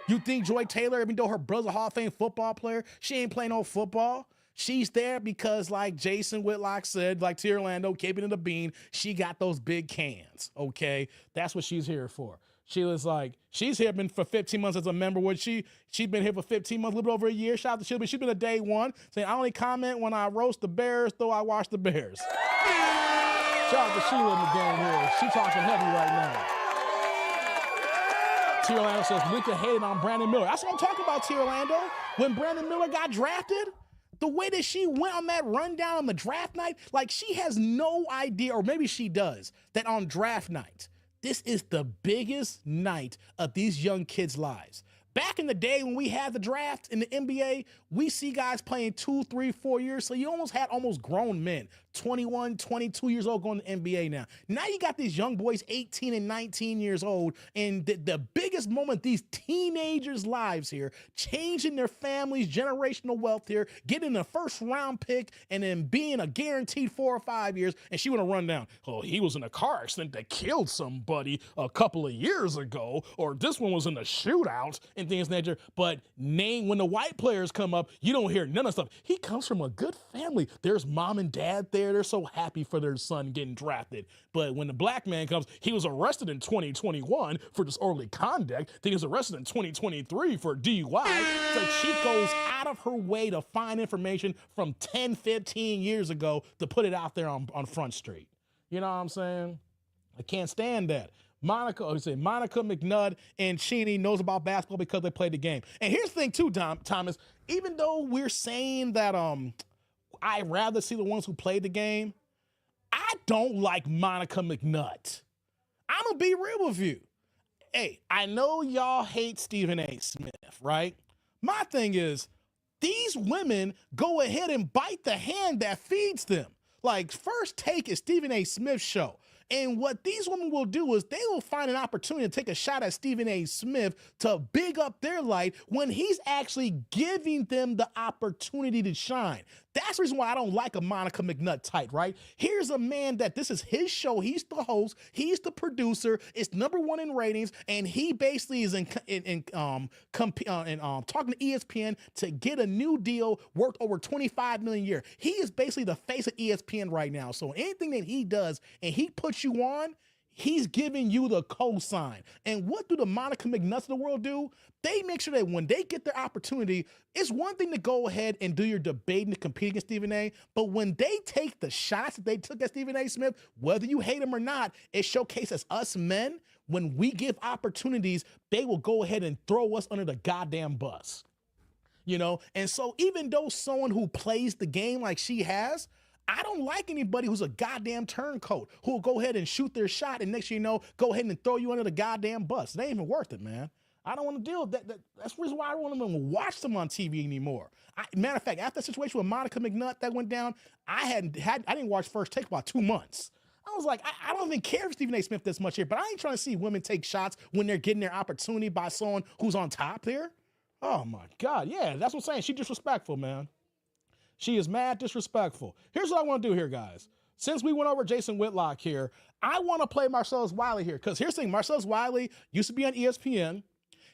You think Joy Taylor, even though her brother's a Hall of Fame football player, she ain't playing no football? She's there because, like Jason Whitlock said, like T. Orlando, keeping it a bean, she got those big cans, okay? That's what she's here for. She was like, she's here been for 15 months as a member. She's been here for 15 months, a little bit over a year. Shout out to Sheila. She's been a day one, saying, I only comment when I roast the Bears, though I watch the Bears. Shout out to Sheila in the game here. She talking heavy right now. T. Orlando says, Lika hated on Brandon Miller. That's what I'm talking about, T. Orlando. When Brandon Miller got drafted, the way that she went on that rundown on the draft night, like she has no idea, or maybe she does, that on draft night, this is the biggest night of these young kids' lives. Back in the day when we had the draft in the NBA, we see guys playing 2, 3, 4 years. So you almost had grown men, 21, 22 years old going to the NBA now. Now you got these young boys, 18 and 19 years old. And the biggest moment these teenagers' lives here, changing their families' generational wealth here, getting a first round pick, and then being a guaranteed 4 or 5 years. And she want to run down, oh, he was in a car accident that killed somebody a couple of years ago, or this one was in a shootout and things of that nature. But when the white players come up, you don't hear none of stuff. He comes from a good family. There's mom and dad there. They're so happy for their son getting drafted. But when the black man comes, he was arrested in 2021 for disorderly conduct. Then he was arrested in 2023 for DUI. So she goes out of her way to find information from 10, 15 years ago to put it out there on Front Street. You know what I'm saying? I can't stand that. Monica McNutt and Cheney knows about basketball because they played the game. And here's the thing too, Thomas, even though we're saying that I'd rather see the ones who played the game, I don't like Monica McNutt. I'm going to be real with you. Hey, I know y'all hate Stephen A. Smith, right? My thing is, these women go ahead and bite the hand that feeds them. Like, First Take is Stephen A. Smith's show. And what these women will do is they will find an opportunity to take a shot at Stephen A. Smith to big up their light when he's actually giving them the opportunity to shine. That's the reason why I don't like a Monica McNutt type, right? Here's a man that this is his show. He's the host. He's the producer. It's #1 in ratings, and he basically is talking to ESPN to get a new deal worth over $25 million a year. He is basically the face of ESPN right now. So anything that he does and he puts you on, he's giving you the cosign. And what do the Monica McNutts of the world do? They make sure that when they get their opportunity, it's one thing to go ahead and do your debate and to compete against Stephen A. But when they take the shots that they took at Stephen A. Smith, whether you hate him or not, it showcases us men. When we give opportunities, they will go ahead and throw us under the goddamn bus. You know? And so even though someone who plays the game like she has, I don't like anybody who's a goddamn turncoat who will go ahead and shoot their shot and next thing you know, go ahead and throw you under the goddamn bus. It ain't even worth it, man. I don't want to deal with that. That's the reason why I don't want to even watch them on TV anymore. Matter of fact, after that situation with Monica McNutt that went down, I didn't watch First Take for about 2 months. I was like, I don't even care if Stephen A. Smith this much here, but I ain't trying to see women take shots when they're getting their opportunity by someone who's on top there. Oh my God. Yeah, that's what I'm saying. She's disrespectful, man. She is mad disrespectful. Here's what I want to do here, guys. Since we went over Jason Whitlock here, I want to play Marcelus Wiley here. Because here's the thing, Marcelus Wiley used to be on ESPN.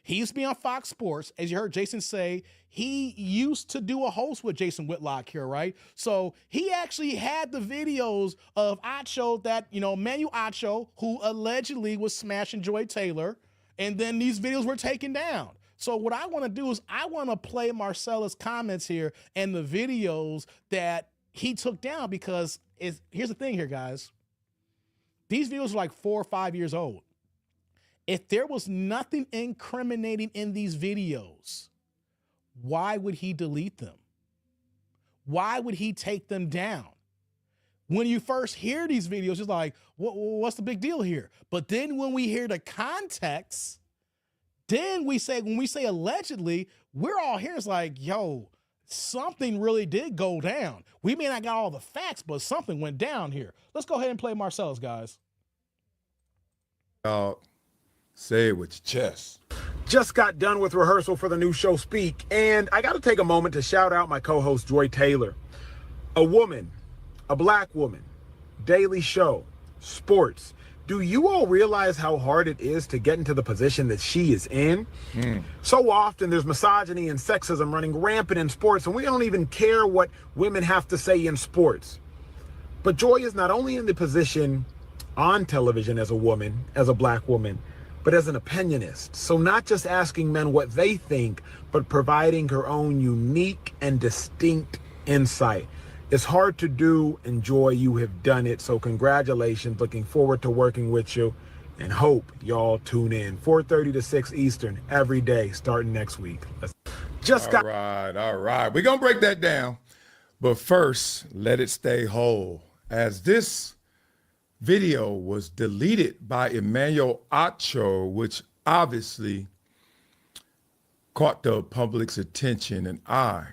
He used to be on Fox Sports. As you heard Jason say, he used to do a host with Jason Whitlock here, right? So he actually had the videos of Acho that, Manu Acho, who allegedly was smashing Joy Taylor. And then these videos were taken down. So what I want to do is I want to play Marcelus' comments here and the videos that he took down because here's the thing here, guys. These videos are like 4 or 5 years old. If there was nothing incriminating in these videos, why would he delete them? Why would he take them down? When you first hear these videos, it's like, what's the big deal here? But then when we hear the context, then when we say allegedly, we're all here. It's like, yo, something really did go down. We may not got all the facts, but something went down here. Let's go ahead and play Marcelus, guys. Say it with your chest. Just got done with rehearsal for the new show Speak, and I got to take a moment to shout out my co-host Joy Taylor. A woman, a black woman, daily show, sports. Do you all realize how hard it is to get into the position that she is in? So often there's misogyny and sexism running rampant in sports, and we don't even care what women have to say in sports. But Joy is not only in the position on television as a woman, as a black woman, but as an opinionist. So not just asking men what they think, but providing her own unique and distinct insight. It's hard to do, and Joy, you have done it. So congratulations. Looking forward to working with you, and hope y'all tune in 4:30 to 6 Eastern every day starting next week. All right. We're going to break that down. But first, let it stay whole. As this video was deleted by Emmanuel Acho, which obviously caught the public's attention and eye.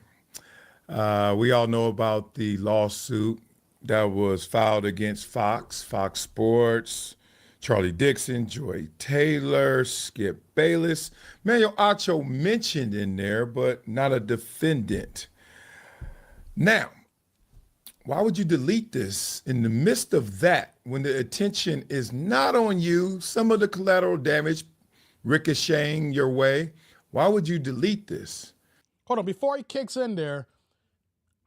We all know about the lawsuit that was filed against Fox Sports, Charlie Dixon, Joy Taylor, Skip Bayless. Emmanuel Acho mentioned in there, but not a defendant. Now, why would you delete this in the midst of that when the attention is not on you, some of the collateral damage ricocheting your way? Why would you delete this? Hold on, before he kicks in there,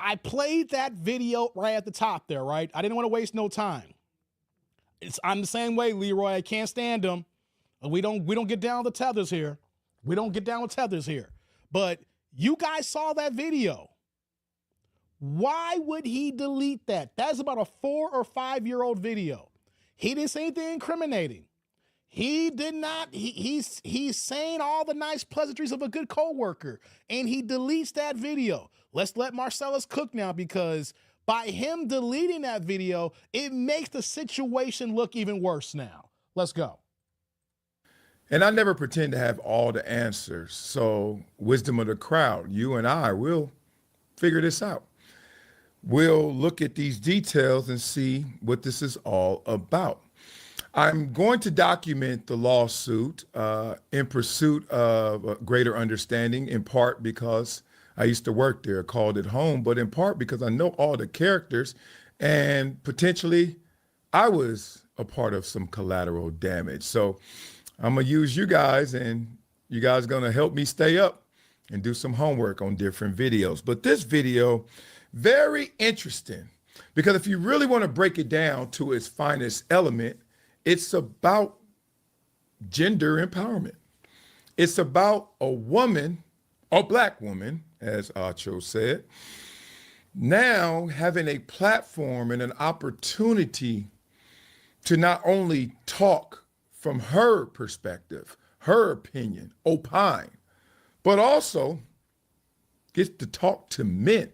I played that video right at the top there, right? I didn't want to waste no time. I'm the same way, Leroy. I can't stand him. We don't get down the tethers here. We don't get down with tethers here. But you guys saw that video. Why would he delete that? That's about a 4 or 5 year old video. He didn't say anything incriminating. He did not. He's saying all the nice pleasantries of a good coworker, and he deletes that video. Let's let Marcelus cook now, because by him deleting that video, it makes the situation look even worse now. Let's go. And I never pretend to have all the answers. So wisdom of the crowd, you and I will figure this out. We'll look at these details and see what this is all about. I'm going to document the lawsuit in pursuit of a greater understanding, in part because I used to work there, called it home, but in part because I know all the characters, and potentially I was a part of some collateral damage. So I'm gonna use you guys, and you guys are gonna help me stay up and do some homework on different videos. But this video, very interesting, because if you really want to break it down to its finest element, it's about gender empowerment. It's about a woman, a black woman, as Acho said, now having a platform and an opportunity to not only talk from her perspective, her opinion, opine, but also get to talk to men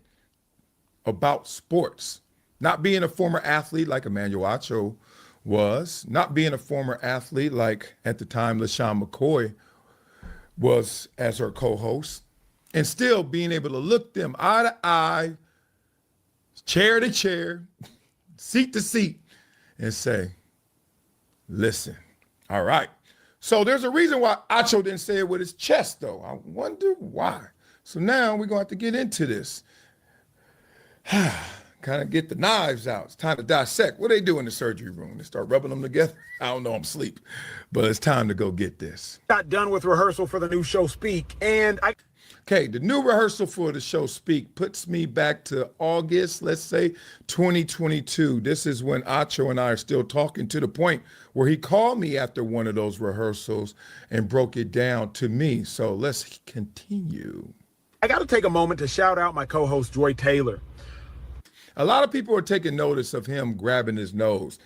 about sports. Not being a former athlete like Emmanuel Acho was, not being a former athlete like at the time LaShawn McCoy was as her co-host, and still being able to look them eye to eye, chair to chair, seat to seat, and say, listen, all right. So there's a reason why Acho didn't say it with his chest, though. I wonder why. So now we're going to have to get into this. Kind of get the knives out. It's time to dissect. What do they do in the surgery room? They start rubbing them together? I don't know, I'm asleep. But it's time to go get this. Got done with rehearsal for the new show Speak, and Okay, the new rehearsal for the show Speak puts me back to August, let's say 2022. This is when Acho and I are still talking, to the point where he called me after one of those rehearsals and broke it down to me. So let's continue. I got to take a moment to shout out my co-host Joy Taylor. A lot of people are taking notice of him grabbing his nose.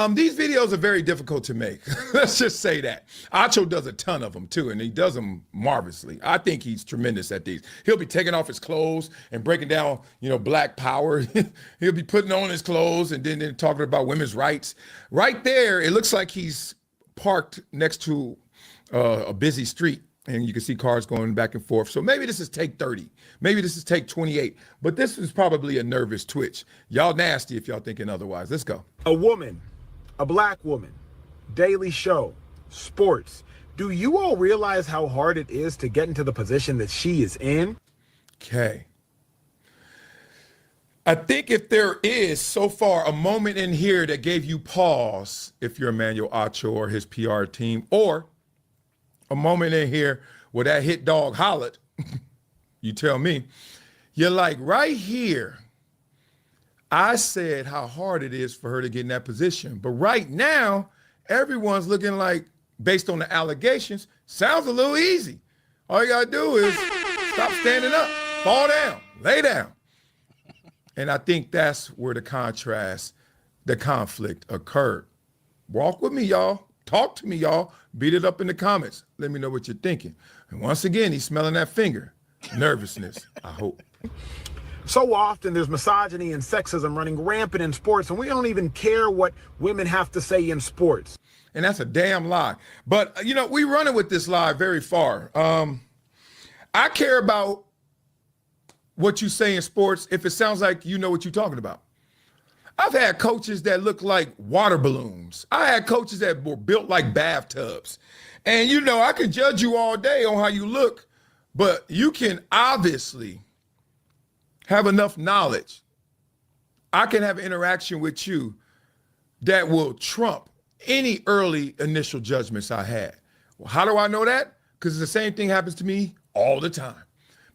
These videos are very difficult to make. Let's just say that. Acho does a ton of them too, and he does them marvelously. I think he's tremendous at these. He'll be taking off his clothes and breaking down, black power. He'll be putting on his clothes and then talking about women's rights. Right there, it looks like he's parked next to a busy street, and you can see cars going back and forth. So maybe this is take 30. Maybe this is take 28. But this is probably a nervous twitch. Y'all nasty if y'all thinking otherwise. Let's go. A woman, a black woman, Daily Show, sports. Do you all realize how hard it is to get into the position that she is in? Okay. I think if there is so far a moment in here that gave you pause, if you're Emmanuel Acho or his PR team, or a moment in here where that hit dog hollered, you tell me, you're like, right here, I said how hard it is for her to get in that position. But right now, everyone's looking like, based on the allegations, sounds a little easy. All you gotta do is stop standing up, fall down, lay down. And I think that's where the contrast, the conflict occurred. Walk with me, y'all. Talk to me, y'all. Beat it up in the comments. Let me know what you're thinking. And once again, he's smelling that finger. Nervousness, I hope. So often there's misogyny and sexism running rampant in sports, and we don't even care what women have to say in sports. And that's a damn lie. But, we running with this lie very far. I care about what you say in sports if it sounds like you know what you're talking about. I've had coaches that look like water balloons. I had coaches that were built like bathtubs. And, I can judge you all day on how you look, but you can obviously have enough knowledge. I can have interaction with you that will trump any early initial judgments I had. Well, how do I know that? Because the same thing happens to me all the time.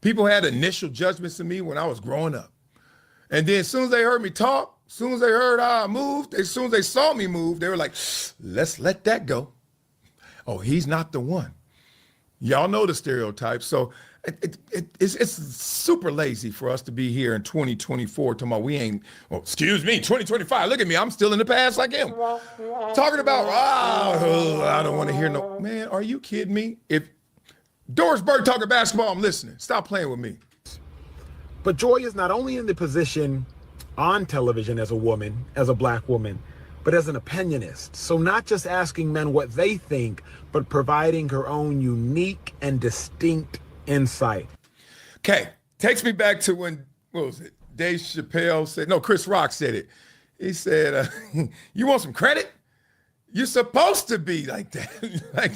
People had initial judgments of me when I was growing up. And then as soon as they heard me talk, as soon as they heard how I moved, as soon as they saw me move, they were like, let's let that go. Oh, he's not the one. Y'all know the stereotypes. So it's super lazy for us to be here in 2024 talking about 2025. Look at me. I'm still in the past like him. Talking about, I don't want to hear no. Man, are you kidding me? If Doris Burke talking basketball, I'm listening. Stop playing with me. But Joy is not only in the position on television as a woman, as a black woman, but as an opinionist. So not just asking men what they think, but providing her own unique and distinct insight. Okay, takes me back to when, what was it? Dave Chappelle said, no, Chris Rock said it. He said, you want some credit? You're supposed to be like that. Like,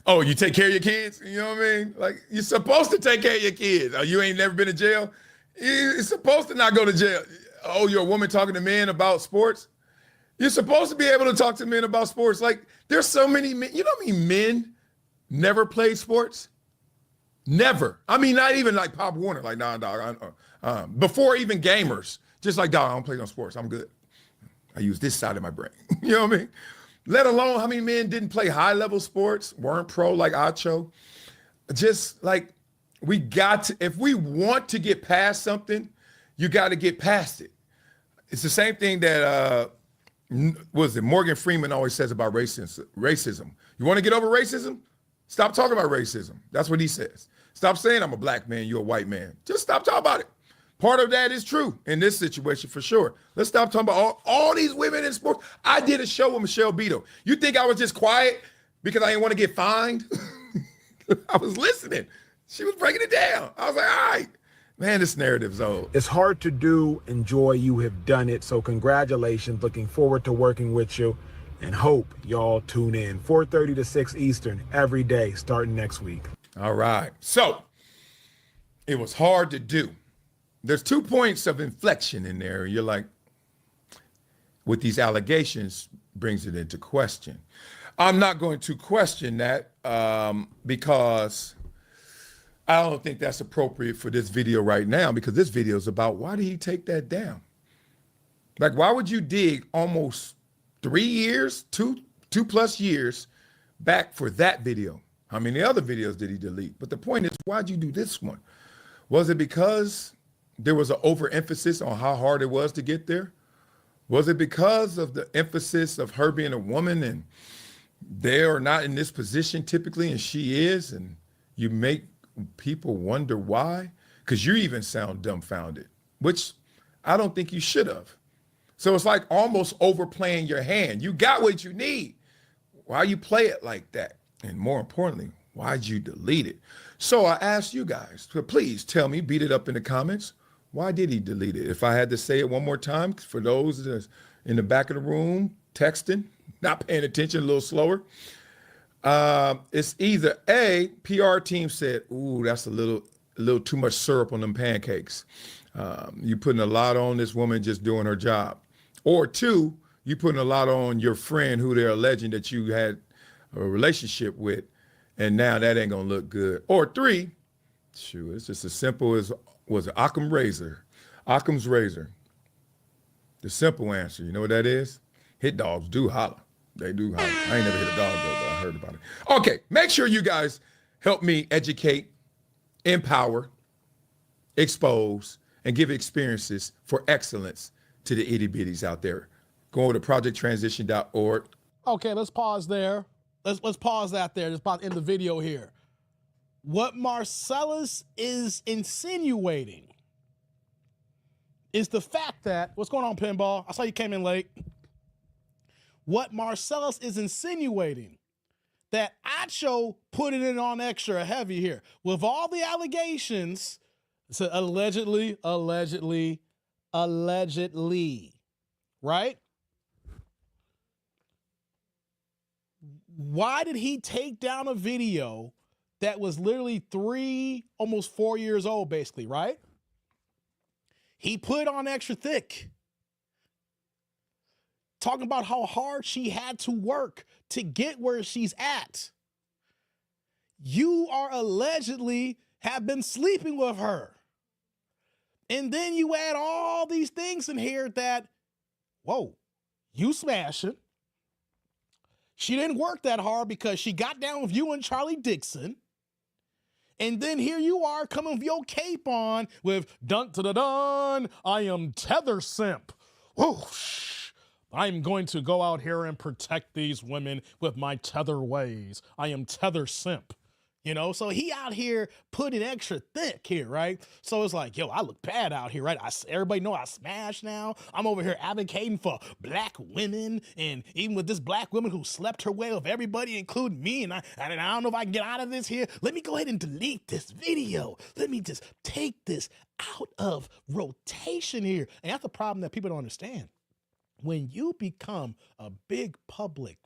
oh, you take care of your kids? You know what I mean? Like, you're supposed to take care of your kids. Oh, you ain't never been to jail? You're supposed to not go to jail. Oh, you're a woman talking to men about sports? You're supposed to be able to talk to men about sports. Like, there's so many men. You know how many men never played sports? Never. I mean, not even like Pop Warner. Like, nah, dog. Before even gamers. Just like, dog, I don't play no sports. I'm good. I use this side of my brain. You know what I mean? Let alone how many men didn't play high-level sports, weren't pro like Acho. Just like, we got to, if we want to get past something, you got to get past it. It's the same thing that, Morgan Freeman always says about racism. You want to get over racism? Stop talking about racism. That's what he says. Stop saying I'm a black man, you're a white man. Just stop talking about it. Part of that is true in this situation for sure. Let's stop talking about all these women in sports. I did a show with Michelle Beto. You think I was just quiet because I didn't want to get fined? I was listening. She was breaking it down. I was like, all right. Man, this narrative's old. It's hard to do. Enjoy. You have done it. So congratulations. Looking forward to working with you and hope y'all tune in 4:30 to 6 Eastern every day starting next week. All right. So it was hard to do. There's 2 points of inflection in there. You're like, with these allegations, brings it into question. I'm not going to question that because I don't think that's appropriate for this video right now, because this video is about why did he take that down? Like, why would you dig almost 3 years, two plus years back for that video? How many other videos did he delete? But the point is, why'd you do this one? Was it because there was an overemphasis on how hard it was to get there? Was it because of the emphasis of her being a woman and they are not in this position typically and she is, and you make people wonder why? Because you even sound dumbfounded, which I don't think you should have. So it's like almost overplaying your hand. You got what you need. Why you play it like that? And more importantly, why'd you delete it? So I asked you guys to please tell me, beat it up in the comments. Why did he delete it? If I had to say it one more time, for those that's in the back of the room, texting, not paying attention, a little slower. It's either A, PR team said, ooh, that's a little too much syrup on them pancakes. You putting a lot on this woman just doing her job. Or two, you putting a lot on your friend who they're alleging that you had a relationship with, and now that ain't gonna look good. Or three, shoot, it's just as simple as, was it Occam's razor. The simple answer, you know what that is? Hit dogs do holler. They do holler. I ain't never hit a dog though, but I heard about it. Okay, make sure you guys help me educate, empower, expose, and give experiences for excellence to the itty bitties out there. Go over to projecttransition.org. Okay, let's pause there. Let's pause that there. Let's pause in the video here. What Marcelus is insinuating is the fact that, what's going on, Pinball? I saw you came in late. What Marcelus is insinuating, that Acho put it in on extra heavy here. With all the allegations, so allegedly, right? Why did he take down a video that was literally 3, almost 4 years old, basically, right? He put it on extra thick. Talking about how hard she had to work to get where she's at. You are allegedly have been sleeping with her. And then you add all these things in here that, whoa, you smashing. She didn't work that hard because she got down with you and Charlie Dixon. And then here you are coming with your cape on with dun-da-da-dun, I am tether simp. Whoosh. I'm going to go out here and protect these women with my tether ways. I am tether simp. You know, so he out here putting extra thick here, right? So it's like, yo, I look bad out here, right? Everybody know I smash now. I'm over here advocating for black women, and even with this black woman who slept her way with everybody, including me, and I don't know if I can get out of this here. Let me go ahead and delete this video. Let me just take this out of rotation here. And that's the problem that people don't understand. When you become a big public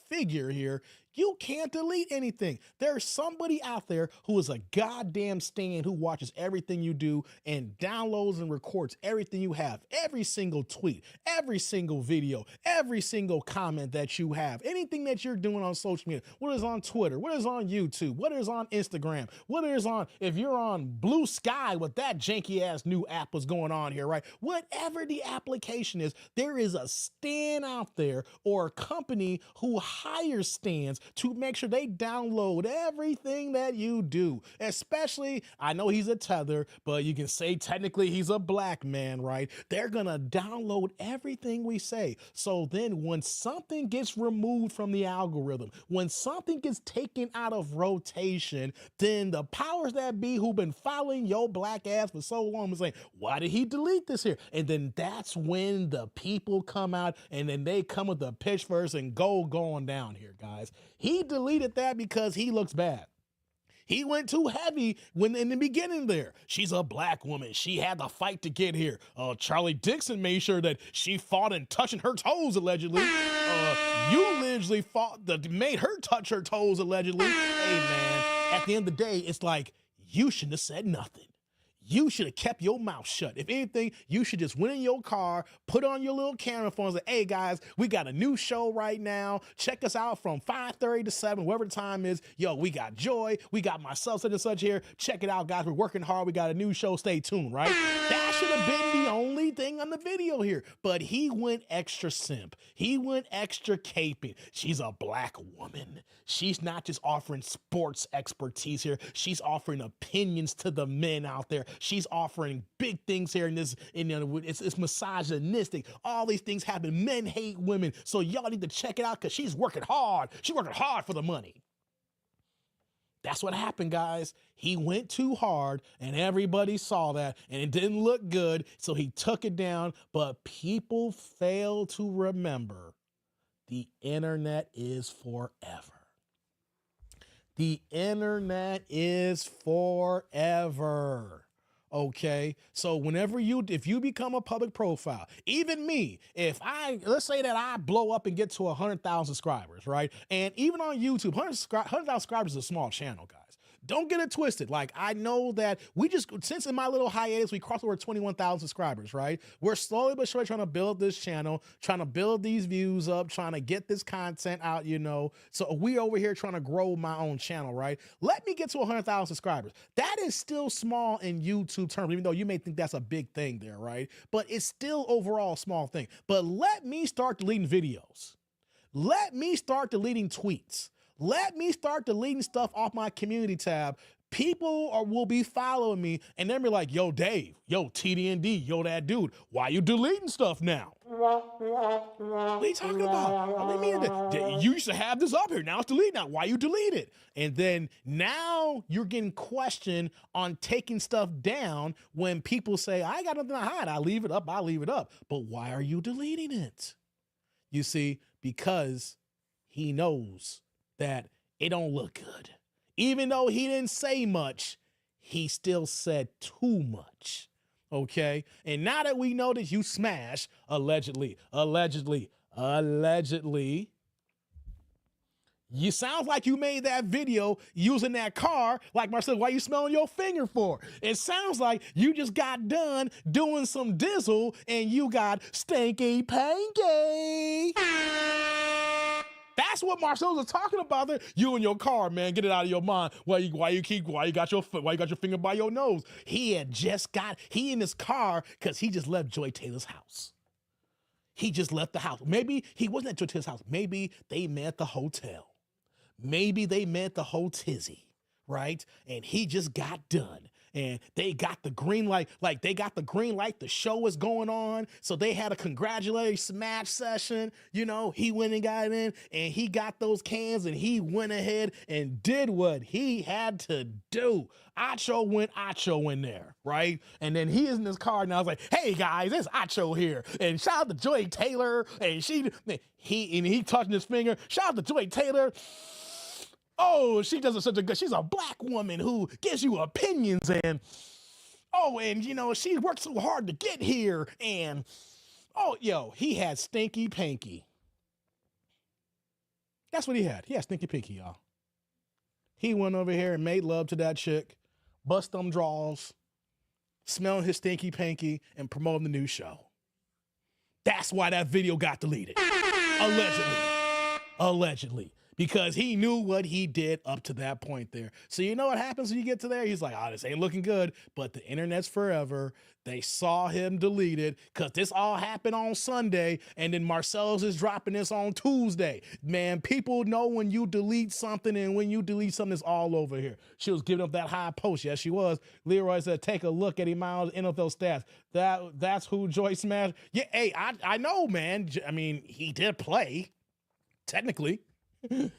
figure here, you can't delete anything. There's somebody out there who is a goddamn stan who watches everything you do and downloads and records everything you have, every single tweet, every single video, every single comment that you have, anything that you're doing on social media, what is on Twitter, what is on YouTube, what is on Instagram, what is on, if you're on Blue Sky with that janky ass new app was going on here, right? Whatever the application is, there is a stan out there or a company who hires stans to make sure they download everything that you do. Especially, I know he's a tether, but you can say technically he's a black man, right? They're gonna download everything we say. So then when something gets removed from the algorithm, when something gets taken out of rotation, then the powers that be who've been following your black ass for so long is saying, why did he delete this here? And then that's when the people come out and then they come with the pitchforks and going down here, guys. He deleted that because he looks bad. He went too heavy when in the beginning there. She's a black woman. She had to fight to get here. Charlie Dixon made sure that she fought and touching her toes, allegedly. You literally made her touch her toes, allegedly. Hey, man, at the end of the day, it's like, you shouldn't have said nothing. You should have kept your mouth shut. If anything, you should just went in your car, put on your little camera phone and say, hey guys, we got a new show right now. Check us out from 5:30 to 7, whatever the time is. Yo, we got Joy. We got myself such and such here. Check it out, guys. We're working hard. We got a new show. Stay tuned, right? That should have been the only thing on the video here. But he went extra simp. He went extra caping. She's a black woman. She's not just offering sports expertise here. She's offering opinions to the men out there. She's offering big things here in this, it's misogynistic. All these things happen. Men hate women. So y'all need to check it out because she's working hard. She's working hard for the money. That's what happened, guys. He went too hard and everybody saw that and it didn't look good. So he took it down, but people fail to remember the internet is forever. The internet is forever. Okay, so if you become a public profile, even me, let's say that I blow up and get to 100,000 subscribers, right? And even on YouTube, 100,000 subscribers is a small channel, guys. Don't get it twisted. Like, I know that since in my little hiatus, we crossed over 21,000 subscribers, right? We're slowly but surely trying to build this channel, trying to build these views up, trying to get this content out, So we over here trying to grow my own channel, right? Let me get to 100,000 subscribers. That is still small in YouTube terms, even though you may think that's a big thing there, right? But it's still overall a small thing. But let me start deleting videos. Let me start deleting tweets. Let me start deleting stuff off my community tab. People will be following me and they'll be like, yo, Dave, yo, TDND, yo, that dude, why you deleting stuff now? What are you talking about? I mean, you used to have this up here. Now it's deleted. Now, why you delete it? And then now you're getting questioned on taking stuff down when people say, I got nothing to hide. I leave it up. But why are you deleting it? You see, because he knows that it don't look good. Even though he didn't say much, he still said too much. Okay? And now that we know that you smashed, allegedly, you sounds like you made that video using that car, like Marcelus, why you smelling your finger for? It sounds like you just got done doing some dizzle and you got stinky panky. That's what Marcelus was talking about there. You and your car, man, get it out of your mind. Why you got your finger by your nose? He in his car because he just left Joy Taylor's house. He just left the house. Maybe he wasn't at Joy Taylor's house. Maybe they met at the hotel. Maybe they met the whole tizzy, right? And he just got done. And they got the green light, the show is going on. So they had a congratulatory smash session. He went and got in and he got those cans and he went ahead and did what he had to do. Acho went in there, right? And then he is in his car and I was like, hey guys, it's Acho here. And shout out to Joy Taylor. And he touching his finger. Shout out to Joy Taylor. Oh, she does such a good, she's a black woman who gives you opinions and she worked so hard to get here and, he had stinky panky. That's what he had. He had stinky pinky, y'all. He went over here and made love to that chick, bust them draws, smelling his stinky panky and promoting the new show. That's why that video got deleted. Allegedly. Because he knew what he did up to that point there. So you know what happens when you get to there? He's like, this ain't looking good, but the internet's forever. They saw him delete it because this all happened on Sunday, and then Marcelus is dropping this on Tuesday. Man, people know when you delete something, and when you delete something, it's all over here. She was giving up that high post. Yes, she was. Leroy said, take a look at Miles' NFL stats. That's who Joy smashed. Yeah, hey, I know, man. I mean, he did play, technically.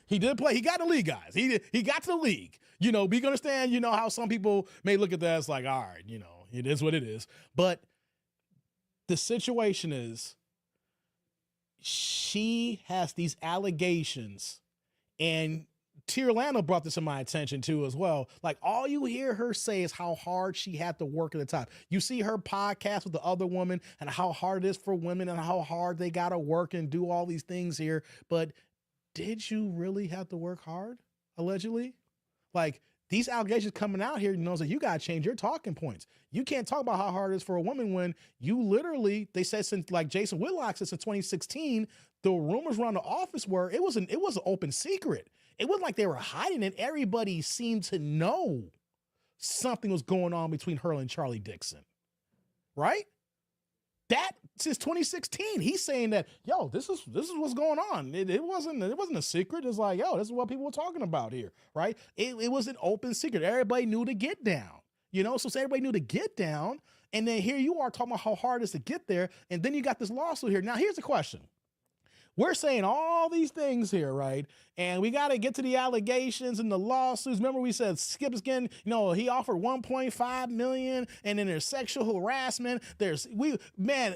He did play. He got in the league, guys. He got to the league. We can understand, how some people may look at that as like, all right, it is what it is. But the situation is she has these allegations, and Tirlano brought this to my attention too as well. Like, all you hear her say is how hard she had to work at the top. You see her podcast with the other woman and how hard it is for women and how hard they got to work and do all these things here. But did you really have to work hard, allegedly? Like, these allegations coming out here, that you got to change your talking points. You can't talk about how hard it is for a woman when you literally, they said since, like Jason Whitlock said, since 2016, the rumors around the office were, it was an open secret. It wasn't like they were hiding it. Everybody seemed to know something was going on between her and Charlie Dixon, right? That since 2016, he's saying that, yo, this is what's going on. It wasn't a secret. It's like, yo, this is what people were talking about here, right? It was an open secret. Everybody knew to get down, so everybody knew to get down. And then here you are talking about how hard it is to get there. And then you got this lawsuit here. Now, here's the question. We're saying all these things here, right? And we got to get to the allegations and the lawsuits. Remember we said Skip is getting, he offered 1.5 million, and then there's sexual harassment.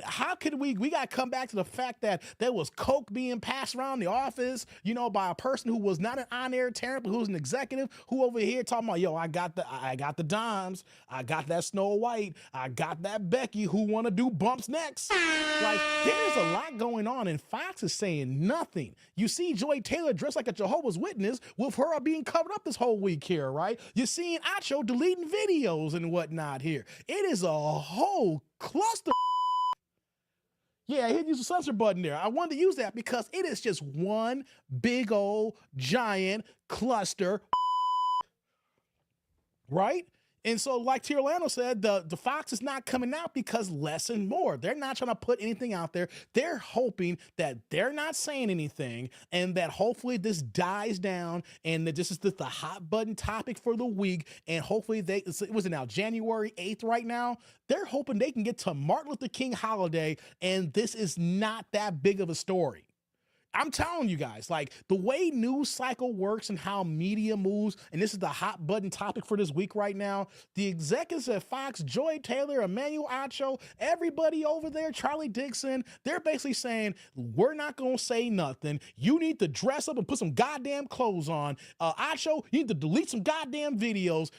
How could we got to come back to the fact that there was coke being passed around the office, by a person who was not an on-air talent, but who was an executive who over here talking about, yo, I got the dimes. I got that Snow White. I got that Becky who want to do bumps next. Like, there's a lot going on, and Fox is saying nothing. You see Joy Taylor dressed like a Jehovah's Witness with her being covered up this whole week here, right? You're seeing Acho deleting videos and whatnot here. It is a whole cluster. Yeah, I hit use the censor button there. I wanted to use that because it is just one big old giant cluster, right? And so like Tirolano said, the Fox is not coming out because less and more. They're not trying to put anything out there. They're hoping that they're not saying anything and that hopefully this dies down and that this is the hot button topic for the week. And hopefully it was now January 8th right now. They're hoping they can get to Martin Luther King holiday and this is not that big of a story. I'm telling you guys, like the way news cycle works and how media moves, and this is the hot button topic for this week right now, the executives at Fox, Joy Taylor, Emmanuel Acho, everybody over there, Charlie Dixon, they're basically saying, we're not going to say nothing. You need to dress up and put some goddamn clothes on. Acho, you need to delete some goddamn videos.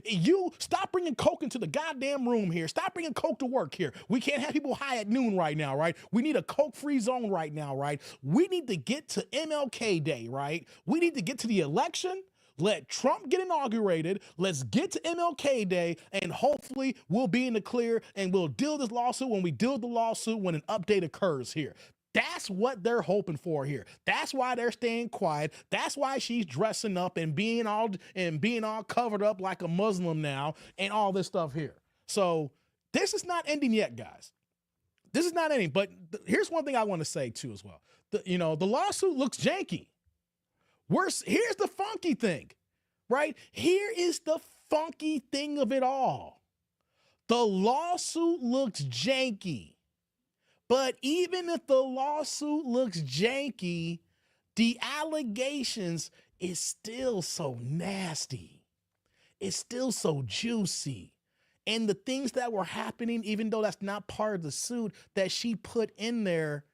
You stop bringing coke into the goddamn room here. Stop bringing coke to work here. We can't have people high at noon right now, right? We need a coke-free zone right now, right? We need to get to MLK Day, right? We need to get to the election. Let Trump get inaugurated. Let's get to MLK Day, and hopefully we'll be in the clear, and we'll deal with this lawsuit when we deal with the lawsuit when an update occurs here. That's what they're hoping for here. That's why they're staying quiet. That's why she's dressing up and being all covered up like a Muslim now and all this stuff here. So this is not ending yet, guys. This is not ending, but here's one thing I want to say too as well. The lawsuit looks janky. Here's the funky thing, right? Here is the funky thing of it all. The lawsuit looks janky, but even if the lawsuit looks janky, the allegations is still so nasty. It's still so juicy. And the things that were happening, even though that's not part of the suit that she put in there,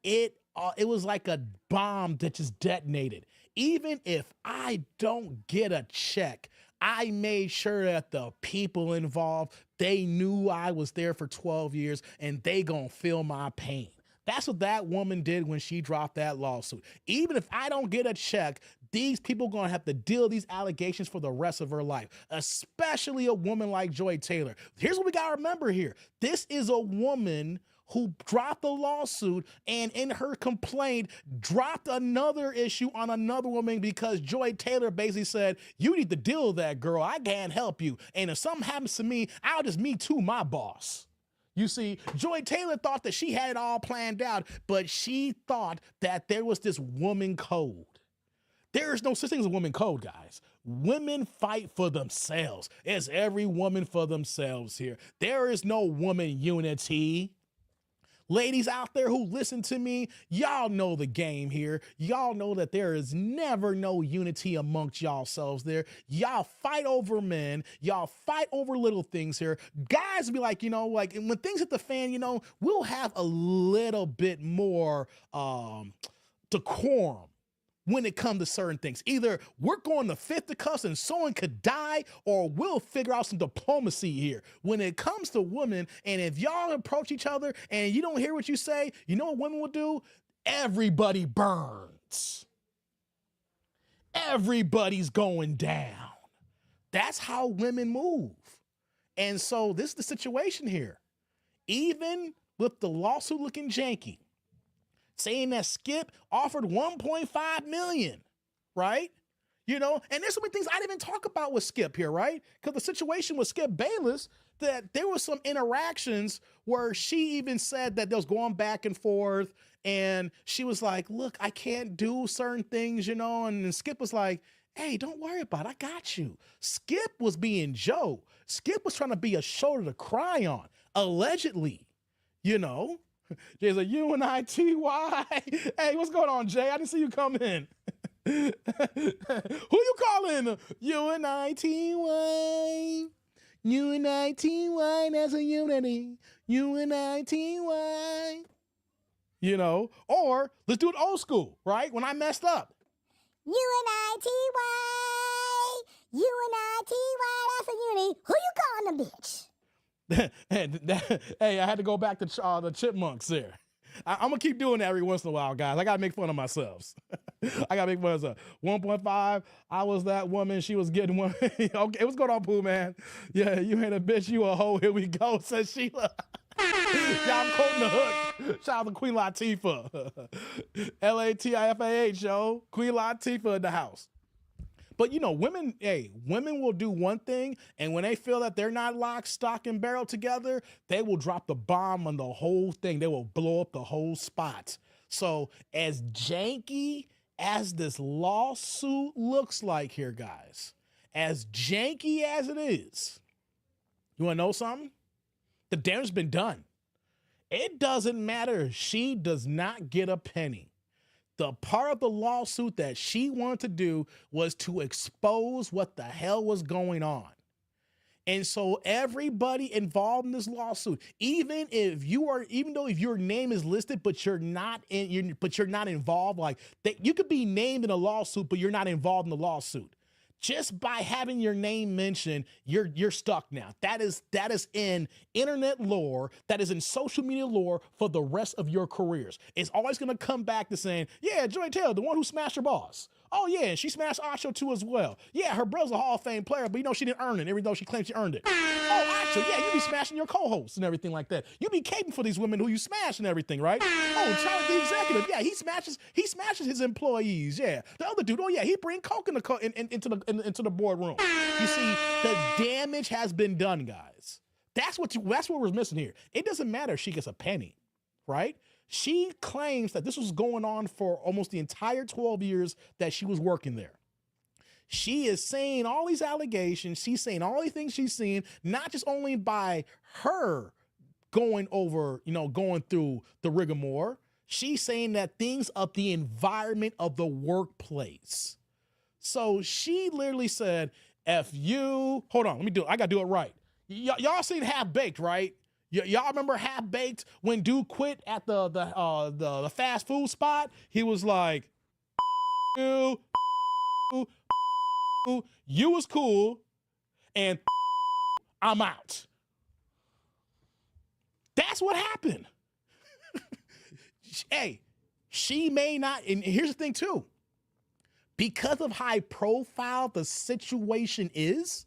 it was like a bomb that just detonated. Even if I don't get a check, I made sure that the people involved, they knew I was there for 12 years and they gonna feel my pain. That's what that woman did when she dropped that lawsuit. Even if I don't get a check, these people are going to have to deal with these allegations for the rest of her life, especially a woman like Joy Taylor. Here's what we got to remember here. This is a woman who dropped the lawsuit and in her complaint dropped another issue on another woman because Joy Taylor basically said, you need to deal with that girl. I can't help you. And if something happens to me, I'll just me too my boss. You see, Joy Taylor thought that she had it all planned out, but she thought that there was this woman code. There is no such thing as a woman code, guys. Women fight for themselves. It's every woman for themselves here. There is no woman unity. Ladies out there who listen to me, y'all know the game here. Y'all know that there is never no unity amongst y'all selves there. Y'all fight over men. Y'all fight over little things here. Guys be like, and when things hit the fan, we'll have a little bit more decorum when it comes to certain things. Either we're going to fisticuffs and someone could die, or we'll figure out some diplomacy here. When it comes to women, and if y'all approach each other and you don't hear what you say, you know what women will do? Everybody burns. Everybody's going down. That's how women move. And so this is the situation here. Even with the lawsuit looking janky, saying that Skip offered 1.5 million, right? And there's so many things I didn't even talk about with Skip here, right? Because the situation with Skip Bayless, that there was some interactions where she even said that they was going back and forth, and she was like, look, I can't do certain things, you know, and then Skip was like, hey, don't worry about it. I got you. Skip was being Joe. Skip was trying to be a shoulder to cry on, allegedly, you know. Jay's like, UNITY. Hey, what's going on, Jay? I didn't see you come in. Who you calling? UNITY. UNITY, that's a unity. UNITY. You know, or let's do it old school, right? When I messed up. UNITY, UNITY, that's a uni. Who you calling a bitch? Hey, I had to go back to the chipmunks there. I'm gonna keep doing that every once in a while, guys. I gotta make fun of myself. I gotta make fun of myself. 1.5, I was that woman. She was getting one. Okay, what's going on, Pooh, man? Yeah, you ain't a bitch, you a hoe. Here we go, says Sheila. Yeah, I'm quoting the hook. Shout out to Queen Latifah. Latifah, yo. Queen Latifah in the house. But you know, women will do one thing, and when they feel that they're not locked, stock, and barrel together, they will drop the bomb on the whole thing. They will blow up the whole spot. So as janky as this lawsuit looks like here, guys, as janky as it is, you want to know something? The damage has been done. It doesn't matter. She does not get a penny. The part of the lawsuit that she wanted to do was to expose what the hell was going on. And so everybody involved in this lawsuit, even if your name is listed, but you're not involved, like you could be named in a lawsuit, but you're not involved in the lawsuit. Just by having your name mentioned, you're stuck now. That is in internet lore, that is in social media lore for the rest of your careers. It's always gonna come back to saying, yeah, Joy Taylor, the one who smashed her boss. Oh yeah, and she smashed Asho too as well. Yeah, her brother's a Hall of Fame player, but you know she didn't earn it, even though she claimed she earned it. Oh, Asho, yeah, you be smashing your co-hosts and everything like that. You be caping for these women who you smash and everything, right? Oh, Charlie the executive, yeah, he smashes his employees. Yeah, the other dude, oh yeah, he bring coke into the boardroom. You see, the damage has been done, guys. That's what we're missing here. It doesn't matter if she gets a penny, right? She claims that this was going on for almost the entire 12 years that she was working there. She is saying all these allegations. She's saying all these things she's seen, not just only by her going through the rigmarole. She's saying that things of the environment of the workplace. So she literally said, hold on, I gotta do it right. Y'all seen Half Baked, right? Y'all remember Half Baked when dude quit at the fast food spot? He was like, you was cool, and I'm out. That's what happened. Hey, she may not, and here's the thing too. Because of how high profile the situation is,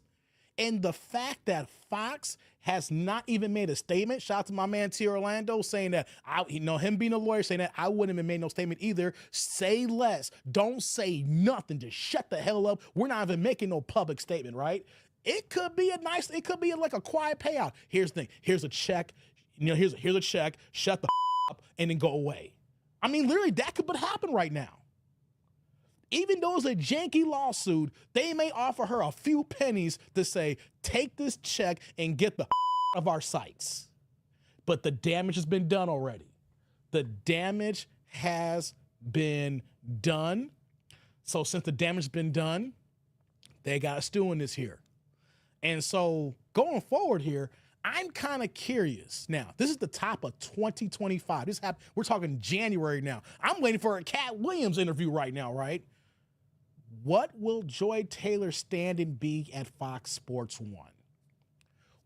and the fact that Fox has not even made a statement. Shout out to my man T. Orlando saying that him being a lawyer saying that I wouldn't have made no statement either. Say less. Don't say nothing. Just shut the hell up. We're not even making no public statement, right? It could be like a quiet payout. Here's the thing. Here's a check. Here's a check. Shut the up and then go away. I mean, literally, that could happen right now. Even though it's a janky lawsuit, they may offer her a few pennies to say, take this check and get the of our sites. But the damage has been done already. The damage has been done. So since the damage has been done, they got us doing this here. And so going forward here, I'm kind of curious. Now, this is the top of 2025. We're talking January now. I'm waiting for a Cat Williams interview right now, right? What will Joy Taylor's standing be at Fox Sports 1?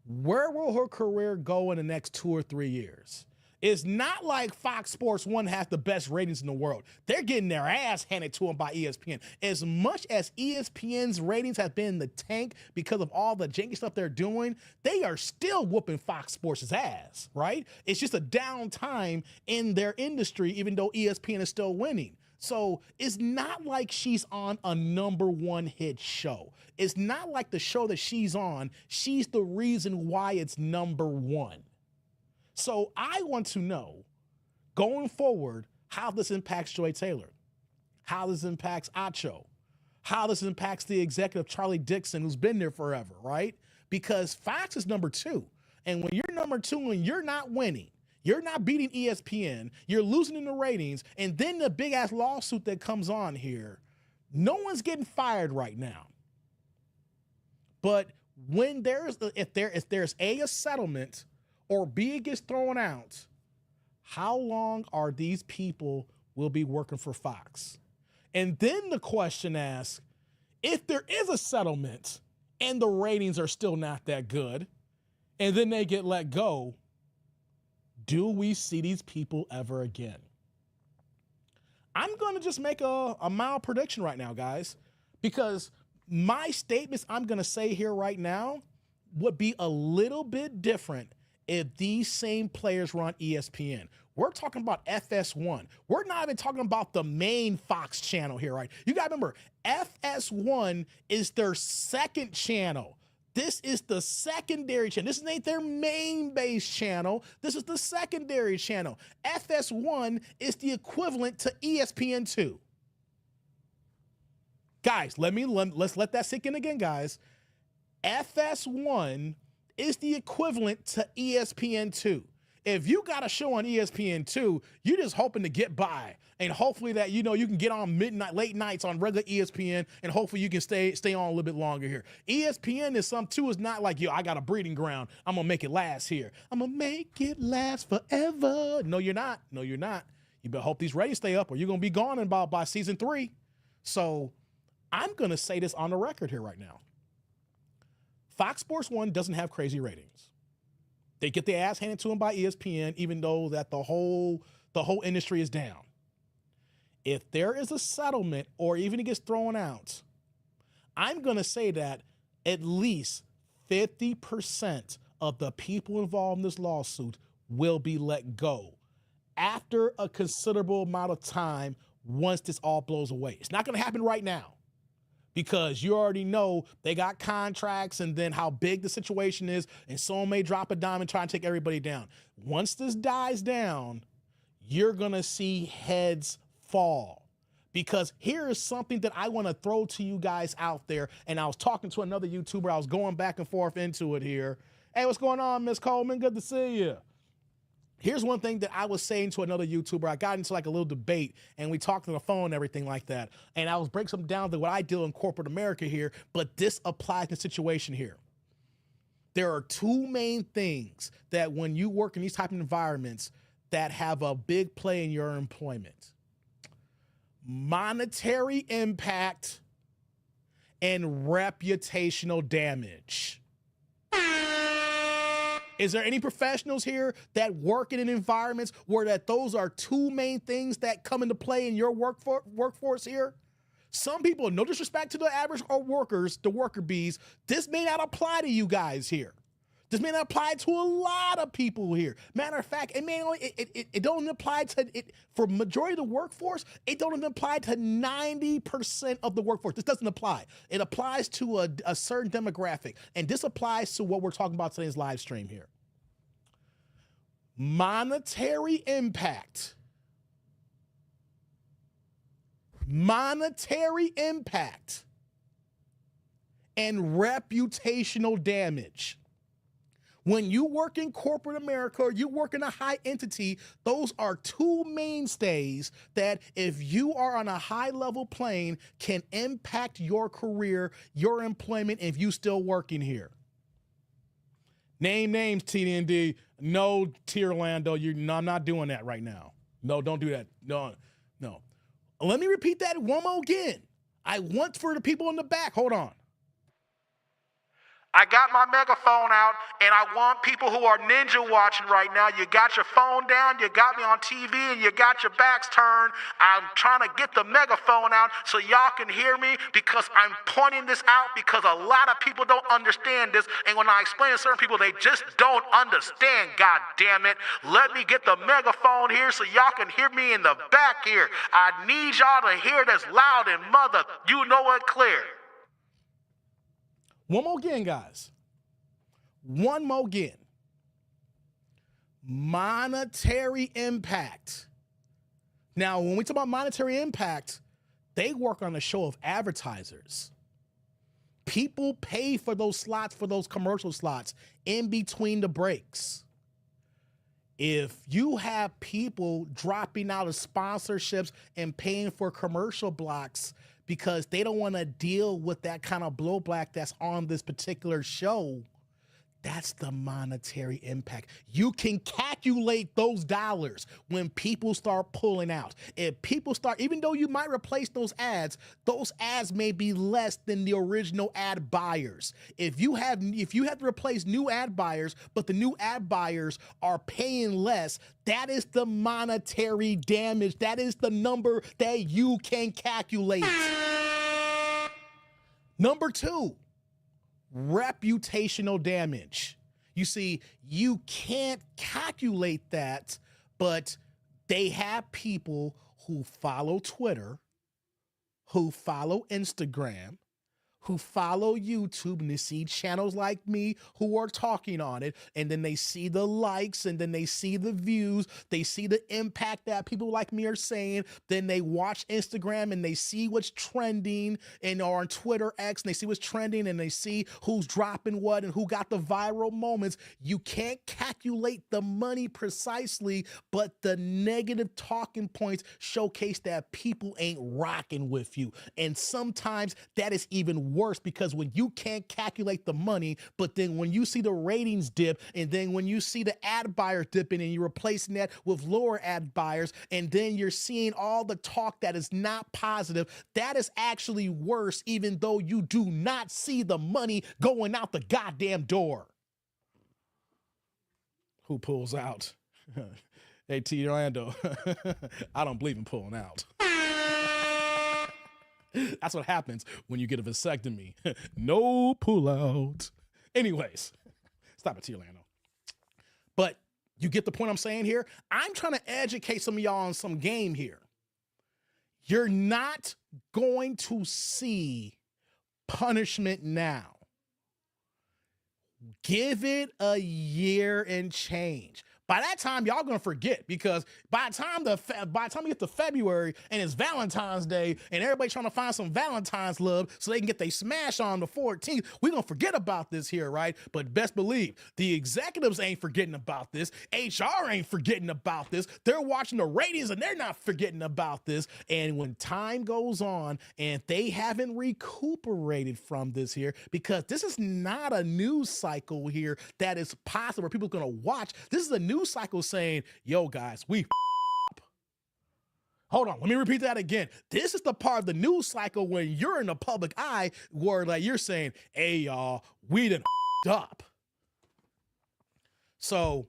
Where will her career go in the next 2 or 3 years? It's not like Fox Sports 1 has the best ratings in the world. They're getting their ass handed to them by ESPN. As much as ESPN's ratings have been in the tank because of all the janky stuff they're doing, they are still whooping Fox Sports' ass, right? It's just a downtime in their industry, even though ESPN is still winning. So it's not like she's on a #1 hit show. It's not like the show that she's on, she's the reason why it's #1. So I want to know, going forward, how this impacts Joy Taylor, how this impacts Acho, how this impacts the executive Charlie Dixon, who's been there forever, right? Because Fox is #2. And when you're #2 and you're not winning, you're not beating ESPN, you're losing in the ratings, and then the big ass lawsuit that comes on here, no one's getting fired right now. But when if there's a settlement or B, it gets thrown out, how long are these people will be working for Fox? And then the question asks, if there is a settlement and the ratings are still not that good, and then they get let go, do we see these people ever again? I'm going to just make a mild prediction right now, guys, because my statements I'm going to say here right now would be a little bit different if these same players were on ESPN. We're talking about FS1. We're not even talking about the main Fox channel here, right? You got to remember, FS1 is their second channel. This is the secondary channel. This ain't their main base channel. This is the secondary channel. FS1 is the equivalent to ESPN2. Guys, let's let that sink in again, guys. FS1 is the equivalent to ESPN2. If you got a show on ESPN2, you're just hoping to get by, and hopefully that you can get on late nights on regular ESPN, and hopefully you can stay on a little bit longer here. ESPN is not like, I got a breeding ground, I'm gonna make it last here. I'm gonna make it last forever. No, you're not. No, you're not. You better hope these ratings stay up, or you're gonna be gone by season 3. So I'm gonna say this on the record here right now. Fox Sports 1 doesn't have crazy ratings. They get their ass handed to them by ESPN, even though that the whole industry is down. If there is a settlement or even it gets thrown out, I'm going to say that at least 50% of the people involved in this lawsuit will be let go after a considerable amount of time once this all blows away. It's not going to happen right now, because you already know they got contracts and then how big the situation is, and someone may drop a dime and try and take everybody down. Once this dies down, you're going to see heads fall. Because here is something that I want to throw to you guys out there, and I was talking to another YouTuber. I was going back and forth into it here. Hey, what's going on, Miss Coleman? Good to see you. Here's one thing that I was saying to another YouTuber. I got into like a little debate, and we talked on the phone and everything like that. And I was breaking something down to what I deal in corporate America here, but this applies to the situation here. There are two main things that when you work in these type of environments that have a big play in your employment: monetary impact and reputational damage. Is there any professionals here that work in environments where that those are two main things that come into play in your workforce here? Some people, no disrespect to the average workers, the worker bees, this may not apply to you guys here. This may not apply to a lot of people here. Matter of fact, it don't apply to it for majority of the workforce. It don't even apply to 90% of the workforce. This doesn't apply. It applies to a certain demographic, and this applies to what we're talking about today's live stream here. Monetary impact. Monetary impact and reputational damage. When you work in corporate America or you work in a high entity, those are two mainstays that, if you are on a high level plane, can impact your career, your employment, if you still working here. Name names, TD&D. No, Tierlando, I'm not doing that right now. No, don't do that. No. Let me repeat that one more again. I want for the people in the back. Hold on. I got my megaphone out, and I want people who are ninja watching right now. You got your phone down, you got me on TV, and you got your backs turned. I'm trying to get the megaphone out so y'all can hear me because I'm pointing this out because a lot of people don't understand this. And when I explain to certain people, they just don't understand, God damn it. Let me get the megaphone here so y'all can hear me in the back here. I need y'all to hear this loud and mother, you know it clear. One more again, guys. One more again. Monetary impact. Now, when we talk about monetary impact, they work on a show of advertisers. People pay for those slots, for those commercial slots in between the breaks. If you have people dropping out of sponsorships and paying for commercial blocks because they don't want to deal with that kind of blowback that's on this particular show, that's the monetary impact. You can calculate those dollars when people start pulling out. If people start, even though you might replace those ads may be less than the original ad buyers. If you have to replace new ad buyers, but the new ad buyers are paying less, that is the monetary damage. That is the number that you can calculate. Number two, reputational damage. You see, you can't calculate that, but they have people who follow Twitter, who follow Instagram, who follow YouTube, and they see channels like me who are talking on it, and then they see the likes, and then they see the views, they see the impact that people like me are saying, then they watch Instagram and they see what's trending, and or on Twitter X, and they see what's trending, and they see who's dropping what and who got the viral moments. You can't calculate the money precisely, but the negative talking points showcase that people ain't rocking with you. And sometimes that is even worse, because when you can't calculate the money, but then when you see the ratings dip, and then when you see the ad buyer dipping and you're replacing that with lower ad buyers, and then you're seeing all the talk that is not positive, that is actually worse, even though you do not see the money going out the goddamn door. Who pulls out? Hey, T. Orlando, I don't believe in pulling out. That's what happens when you get a vasectomy. No pull out. Anyways, stop it, T. Orlando. But you get the point I'm saying here? I'm trying to educate some of y'all on some game here. You're not going to see punishment now. Give it a year and change. By that time, y'all gonna forget, because by the time we get to February and it's Valentine's Day and everybody's trying to find some Valentine's love so they can get their smash on the 14th, we're gonna forget about this here, right? But best believe the executives ain't forgetting about this. HR ain't forgetting about this. They're watching the ratings and they're not forgetting about this. And when time goes on and they haven't recuperated from this here, because this is not a news cycle here that is possible where people are gonna watch. This is a news cycle saying, yo guys, we up. Hold on, let me repeat that again. This is the part of the news cycle when you're in the public eye where like you're saying, hey y'all, we done up. So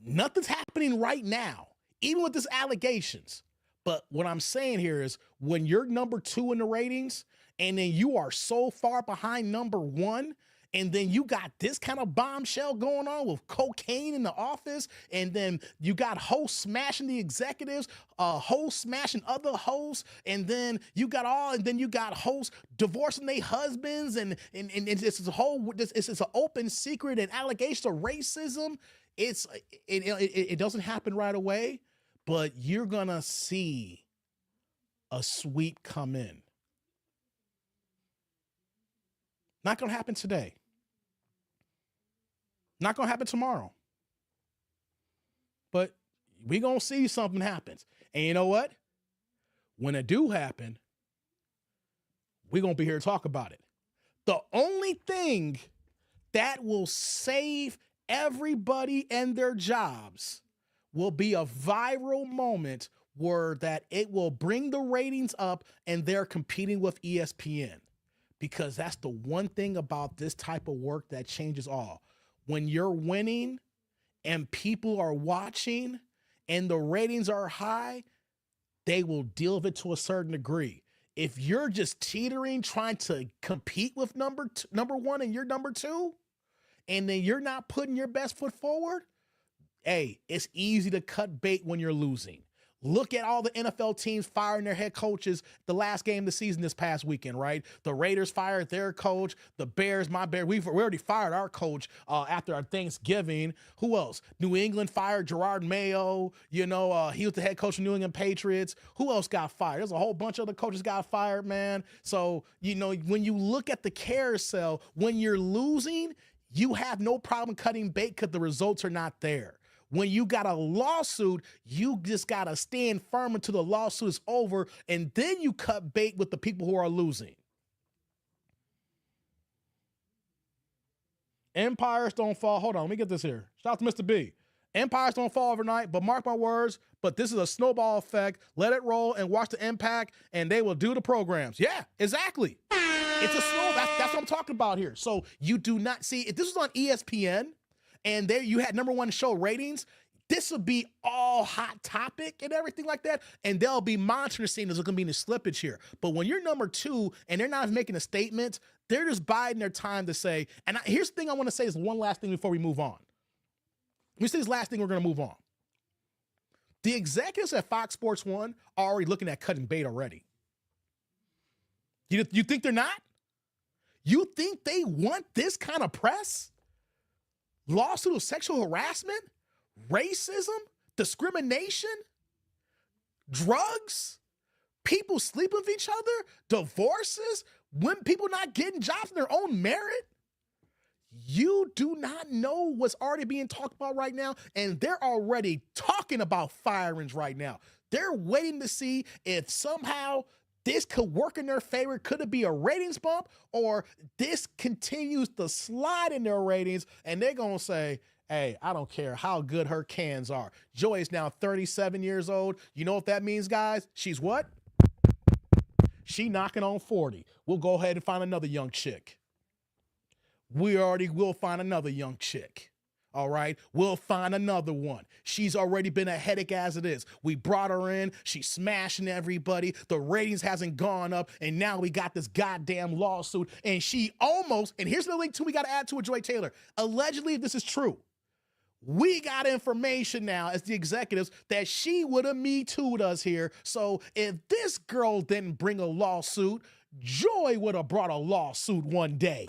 nothing's happening right now, even with these allegations. But what I'm saying here is when you're number 2 in the ratings and then you are so far behind number 1, and then you got this kind of bombshell going on with cocaine in the office, and then you got hosts smashing the executives, hosts smashing other hosts, and then you got hosts divorcing their husbands, and it's an open secret and allegations of racism. It doesn't happen right away, but you're gonna see a sweep come in. Not gonna happen today. Not gonna happen tomorrow. But we gonna see something happens. And you know what? When it do happen, we're gonna be here to talk about it. The only thing that will save everybody and their jobs will be a viral moment where that it will bring the ratings up and they're competing with ESPN. because that's the one thing about this type of work that changes all. When you're winning and people are watching and the ratings are high, they will deal with it to a certain degree. If you're just teetering, trying to compete with number one and you're number two, and then you're not putting your best foot forward, hey, it's easy to cut bait when you're losing. Look at all the NFL teams firing their head coaches the last game of the season this past weekend, right? The Raiders fired their coach. The Bears, we already fired our coach after our Thanksgiving. Who else? New England fired Gerard Mayo. He was the head coach of New England Patriots. Who else got fired? There's a whole bunch of other coaches got fired, man. So, when you look at the carousel, when you're losing, you have no problem cutting bait because the results are not there. When you got a lawsuit, you just got to stand firm until the lawsuit is over, and then you cut bait with the people who are losing. Empires don't fall. Hold on, let me get this here. Shout out to Mr. B. Empires don't fall overnight, but mark my words, but this is a snowball effect. Let it roll and watch the impact, and they will do the programs. Yeah, exactly. It's a snow. That's what I'm talking about here. So you do not see, if this was on ESPN, and there you had number one show ratings, this would be all hot topic and everything like that, and they'll be monitoring seeing there's going to be any slippage here. But when you're number two and they're not making a statement, they're just biding their time to say, here's the thing I want to say is one last thing before we move on. Let me say this last thing, we're going to move on. The executives at Fox Sports 1 are already looking at cutting bait already. You think they're not? You think they want this kind of press? Lawsuit of sexual harassment, racism, discrimination, drugs, people sleeping with each other, divorces, when people not getting jobs in their own merit. You do not know what's already being talked about right now, and they're already talking about firings right now. They're waiting to see if somehow this could work in their favor. Could it be a ratings bump, or this continues to slide in their ratings and they're going to say, hey, I don't care how good her cans are. Joy is now 37 years old. You know what that means, guys? She's what? She knocking on 40. We'll go ahead and find another young chick. We already will find another young chick. All right, we'll find another one. She's already been a headache as it is. We brought her in. She's smashing everybody. The ratings hasn't gone up. And now we got this goddamn lawsuit. And she almost, and here's the link too we got to add to it, Joy Taylor. Allegedly, if this is true, we got information now as the executives that she would have Me Too'd us here. So if this girl didn't bring a lawsuit, Joy would have brought a lawsuit one day.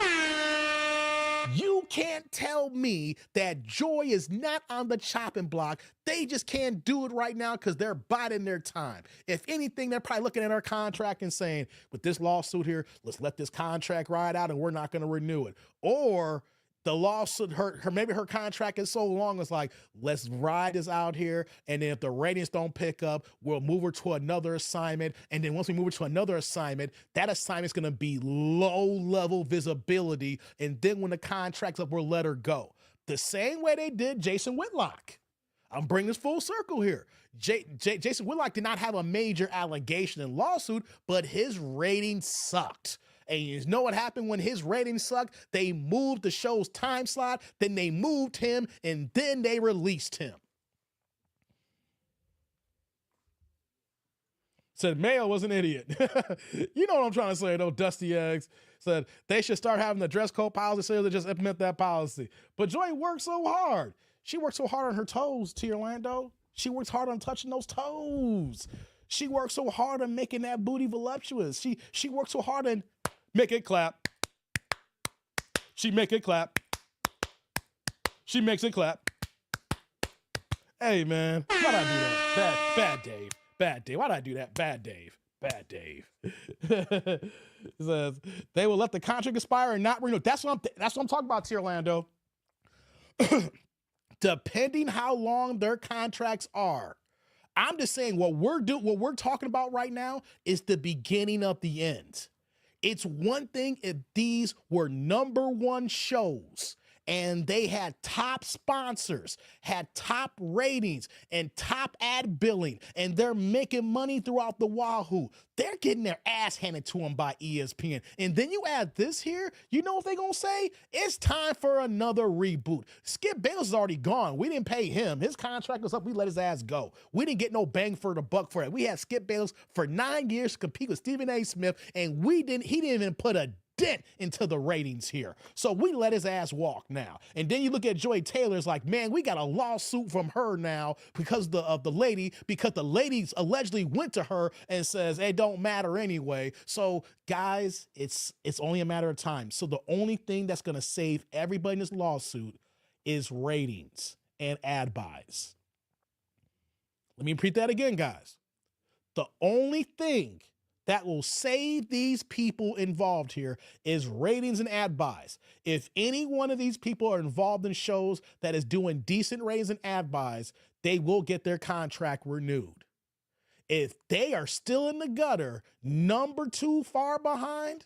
You can't tell me that Joy is not on the chopping block. They just can't do it right now because they're biding their time. If anything, they're probably looking at our contract and saying, with this lawsuit here, let's let this contract ride out and we're not going to renew it. Or the lawsuit, maybe her contract is so long, it's like, let's ride this out here, and then if the ratings don't pick up, we'll move her to another assignment, and then once we move her to another assignment, that assignment's going to be low-level visibility, and then when the contract's up, we'll let her go. The same way they did Jason Whitlock. I'm bringing this full circle here. Jason Whitlock did not have a major allegation and lawsuit, but his rating sucked. And you know what happened when his ratings sucked? They moved the show's time slot, then they moved him, and then they released him. Said Mayo was an idiot. You know what I'm trying to say, though, Dusty Eggs. Said they should start having the dress code policy so they just implement that policy. But Joy worked so hard. She worked so hard on her toes, T. Orlando. She works hard on touching those toes. She worked so hard on making that booty voluptuous. She worked so hard on make it clap. She make it clap. She makes it clap. Hey, man, why'd I do that? Bad Dave. Bad Dave. Why'd I do that? Bad Dave. Bad Dave. Says they will let the contract expire and not renew. That's what I'm talking about, T. Orlando. Depending how long their contracts are. I'm just saying what we're talking about right now is the beginning of the end. It's one thing if these were number one shows and they had top sponsors, had top ratings, and top ad billing, and they're making money throughout the wahoo. They're getting their ass handed to them by ESPN. And then you add this here, you know what they're going to say? It's time for another reboot. Skip Bayless is already gone. We didn't pay him. His contract was up. We let his ass go. We didn't get no bang for the buck for it. We had Skip Bayless for 9 years to compete with Stephen A. Smith, and he didn't even put a dent into the ratings here. So we let his ass walk now. And then you look at Joy Taylor, it's like, man, we got a lawsuit from her now because of the lady allegedly went to her and says, it don't matter anyway. So guys, it's only a matter of time. So the only thing that's going to save everybody in this lawsuit is ratings and ad buys. Let me repeat that again, guys. The only thing that will save these people involved here is ratings and ad buys. If any one of these people are involved in shows that is doing decent ratings and ad buys, they will get their contract renewed. If they are still in the gutter, number 2 far behind,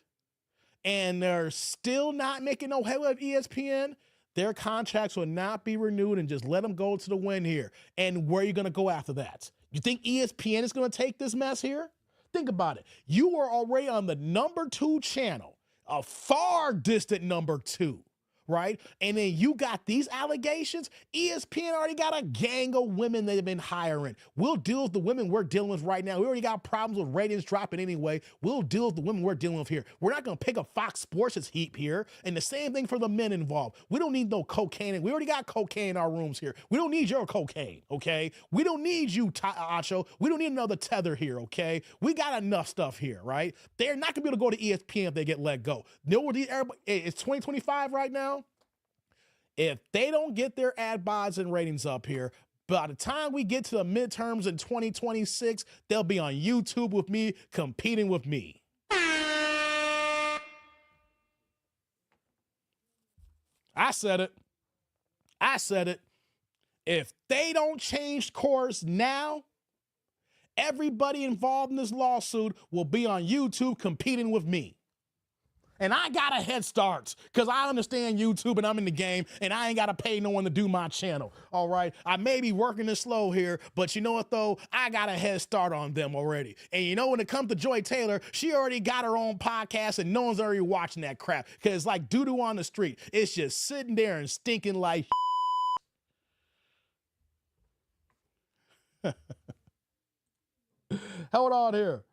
and they're still not making no headway with ESPN, their contracts will not be renewed, and just let them go to the wind here. And where are you going to go after that? You think ESPN is going to take this mess here? Think about it. You are already on the number 2 channel, a far distant number 2, right? And then you got these allegations. ESPN already got a gang of women they've been hiring. We'll deal with the women we're dealing with right now. We already got problems with ratings dropping anyway. We'll deal with the women we're dealing with here. We're not going to pick up Fox Sports' heap here. And the same thing for the men involved. We don't need no cocaine. We already got cocaine in our rooms here. We don't need your cocaine, okay? We don't need you, Acho. We don't need another tether here, okay? We got enough stuff here, right? They're not going to be able to go to ESPN if they get let go. It's 2025 right now. If they don't get their ad buys and ratings up here, by the time we get to the midterms in 2026, they'll be on YouTube with me, competing with me. I said it. If they don't change course now, everybody involved in this lawsuit will be on YouTube competing with me. And I got a head start because I understand YouTube and I'm in the game and I ain't got to pay no one to do my channel. All right. I may be working it slow here, but you know what though? I got a head start on them already. And you know, when it comes to Joy Taylor, she already got her own podcast and no one's already watching that crap because it's like doo-doo on the street. It's just sitting there and stinking like Hold on here.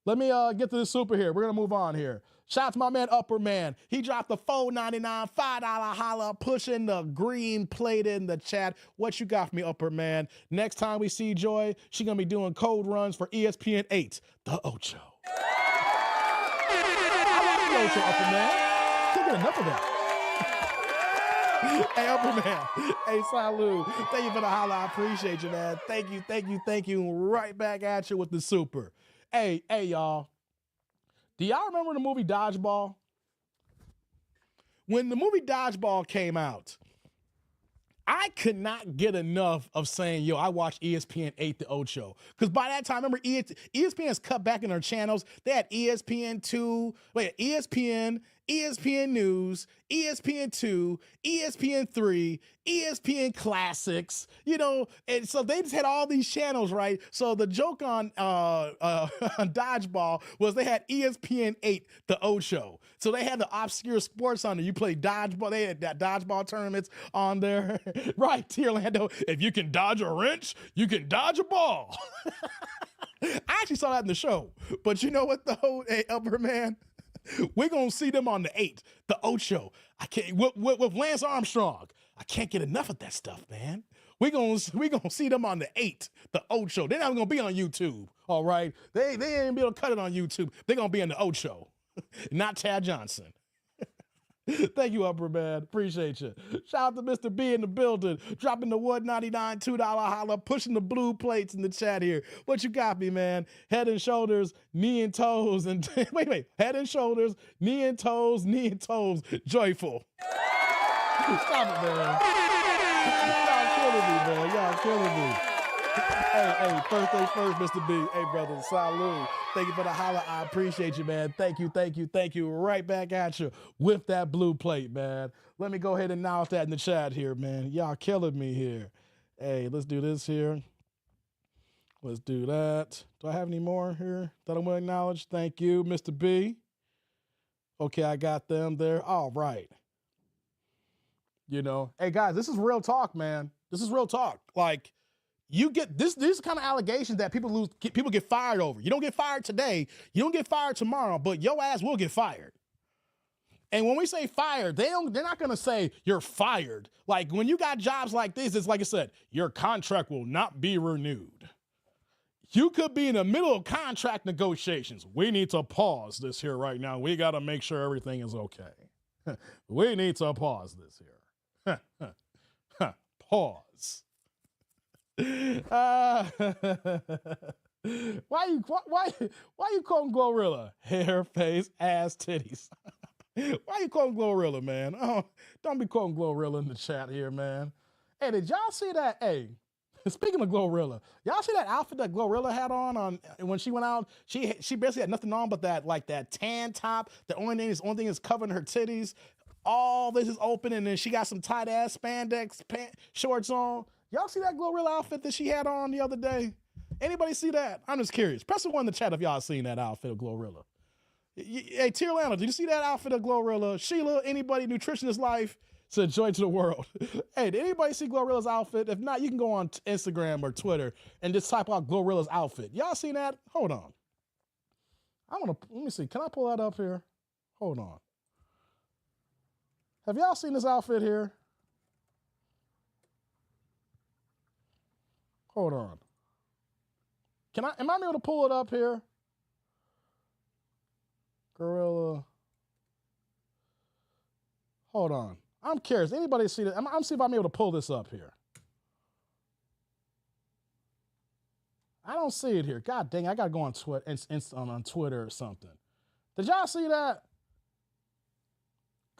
Let me get to the super here. We're going to move on here. Shout out to my man, Upper Man. He dropped the $4.99, $5 holla, pushing the green plate in the chat. What you got for me, Upper Man? Next time we see Joy, she's going to be doing code runs for ESPN 8, the Ocho. I like the Ocho, Upper Man. Can't get enough of that. Hey, Upper Man. Hey, salute. Thank you for the holla. I appreciate you, man. Thank you. Right back at you with the super. Hey, y'all. Do y'all remember the movie Dodgeball? When the movie Dodgeball came out, I could not get enough of saying, yo, I watched ESPN 8 the Ocho. Because by that time, remember, ESPN has cut back in their channels. They had ESPN News, ESPN 2, ESPN 3, ESPN Classics, you know, and so they just had all these channels, right? So the joke on Dodgeball was they had ESPN 8, the Ocho. So they had the obscure sports on there. You play dodgeball. They had that dodgeball tournaments on there. Right, T. Orlando, if you can dodge a wrench, you can dodge a ball. I actually saw that in the show. But you know what, though, hey, Upper Man? We're going to see them on the 8, the Ocho. I can't, with Lance Armstrong. I can't get enough of that stuff, man. We're gonna see them on the 8, the Ocho. They're not going to be on YouTube, all right? They ain't going to be able to cut it on YouTube. They're going to be on the Ocho, not Tad Johnson. Thank you, Upper Man. Appreciate you. Shout out to Mr. B in the building, dropping the $1.99, $2 holla, pushing the blue plates in the chat here. What you got me, man? Head and shoulders, knee and toes, and wait. Head and shoulders, knee and toes, joyful. Stop it, man. Y'all killing me, man. Y'all killing me. Hey, first thing first, Mr. B. Hey, brother, salute. Thank you for the holla. I appreciate you, man. Thank you. Right back at you with that blue plate, man. Let me go ahead and announce that in the chat here, man. Y'all killing me here. Hey, let's do this here. Let's do that. Do I have any more here that I'm going to acknowledge? Thank you, Mr. B. Okay, I got them there. All right. You know, hey, guys, this is real talk, man. This is real talk. Like, you get this, these kind of allegations that people get fired over. You don't get fired today. You don't get fired tomorrow, but your ass will get fired. And when we say fired, they're not going to say you're fired. Like, when you got jobs like this, it's like I said, your contract will not be renewed. You could be in the middle of contract negotiations. We need to pause this here right now. We got to make sure everything is okay. We need to pause this here. Pause. Why you call him Glorilla? Hair, face, ass, titties. Why you call him Glorilla, man? Oh, don't be calling Glorilla in the chat here, man. Hey, did y'all see that? Hey, speaking of Glorilla, y'all see that outfit that Glorilla had on when she went out? She basically had nothing on but that tan top. The only thing is covering her titties. All this is open, and then she got some tight ass spandex shorts on. Y'all see that Glorilla outfit that she had on the other day? Anybody see that? I'm just curious. Press the one in the chat if y'all seen that outfit of Glorilla. Hey, Tierlana, did you see that outfit of Glorilla? Sheila, anybody, Nutritionist Life, said joy to the world. Hey, did anybody see Glorilla's outfit? If not, you can go on Instagram or Twitter and just type out Glorilla's outfit. Y'all seen that? Hold on. Let me see. Can I pull that up here? Hold on. Have y'all seen this outfit here? Hold on. Am I able to pull it up here? Gorilla. Hold on. I'm curious. Anybody see that? I'm see if I'm able to pull this up here. I don't see it here. God dang, I gotta go on Twitter or something. Did y'all see that?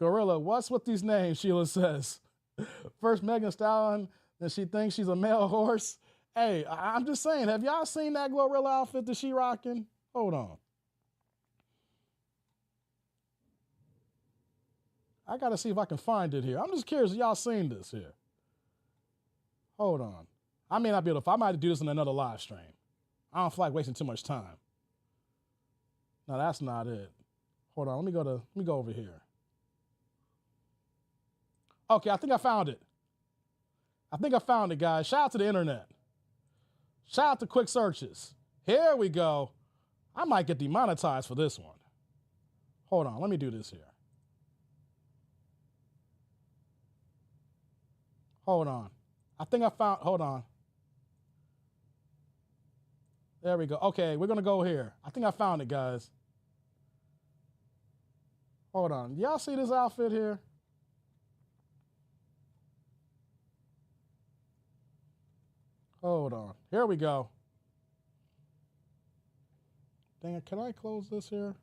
Gorilla, what's with these names? Sheila says. First Megan Stallion, then she thinks she's a male horse. Hey, I'm just saying, have y'all seen that Glorilla outfit that she rocking? Hold on. I got to see if I can find it here. I'm just curious if y'all seen this here. Hold on. I may not be able to, I might do this in another live stream. I don't feel like wasting too much time. No, that's not it. Hold on, let me go over here. Okay, I think I found it. Guys. Shout out to the internet. Shout out to quick searches. Here we go. I might get demonetized for this one. Hold on, let me do this here. Hold on. Hold on. There we go. Okay, we're going to go here. I think I found it, guys. Hold on. Y'all see this outfit here? Hold on. Here we go. Dang it, can I close this here?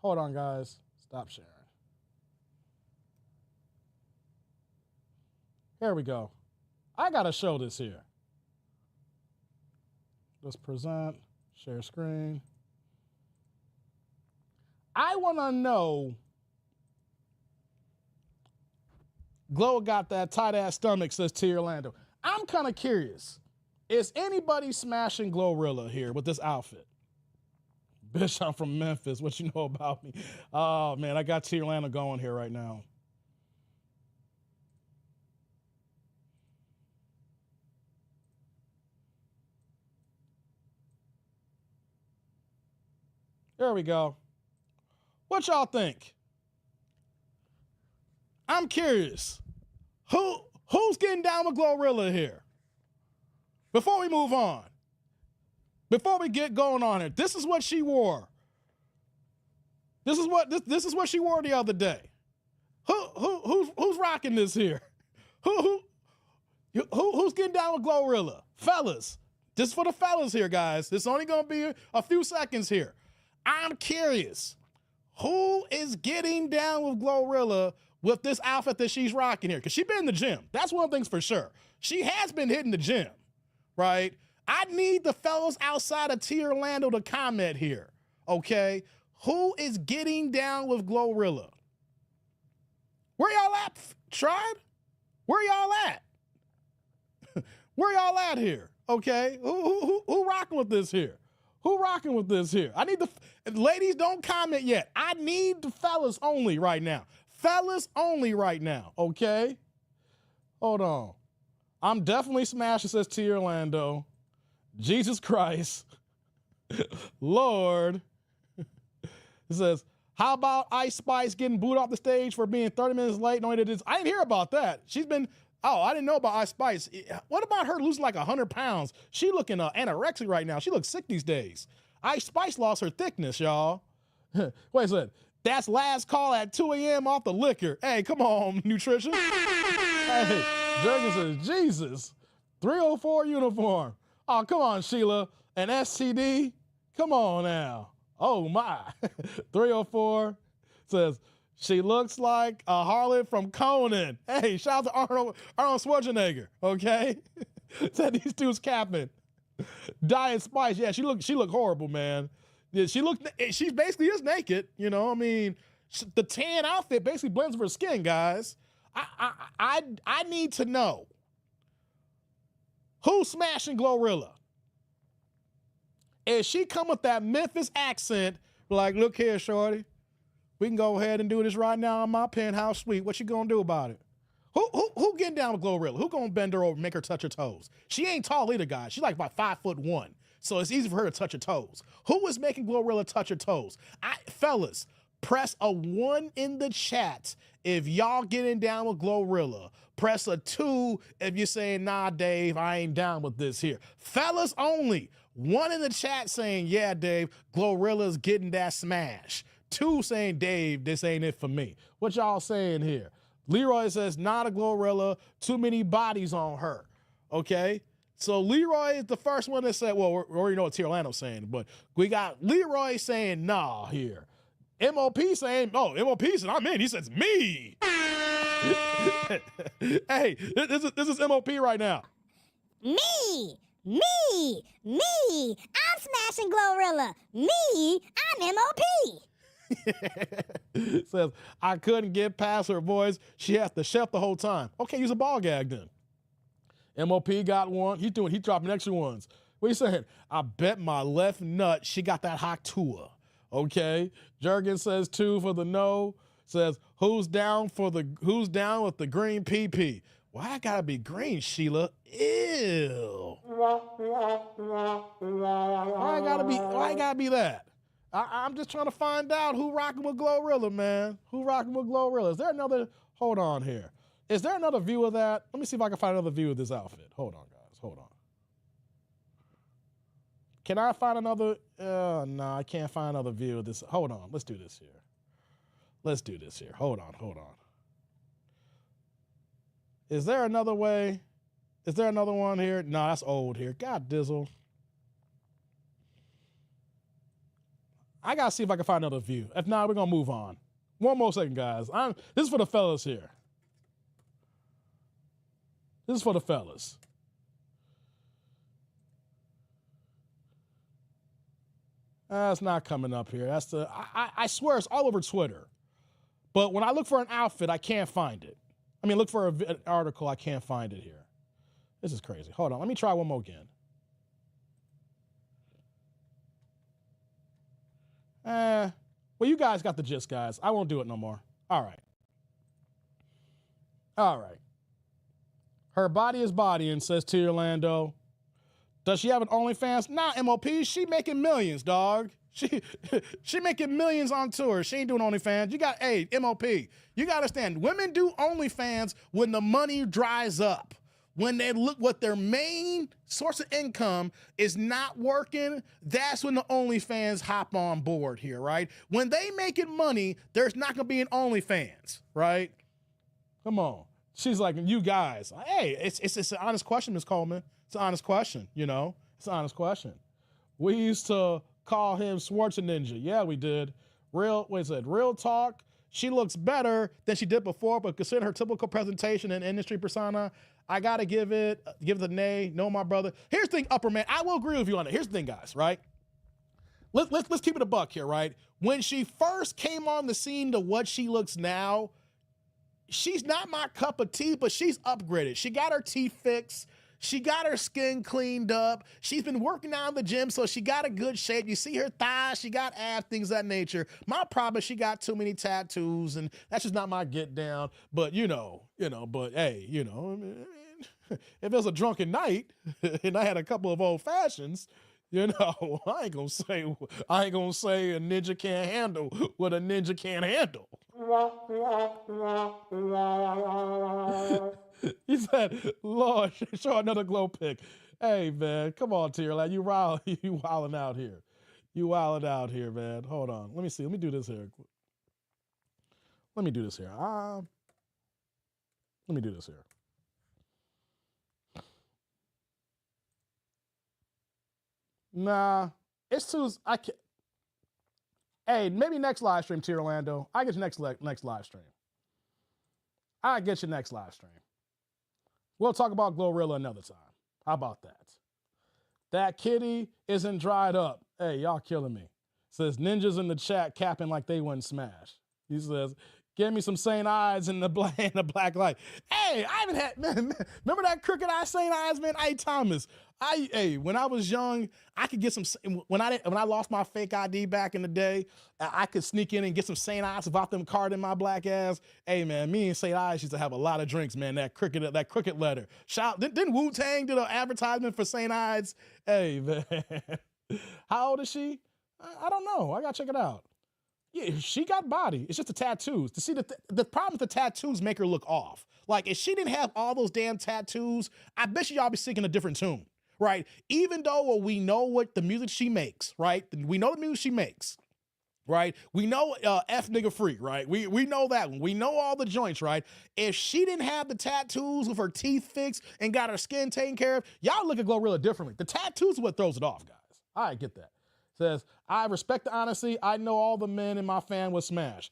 Hold on, guys. Stop sharing. Here we go. I got to show this here. Let's present, share screen. I want to know, Glow got that tight ass stomach, says T. Orlando. I'm kind of curious. Is anybody smashing Glorilla here with this outfit? Bitch, I'm from Memphis. What you know about me? Oh, man, I got T. Orlando going here right now. There we go. What y'all think? I'm curious. Who's getting down with Glorilla here? Before we move on. Before we get going on here, this is what she wore. This is what she wore the other day. Who's rocking this here? Who's getting down with Glorilla? Fellas, just for the fellas here, guys. It's only gonna be a few seconds here. I'm curious. Who is getting down with Glorilla with this outfit that she's rocking here? Because she's been in the gym. That's one thing's for sure. She has been hitting the gym, right? I need the fellas outside of T. Orlando to comment here, okay? Who is getting down with Glorilla? Where y'all at, tribe? Where y'all at? Where y'all at here? Okay, who rocking with this here? Who rocking with this here? I need the ladies, don't comment yet. I need the fellas only right now. Fellas only right now. Okay, hold on. I'm definitely smashing, says T. Orlando. Jesus Christ, Lord. It says, how about Ice Spice getting booed off the stage for being 30 minutes late? No, I didn't hear about that. She's been, I didn't know about Ice Spice. What about her losing like 100 pounds? She looking anorexic right now. She looks sick these days. Ice Spice lost her thickness, y'all. Wait a second. That's last call at 2 a.m. off the liquor. Hey, come on, nutrition. Hey, Jurgen says, Jesus. 304 uniform. Oh, come on, Sheila. An STD? Come on now. Oh, my. 304 says, she looks like a harlot from Conan. Hey, shout out to Arnold Schwarzenegger, okay? Said these dudes capping. Diet Spice, yeah, she looked horrible, man. Yeah, she basically is naked, you know? I mean, the tan outfit basically blends with her skin, guys. I need to know, who's smashing Glorilla? If she come with that Memphis accent, like, look here, shorty, we can go ahead and do this right now in my penthouse suite. What you gonna do about it? Who getting down with Glorilla? Who gonna bend her over and make her touch her toes? She ain't tall either, guys. She's like about 5'1", so it's easy for her to touch her toes. Who is making Glorilla touch her toes? Fellas, press a 1 in the chat if y'all getting down with Glorilla. Press a 2 if you're saying, nah, Dave, I ain't down with this here. Fellas only. 1 in the chat saying, yeah, Dave, Glorilla's getting that smash. 2 saying, Dave, this ain't it for me. What y'all saying here? Leroy says, not a Glorilla, too many bodies on her. Okay? So Leroy is the first one that said, well, we already know what T. Orlando's saying, but we got Leroy saying, nah, here. MOP saying, oh, MOP said, I'm in. He says, me. Hey, this is MOP right now. Me. I'm smashing Glorilla. Me, I'm MOP. Says, I couldn't get past her voice. She has to chef the whole time. Okay, use a ball gag then. MOP got one. He dropping extra ones. What are you saying? I bet my left nut she got that hot tour. Okay. Jurgen says 2 for the no. Says, who's down with the green PP? Why I gotta be green, Sheila? Ew. Why I gotta be that? I'm just trying to find out who rocking with Glorilla, man. Who rocking with Glorilla? Is there another, hold on here. Is there another view of that? Let me see if I can find another view of this outfit. Hold on, guys, hold on. Can I find another, no, I can't find another view of this. Hold on, let's do this here. Hold on. Is there another way? Is there another one here? No, that's old here. God dizzle. I gotta see if I can find another view. If not, we're gonna move on. One more second, guys. This is for the fellas here. This is for the fellas. That's not coming up here. That's I swear it's all over Twitter. But when I look for an outfit, I can't find it. I mean, look for an article, I can't find it here. This is crazy. Hold on, let me try one more again. Well, you guys got the gist, guys. I won't do it no more. All right. Her body is bodying, says T. Orlando. Does she have an OnlyFans? Nah, MOP, she making millions, dog. She making millions on tour. She ain't doing OnlyFans. Hey, MOP, you got to understand, women do OnlyFans when the money dries up. When they look what their main source of income is not working, that's when the OnlyFans hop on board here, right? When they making money, there's not gonna be an OnlyFans, right? Come on. She's like, you guys, hey, it's an honest question, Ms. Coleman. It's an honest question, you know? It's an honest question. We used to call him Schwarzenegger. Yeah, we did. Real talk. She looks better than she did before, but considering her typical presentation and industry persona, I gotta give it a nay. No, my brother. Here's the thing, Upper Man. I will agree with you on it. Here's the thing, guys, right? Let's keep it a buck here, right? When she first came on the scene to what she looks now, she's not my cup of tea, but she's upgraded. She got her teeth fixed. She got her skin cleaned up. She's been working out in the gym, so she got a good shape. You see her thighs, she got abs, things of that nature. My problem is she got too many tattoos, and that's just not my get down. But but hey, if it was a drunken night and I had a couple of old fashions, I ain't gonna say a ninja can't handle what a ninja can't handle. He said, Lord, show another glow pic. Hey, man, come on, Tierlad. You wilding out here. You wilding out here, man. Hold on. Let me see. Let me do this here. Nah, it's too. I can't. Hey, maybe next live stream, Tier Orlando. I get your next live stream. I get your next live stream. We'll talk about Glorilla another time. How about that? That kitty isn't dried up. Hey, y'all killing me. Says ninjas in the chat capping like they wouldn't smash. He says, give me some St. Eyes in the black light. Hey, I haven't had, man, remember that crooked eye St. Eyes, man? Hey, Thomas, when I was young, I could get some, when I lost my fake ID back in the day, I could sneak in and get some St. Eyes without them card in my black ass. Hey, man, me and St. Eyes used to have a lot of drinks, man, that crooked letter. Didn't Wu-Tang do the advertisement for St. Eyes? Hey, man. How old is she? I don't know. I gotta check it out. Yeah, she got body. It's just the tattoos. To see the problem with the tattoos make her look off. Like, if she didn't have all those damn tattoos, I bet y'all be singing a different tune, right? Even though we know what the music she makes, right? We know the music she makes, right? We know F nigga free, right? We know that one. We know all the joints, right? If she didn't have the tattoos with her teeth fixed and got her skin taken care of, y'all look at Glorilla differently. The tattoos is what throws it off, guys. I get that. Says, I respect the honesty. I know all the men in my fan would smash.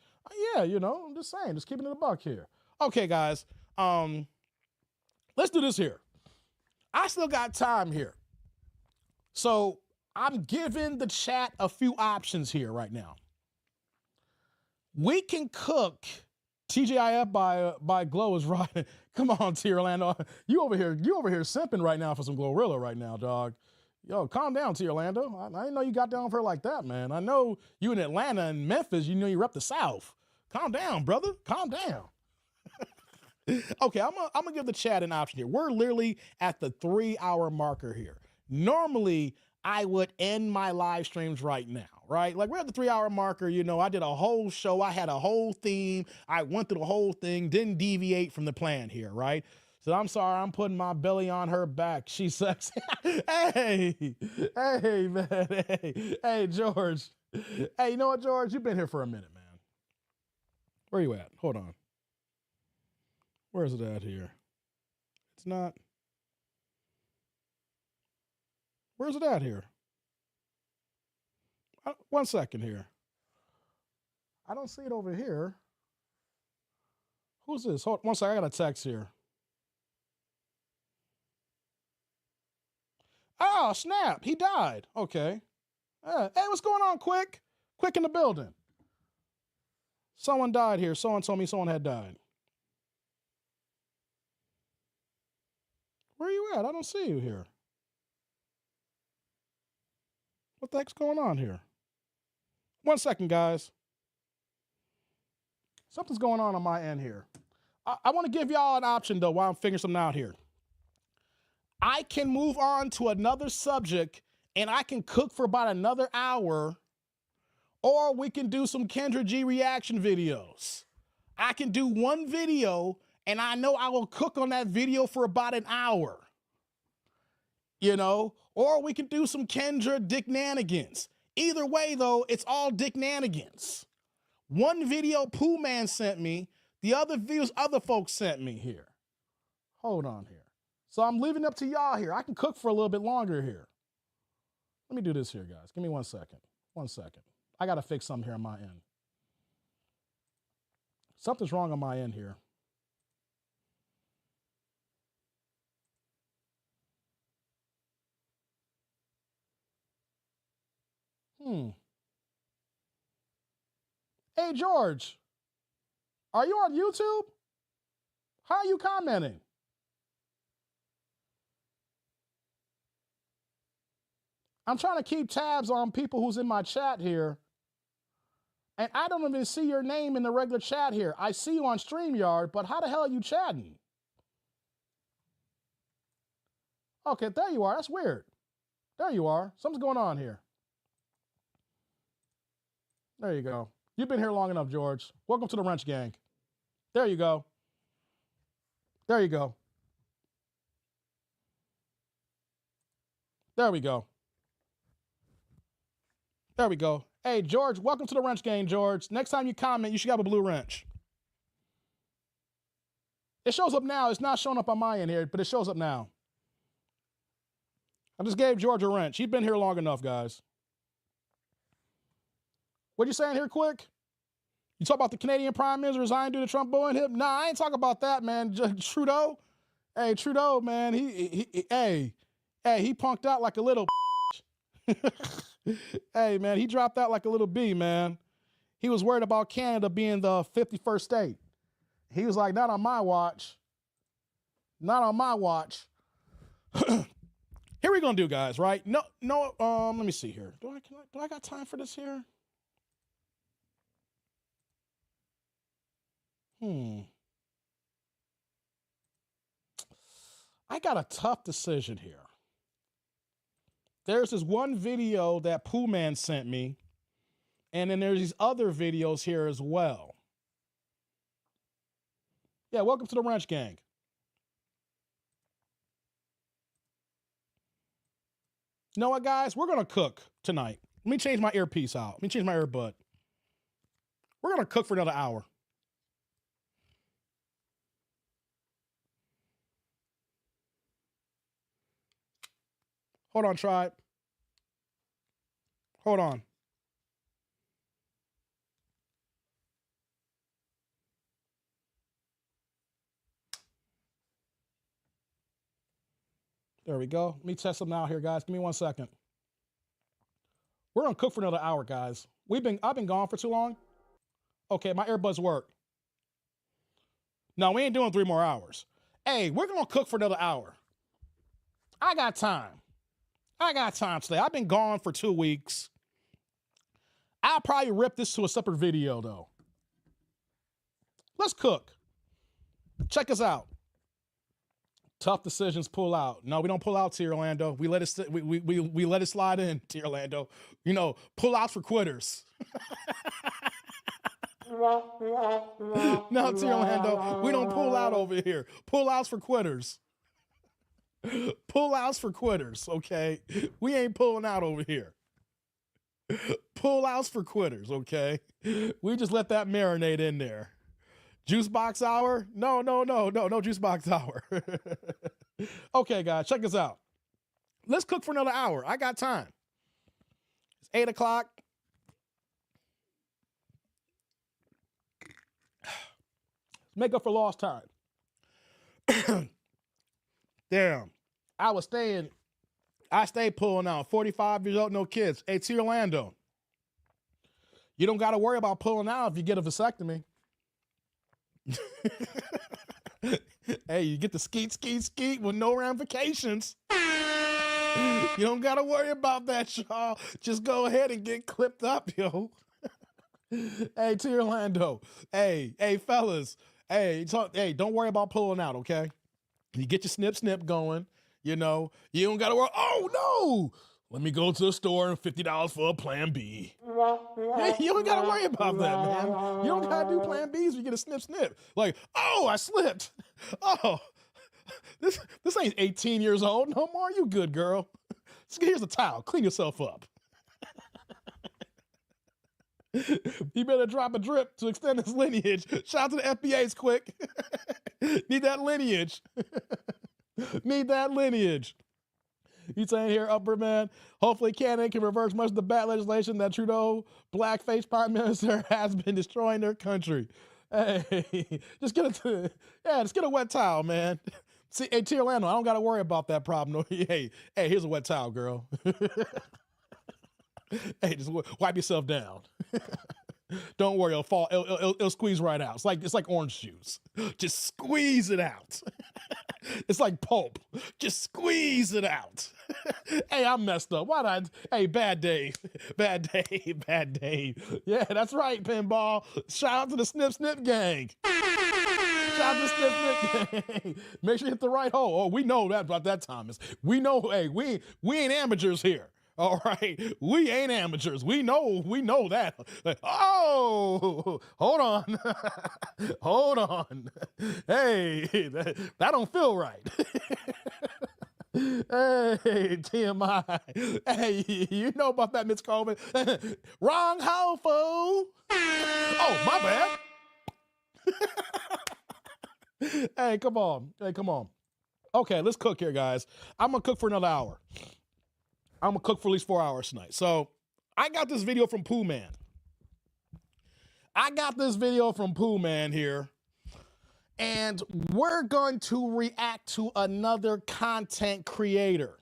Yeah, I'm just saying, just keeping it a buck here. Okay, guys, let's do this here. I still got time here. So I'm giving the chat a few options here right now. We can cook TGIF by Glow is right. Come on, T. Orlando. You over here simping right now for some Glorilla right now, dog. Yo, calm down, T. Orlando. I didn't know you got down for her like that, man. I know you in Atlanta and Memphis, you rep the South. Calm down, brother. Calm down. Okay, I'm gonna give the chat an option here. We're literally at the 3-hour marker here. Normally, I would end my live streams right now, right? Like, we're at the 3-hour marker, I did a whole show. I had a whole theme. I went through the whole thing, didn't deviate from the plan here, right? So I'm sorry, I'm putting my belly on her back. She sucks. Hey, man. Hey, George. Hey, you know what, George? You've been here for a minute, man. Where you at? Hold on. Where is it at here? It's not. Where's it at here? 1 second here. I don't see it over here. Who's this? Hold 1 second. I got a text here. Oh, snap. He died. Okay. Hey, what's going on, Quick? Quick in the building. Someone died here. Someone told me someone had died. Where are you at? I don't see you here. What the heck's going on here? 1 second, guys. Something's going on my end here. I want to give y'all an option, though, while I'm figuring something out here. I can move on to another subject and I can cook for about another hour, or we can do some Kendra G reaction videos. I can do one video and I know I will cook on that video for about an hour, or we can do some Kendra Dick-nanigans. Either way, though, it's all Dick-nanigans. One video Pooh Man sent me, the other videos other folks sent me here. Hold on here. So I'm leaving it up to y'all here. I can cook for a little bit longer here. Let me do this here, guys. Give me 1 second. 1 second. I got to fix something here on my end. Something's wrong on my end here. Hey, George, are you on YouTube? How are you commenting? I'm trying to keep tabs on people who's in my chat here. And I don't even see your name in the regular chat here. I see you on StreamYard, but how the hell are you chatting? Okay, there you are. That's weird. There you are. Something's going on here. There you go. You've been here long enough, George. Welcome to the Wrench Gang. There you go. There you go. There we go. There we go. Hey, George, welcome to the Wrench Gang, George. Next time you comment, you should have a blue wrench. It shows up now. It's not showing up on my end here, but it shows up now. I just gave George a wrench. He's been here long enough, guys. What you saying here, quick? You talk about the Canadian Prime Minister resigning due to Trump bullying him? Nah, I ain't talking about that, man. Trudeau. Hey, Trudeau, man. He punked out like a little. Hey, man, he dropped out like a little bee, man. He was worried about Canada being the 51st state. He was like, not on my watch. Not on my watch. Here we gonna do, guys, right? No, let me see here. Do I got time for this here? I got a tough decision here. There's this one video that Pooh Man sent me, and then there's these other videos here as well. Yeah, welcome to the Wrench Gang. You know what, guys? We're going to cook tonight. Let me change my earpiece out. Let me change my earbud. We're going to cook for another hour. Hold on, tribe. Hold on. There we go. Let me test something out here, guys. Give me 1 second. We're gonna cook for another hour, guys. I've been gone for too long. Okay, my earbuds work. No, we ain't doing 3 more hours. Hey, we're gonna cook for another hour. I got time. I got time today. I've been gone for 2 weeks. I'll probably rip this to a separate video, though. Let's cook. Check us out. Tough decisions pull out. No, we don't pull out, T. Orlando. We let it we let it slide in, T. Orlando. You know, pull outs for quitters. No, T. Orlando. We don't pull out over here. Pull outs for quitters. Pull outs for quitters, okay? We ain't pulling out over here. Pull outs for quitters, okay? We just let that marinate in there. Juice box hour? No juice box hour. Okay, guys, check this out. Let's cook for another hour. I got time. It's 8 o'clock. Make up for lost time. Damn. I stayed pulling out. 45 years old, no kids. Hey, T. Orlando, you don't got to worry about pulling out if you get a vasectomy. Hey, you get the skeet with no ramifications. You don't got to worry about that, y'all. Just go ahead and get clipped up, yo. Hey, T. Orlando. Hey, fellas. Hey, don't worry about pulling out, okay? You get your snip going, you know. You don't got to worry. Oh, no. Let me go to the store and $50 for a plan B. Hey, you don't got to worry about that, man. You don't got to do plan Bs when you get a snip. Like, oh, I slipped. Oh, this ain't 18 years old no more. You good, girl. Here's a towel. Clean yourself up. You better drop a drip to extend this lineage. Shout out to the FBA's quick. Need that lineage. Need that lineage. You saying here, Upper Man, hopefully Canada can reverse much of the bad legislation that Trudeau, blackface prime minister, has been destroying their country. Hey, just get a wet towel, man. See, hey, T. Orlando, I don't got to worry about that problem. No, hey, here's a wet towel, girl. Hey, just wipe yourself down. Don't worry, it'll fall. It'll squeeze right out. It's like orange juice. Just squeeze it out. It's like pulp. Just squeeze it out. Hey, I messed up. Hey, bad day. Bad day. Bad day. Yeah, that's right, Pinball. Shout out to the Snip Snip gang. Shout out to the Snip Snip gang. Make sure you hit the right hole. Oh, we know that about that, Thomas. We know, hey, we ain't amateurs here. All right, we ain't amateurs. We know that. Oh, hold on. Hold on. Hey, that don't feel right. Hey, TMI. Hey, you know about that, Miss Coleman. Wrong hoe, fool. Oh, my bad. Hey, come on. Okay, let's cook here, guys. I'm going to cook for another hour. I'm going to cook for at least 4 hours tonight. So I got this video from Pooh Man. Here. And we're going to react to another content creator.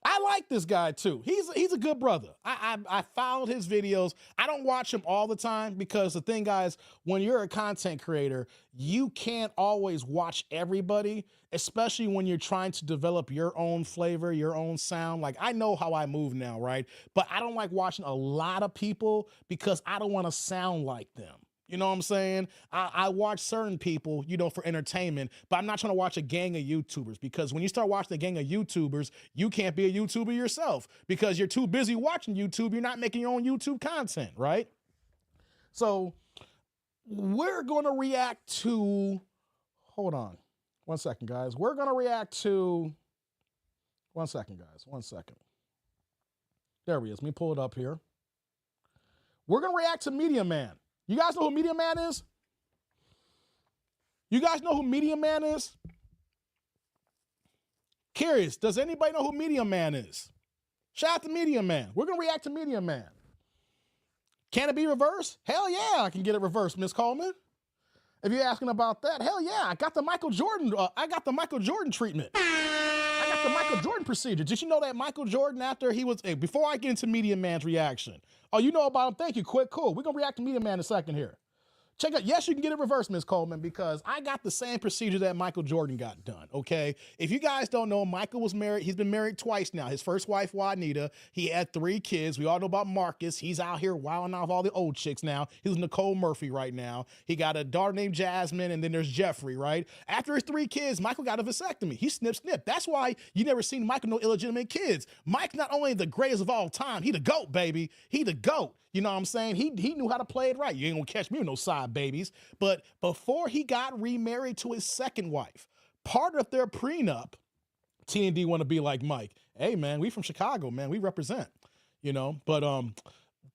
I like this guy too. He's a good brother. I followed his videos. I don't watch him all the time because the thing, guys, when you're a content creator, you can't always watch everybody, especially when you're trying to develop your own flavor, your own sound. Like, I know how I move now, right? But I don't like watching a lot of people because I don't want to sound like them. You know what I'm saying? I watch certain people, for entertainment, but I'm not trying to watch a gang of YouTubers, because when you start watching a gang of YouTubers, you can't be a YouTuber yourself because you're too busy watching YouTube. You're not making your own YouTube content, right? So we're going to react to, hold on 1 second, guys. We're going to react to, 1 second, guys, 1 second. There he is. Let me pull it up here. We're going to react to Media Man. You guys know who Media Man is? Curious, does anybody know who Media Man is? Shout out to Media Man. We're going to react to Media Man. Can it be reversed? Hell yeah, I can get it reversed, Miss Coleman. If you're asking about that, hell yeah, I got the Michael Jordan treatment. I got the Michael Jordan procedure. Did you know that Michael Jordan, after he was, before I get into Media Man's reaction, oh, you know about him? Thank you. Quick, cool. We're going to react to Media Man in a second here. Check out, yes, you can get it reversed, Ms. Coleman, because I got the same procedure that Michael Jordan got done, okay? If you guys don't know, Michael was married. He's been married twice now. His first wife, Juanita, he had 3 kids. We all know about Marcus. He's out here wilding out with all the old chicks now. He's Nicole Murphy right now. He got a daughter named Jasmine, and then there's Jeffrey, right? After his 3 kids, Michael got a vasectomy. He snip. That's why you never seen Michael no illegitimate kids. Mike's not only the greatest of all time, he the GOAT, baby. He the GOAT. You know what I'm saying? He knew how to play it right. You ain't gonna catch me with no side babies. But before he got remarried to his second wife, part of their prenup, T&D want to be like Mike. Hey, man, we from Chicago, man. We represent, But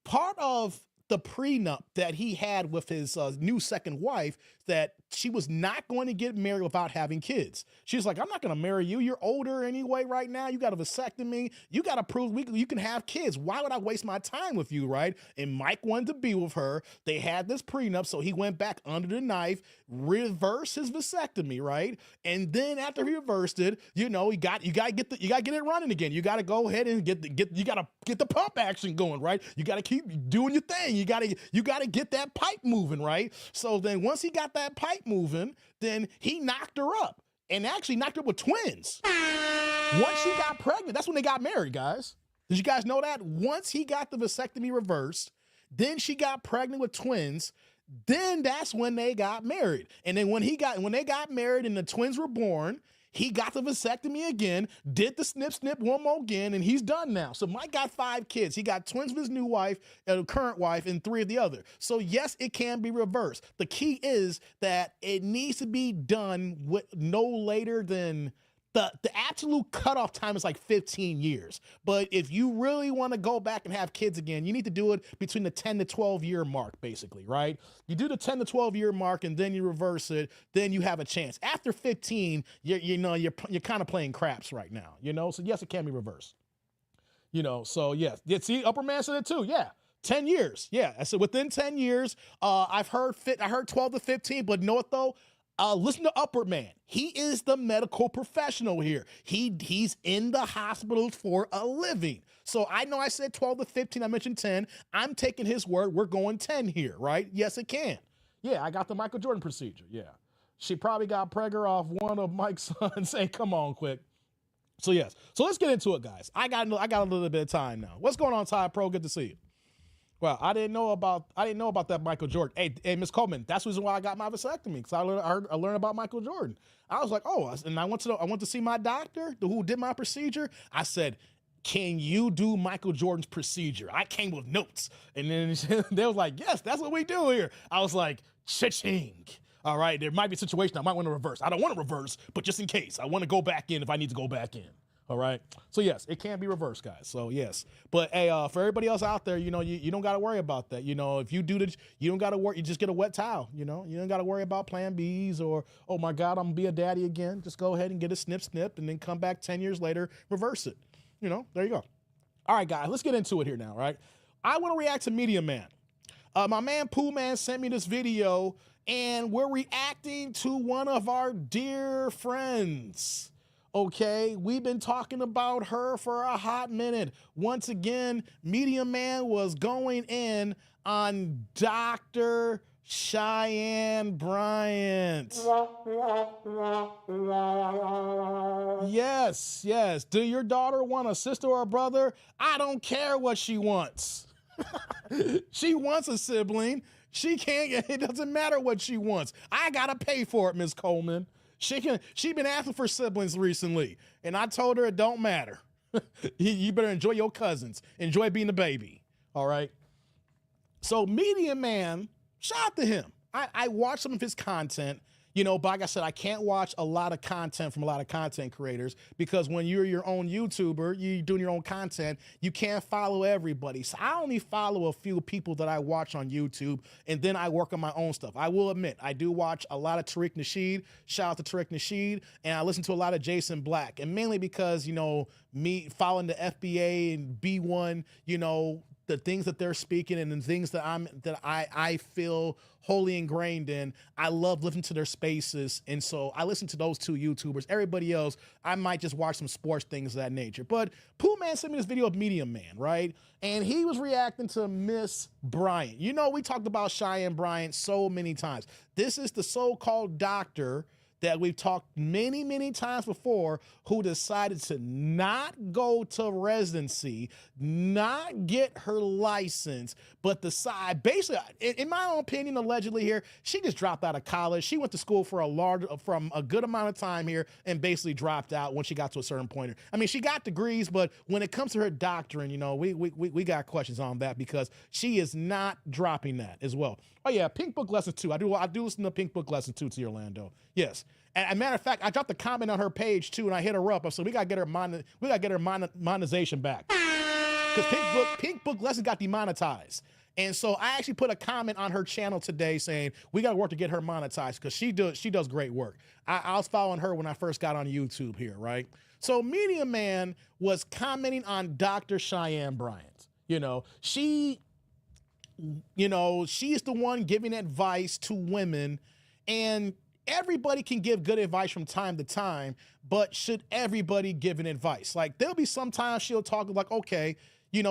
part of the prenup that he had with his new second wife, that she was not going to get married without having kids. She's like, I'm not going to marry you. You're older anyway right now. You got a vasectomy. You got to prove you can have kids. Why would I waste my time with you, right? And Mike wanted to be with her. They had this prenup, so he went back under the knife, reversed his vasectomy, right? And then after he reversed it, you got to get it running again. You got to go ahead and get the pump action going, right? You got to keep doing your thing. You got to get that pipe moving, right? So then once he got that pipe moving, then he knocked her up, and actually knocked her up with twins. Once she got pregnant, that's when they got married, guys. Did you guys know that? Once he got the vasectomy reversed, then she got pregnant with twins, then that's when they got married. And then when they got married and the twins were born, he got the vasectomy again, did the snip one more again, and he's done now. So Mike got 5 kids. He got twins with his new wife, current wife, and 3 of the other. So yes, it can be reversed. The key is that it needs to be done with no later than the absolute cutoff time is like 15 years. But if you really want to go back and have kids again, you need to do it between the 10 to 12 year mark, basically, right? You do the 10 to 12 year mark and then you reverse it, then you have a chance. After 15, you're kind of playing craps right now, So yes, it can be reversed. So yes. See, Upper Man said it too. Yeah. 10 years. Yeah. I said within 10 years, I heard 12 to 15, but know what though? Listen to Upward Man. He is the medical professional here. He's in the hospitals for a living. So I know I said 12 to 15. I mentioned 10. I'm taking his word. We're going 10 here, right? Yes, it can. Yeah, I got the Michael Jordan procedure. Yeah. She probably got Prager off one of Mike's sons. Hey, come on, quick. So yes. So let's get into it, guys. I got a little bit of time now. What's going on, Ty Pro? Good to see you. Well, I didn't know about that Michael Jordan. Hey, Ms. Coleman, that's the reason why I got my vasectomy, because I learned about Michael Jordan. I was like, and I went to see my doctor who did my procedure. I said, can you do Michael Jordan's procedure? I came with notes. And then they was like, yes, that's what we do here. I was like, cha-ching. All right, there might be a situation I might want to reverse. I don't want to reverse, but just in case, I want to go back in if I need to go back in. All right. So yes, it can be reversed, guys. So yes, but hey, for everybody else out there, you don't got to worry about that. If you do you don't got to worry. You just get a wet towel. You don't got to worry about plan Bs or, oh my God, I'm gonna be a daddy again. Just go ahead and get a snip, and then come back 10 years later, reverse it. There you go. All right, guys, let's get into it here now. Right. I want to react to Media Man. My man Pooh Man sent me this video, and we're reacting to one of our dear friends. Okay, we've been talking about her for a hot minute. Once again, Media Man was going in on Dr. Cheyenne Bryant. Yes. Do your daughter want a sister or a brother? I don't care what she wants. She wants a sibling. She can't, it doesn't matter what she wants. I gotta pay for it, Ms. Coleman. She been asking for siblings recently, and I told her it don't matter. You better enjoy your cousins. Enjoy being a baby. All right. So Media Man, shout out to him. I watched some of his content, but like I said, I can't watch a lot of content from a lot of content creators, because when you're your own YouTuber, you're doing your own content, you can't follow everybody. So I only follow a few people that I watch on YouTube, and then I work on my own stuff. I will admit, I do watch a lot of Tariq Nasheed. Shout out to Tariq Nasheed. And I listen to a lot of Jason Black, and mainly because, me following the FBA and B1, the things that they're speaking and the things that I feel wholly ingrained in. I love listening to their spaces, and so I listen to those two YouTubers. Everybody else, I might just watch some sports things of that nature. But Pooh Man sent me this video of Media Man, right? And he was reacting to Miss Bryant. We talked about Cheyenne Bryant so many times. This is the so-called doctor that we've talked many, many times before, who decided to not go to residency, not get her license, but decide, basically, in my own opinion, allegedly here, she just dropped out of college. She went to school for a good amount of time here and basically dropped out when she got to a certain point. I mean, she got degrees, but when it comes to her doctrine, we got questions on that, because she is not dropping that as well. Oh yeah, Pink Book Lesson 2. I do listen to Pink Book Lesson 2 to Orlando. Yes. And as a matter of fact, I dropped a comment on her page too, and I hit her up. So we gotta get her monetization back, because Pink Book Lesson got demonetized. And so I actually put a comment on her channel today saying we got to work to get her monetized, because she does great work. I was following her when I first got on YouTube here, right? So Media Man was commenting on Dr. Cheyenne Bryant. She is the one giving advice to women, and everybody can give good advice from time to time, but should everybody give an advice? Like, there'll be sometimes she'll talk like, okay,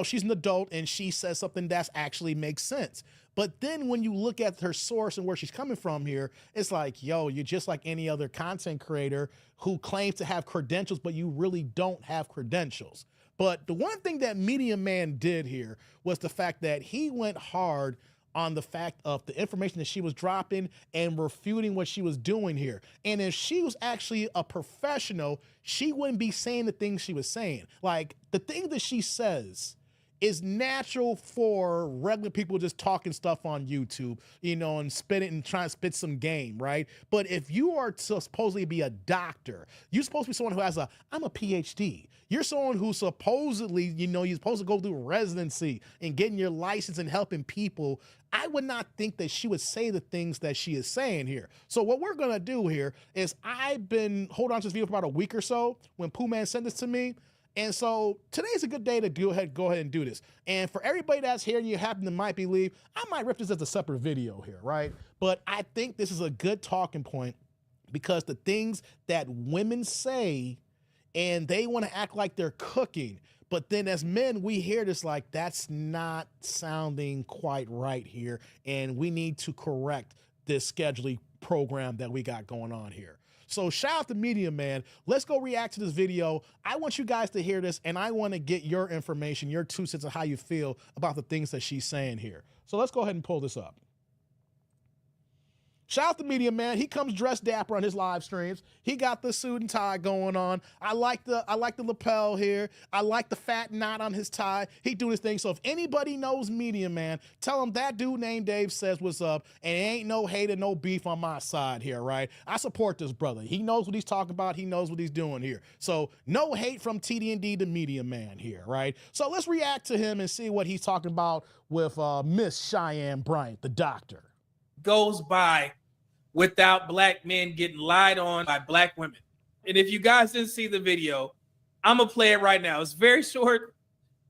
she's an adult and she says something that actually makes sense. But then when you look at her source and where she's coming from here, it's like, you're just like any other content creator who claims to have credentials, but you really don't have credentials. But the one thing that Media Man did here was the fact that he went hard on the fact of the information that she was dropping and refuting what she was doing here. And if she was actually a professional, she wouldn't be saying the things she was saying. Like, the thing that she says it's natural for regular people just talking stuff on YouTube, you know, and spit it and trying to spit some game, right? But if you are to supposedly be a doctor, you're supposed to be someone who has I'm a PhD. You're someone who supposedly, you know, you're supposed to go through residency and getting your license and helping people. I would not think that she would say the things that she is saying here. So what we're going to do here is I've been holding on to this video for about a week or so when Pooh Man sent this to me. And so today's a good day to go ahead and do this. And for everybody that's here and you happen to might believe, I might rip this as a separate video here, right? But I think this is a good talking point because the things that women say and they want to act like they're cooking. But then as men, we hear this like, that's not sounding quite right here. And we need to correct this scheduling program that we got going on here. So shout out to Media Man. Let's go react to this video. I want you guys to hear this, and I want to get your information, your 2 cents of how you feel about the things that she's saying here. So let's go ahead and pull this up. Shout out to Media Man. He comes dressed dapper on his live streams. He got the suit and tie going on. I like the lapel here. I like the fat knot on his tie. He doing his thing. So if anybody knows Media Man, tell him that dude named Dave says what's up, and it ain't no hate and no beef on my side here, right? I support this brother. He knows what he's talking about. He knows what he's doing here. So no hate from TD&D to Media Man here, right? So let's react to him and see what he's talking about with Miss Cheyenne Bryant, the doctor. Goes by without black men getting lied on by black women. And if you guys didn't see the video, I'm gonna play it right now. It's very short,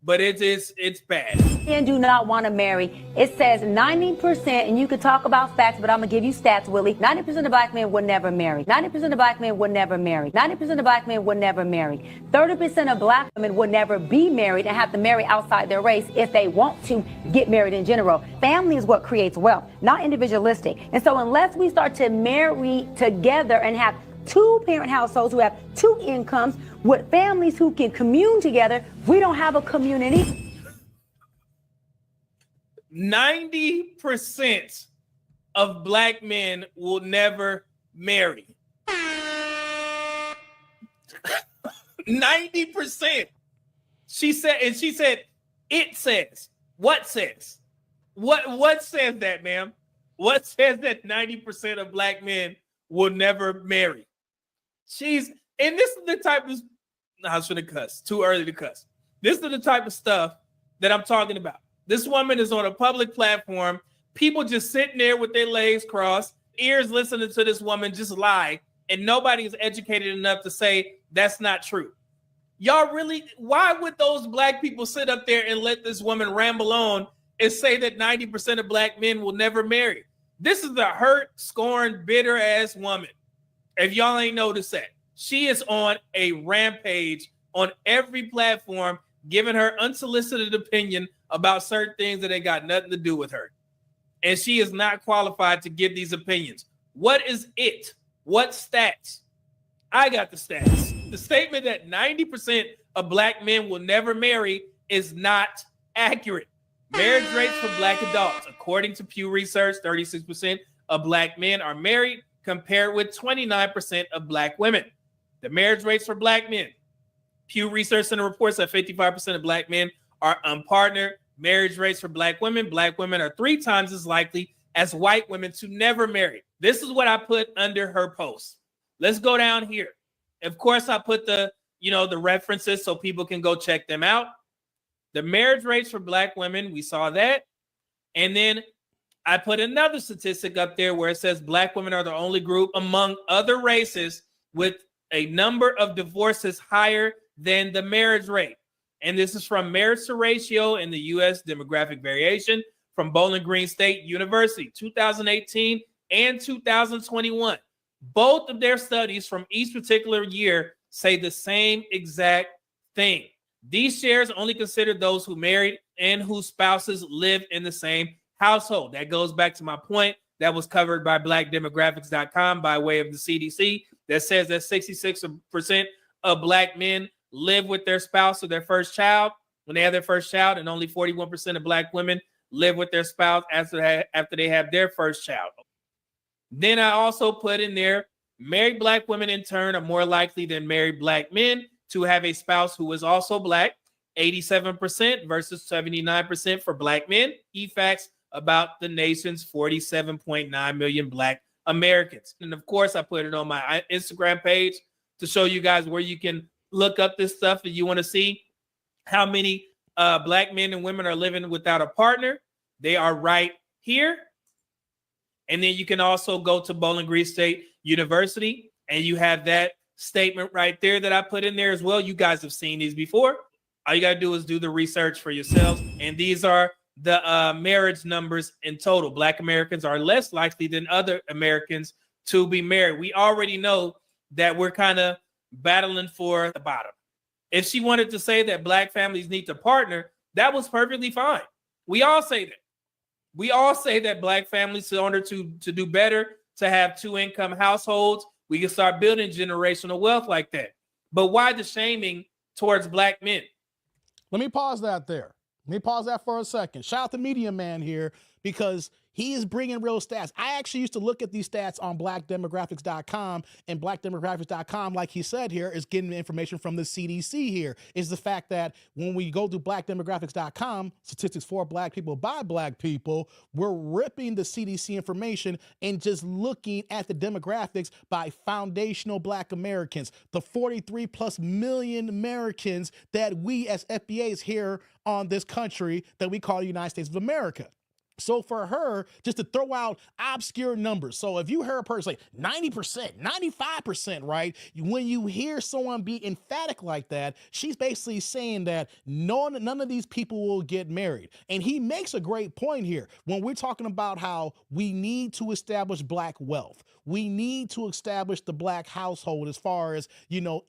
but it's bad. Men do not want to marry. It says 90%, and you could talk about facts, but I'm gonna give you stats, Willie. 90% of black men would never marry. 90% of black men would never marry. 90% of black men would never marry. 30% of black women would never be married and have to marry outside their race if they want to get married in general. Family is what creates wealth, not individualistic. And so unless we start to marry together and have 2-parent households who have 2 incomes with families who can commune together, we don't have a community. 90% of black men will never marry. 90%. She said, it says. What says? What says that, ma'am? What says that 90% of black men will never marry? And this is the type of, I was gonna cuss, too early to cuss. This is the type of stuff that I'm talking about. This woman is on a public platform. People just sitting there with their legs crossed, ears listening to this woman just lie, and nobody is educated enough to say that's not true. Y'all really, why would those black people sit up there and let this woman ramble on and say that 90% of black men will never marry? This is a hurt, scorned, bitter ass woman. If y'all ain't noticed that, she is on a rampage on every platform, giving her unsolicited opinion about certain things that ain't got nothing to do with her. And she is not qualified to give these opinions. What is it? What stats? I got the stats. The statement that 90% of black men will never marry is not accurate. Marriage rates for black adults, according to Pew Research, 36% of black men are married, compared with 29% of black women. The marriage rates for black men. Pew Research Center reports that 55% of black men are unpartnered. Marriage rates for black women are 3 times as likely as white women to never marry. This is what I put under her post. Let's go down here. Of course, I put the references so people can go check them out. The marriage rates for black women, we saw that. And then I put another statistic up there where it says black women are the only group among other races with a number of divorces higher than the marriage rate. And this is from Marriage to Ratio in the U.S. Demographic Variation from Bowling Green State University, 2018 and 2021. Both of their studies from each particular year say the same exact thing. These shares only consider those who married and whose spouses live in the same household. That goes back to my point that was covered by blackdemographics.com by way of the CDC that says that 66% of black men live with their spouse or their first child when they have their first child, and only 41% of black women live with their spouse after they have their first child. Then I also put in there, married black women in turn are more likely than married black men to have a spouse who is also black. 87% versus 79% for black men. Key facts about the nation's 47.9 million black Americans. And of course, I put it on my Instagram page to show you guys where you can look up this stuff if you want to see how many black men and women are living without a partner. They are right here. And then you can also go to Bowling Green State University, and you have that statement right there that I put in there as well. You guys have seen these before. All you got to do is do the research for yourselves. And these are the marriage numbers in total. Black Americans are less likely than other Americans to be married. We already know that we're kind of battling for the bottom. If she wanted to say that black families need to partner, that was perfectly fine. We all say that. We all say that black families, in order to do better, to have 2-income households, we can start building generational wealth like that. But why the shaming towards black men? Let me pause that there. Let me pause that for a second. Shout out to Media Man here, because he is bringing real stats. I actually used to look at these stats on blackdemographics.com, and blackdemographics.com, like he said here, is getting information from the CDC here, is the fact that when we go to blackdemographics.com, statistics for black people by black people, we're ripping the CDC information and just looking at the demographics by foundational black Americans, the 43 plus million Americans that we as FBAs here on this country that we call the United States of America. So for her, just to throw out obscure numbers. So if you hear a person say 90%, 95%, right? When you hear someone be emphatic like that, she's basically saying that none of these people will get married. And he makes a great point here when we're talking about how we need to establish black wealth. We need to establish the black household as far as,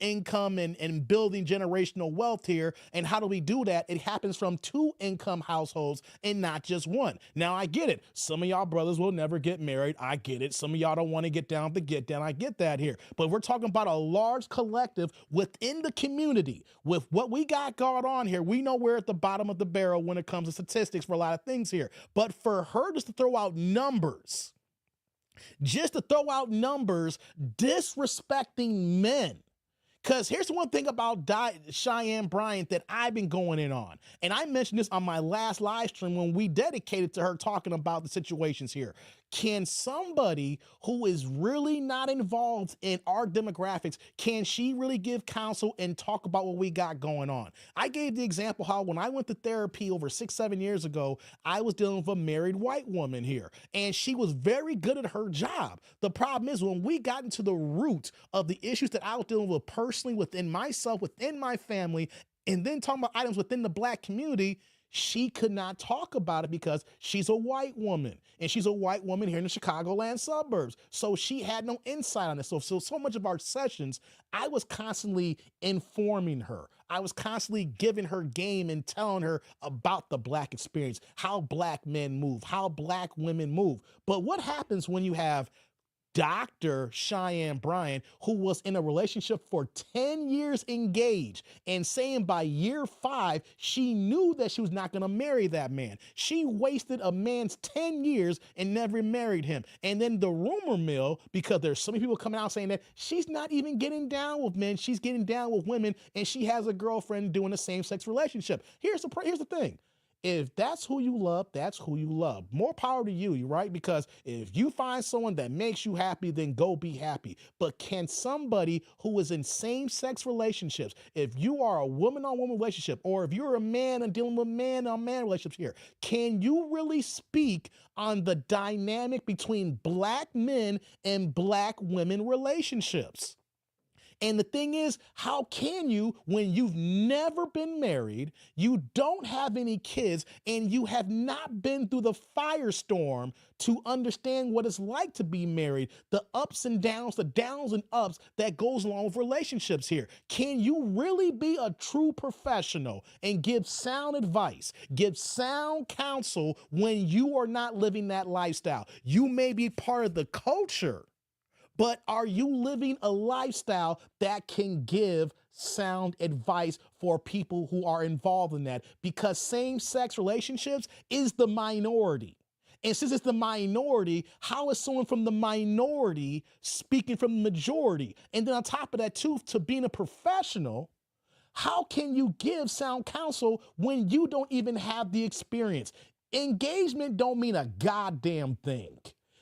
income and building generational wealth here. And how do we do that? It happens from 2-income households and not just one. Now, I get it. Some of y'all brothers will never get married. I get it. Some of y'all don't want to get down the get down. I get that here. But we're talking about a large collective within the community. With what we got going on here, we know we're at the bottom of the barrel when it comes to statistics for a lot of things here. But for her just to throw out numbers, disrespecting men. Because here's one thing about Cheyenne Bryant that I've been going in on. And I mentioned this on my last live stream when we dedicated to her talking about the situations here. Can somebody who is really not involved in our demographics, can she really give counsel and talk about what we got going on? I gave the example how when I went to therapy over 6-7 years ago, I was dealing with a married white woman here, and she was very good at her job. The problem is when we got into the root of the issues that I was dealing with personally within myself, within my family, and then talking about items within the black community, she could not talk about it because she's a white woman, and she's a white woman here in the Chicagoland suburbs. So she had no insight on this. So much of our sessions, I was constantly informing her. I was constantly giving her game and telling her about the black experience, how black men move, how black women move. But what happens when you have Dr. Cheyenne Bryant, who was in a relationship for 10 years engaged, and saying by year 5, she knew that she was not going to marry that man. She wasted a man's 10 years and never married him. And then the rumor mill, because there's so many people coming out saying that she's not even getting down with men, she's getting down with women, and she has a girlfriend doing a same-sex relationship. Here's the thing. If that's who you love, that's who you love. More power to you, right? Because if you find someone that makes you happy, then go be happy. But can somebody who is in same-sex relationships, if you are a woman-on-woman relationship, or if you're a man and dealing with man-on-man relationships here, can you really speak on the dynamic between black men and black women relationships? And the thing is, how can you, when you've never been married, you don't have any kids, and you have not been through the firestorm to understand what it's like to be married, the ups and downs, the downs and ups that goes along with relationships here? Can you really be a true professional and give sound advice, give sound counsel when you are not living that lifestyle? You may be part of the culture, but are you living a lifestyle that can give sound advice for people who are involved in that? Because same-sex relationships is the minority. And since it's the minority, how is someone from the minority speaking from the majority? And then on top of that, too, to being a professional, How can you give sound counsel when you don't even have the experience? Engagement don't mean a goddamn thing.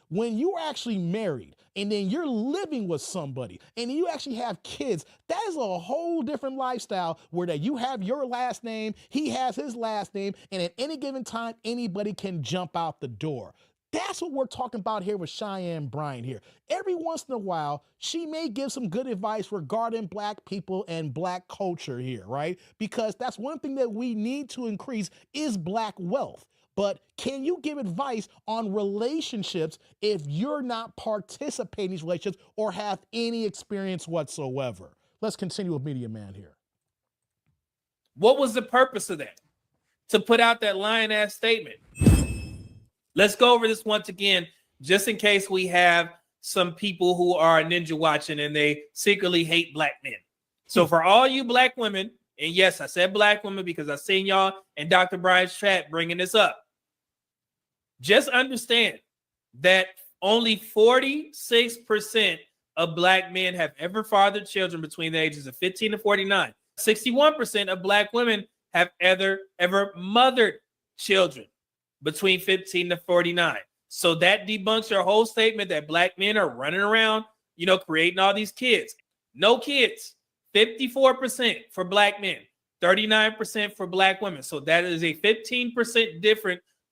When you're actually married and then you're living with somebody and you actually have kids, that is a whole different lifestyle where that you have your last name, he has his last name, and at any given time, anybody can jump out the door. That's what we're talking about here with Cheyenne Bryant here. Every once in a while, she may give some good advice regarding black people and black culture here, right? Because that's one thing that we need to increase is black wealth. But can you give advice on relationships if you're not participating in these relationships or have any experience whatsoever? Let's continue with Media Man here. What was the purpose of that? To put out that lying-ass statement. Let's go over this once again, just in case we have some people who are ninja watching and they secretly hate black men. So for all you black women, and yes, I said black women because I seen y'all and Dr. Brian's chat bringing this up. Just understand that only 46% of black men have ever fathered children between the ages of 15 to 49. 61% of black women have ever mothered children between 15 to 49. So that debunks your whole statement that black men are running around, creating all these kids. No kids. 54% for black men, 39% for black women. So that is a 15%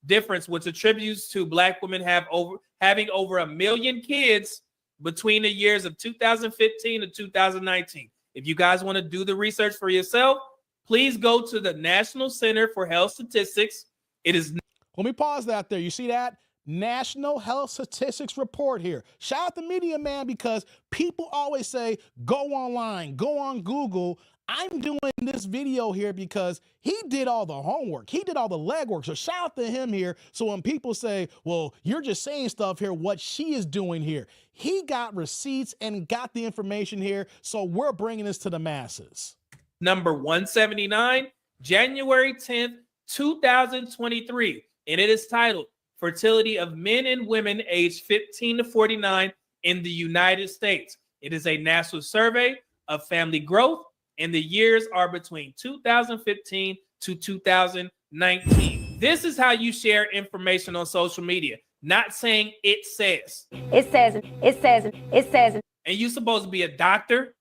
difference, which attributes to black women having over 1 million kids between the years of 2015 to 2019. If you guys want to do the research for yourself, please go to the National Center for Health Statistics. It is. Let me pause that there. You see that? National Health Statistics report here. Shout out the Media Man because people always say, go online, go on Google. I'm doing this video here because he did all the homework. He did all the legwork. So shout out to him here. So when people say, well, you're just saying stuff here, what she is doing here, he got receipts and got the information here. So we're bringing this to the masses. Number 179, January 10th, 2023. And it is titled Fertility of Men and Women aged 15 to 49 in the United States. It is a national survey of family growth, and the years are between 2015 to 2019. This is how you share information on social media, not saying it says. It says. And you're supposed to be a doctor,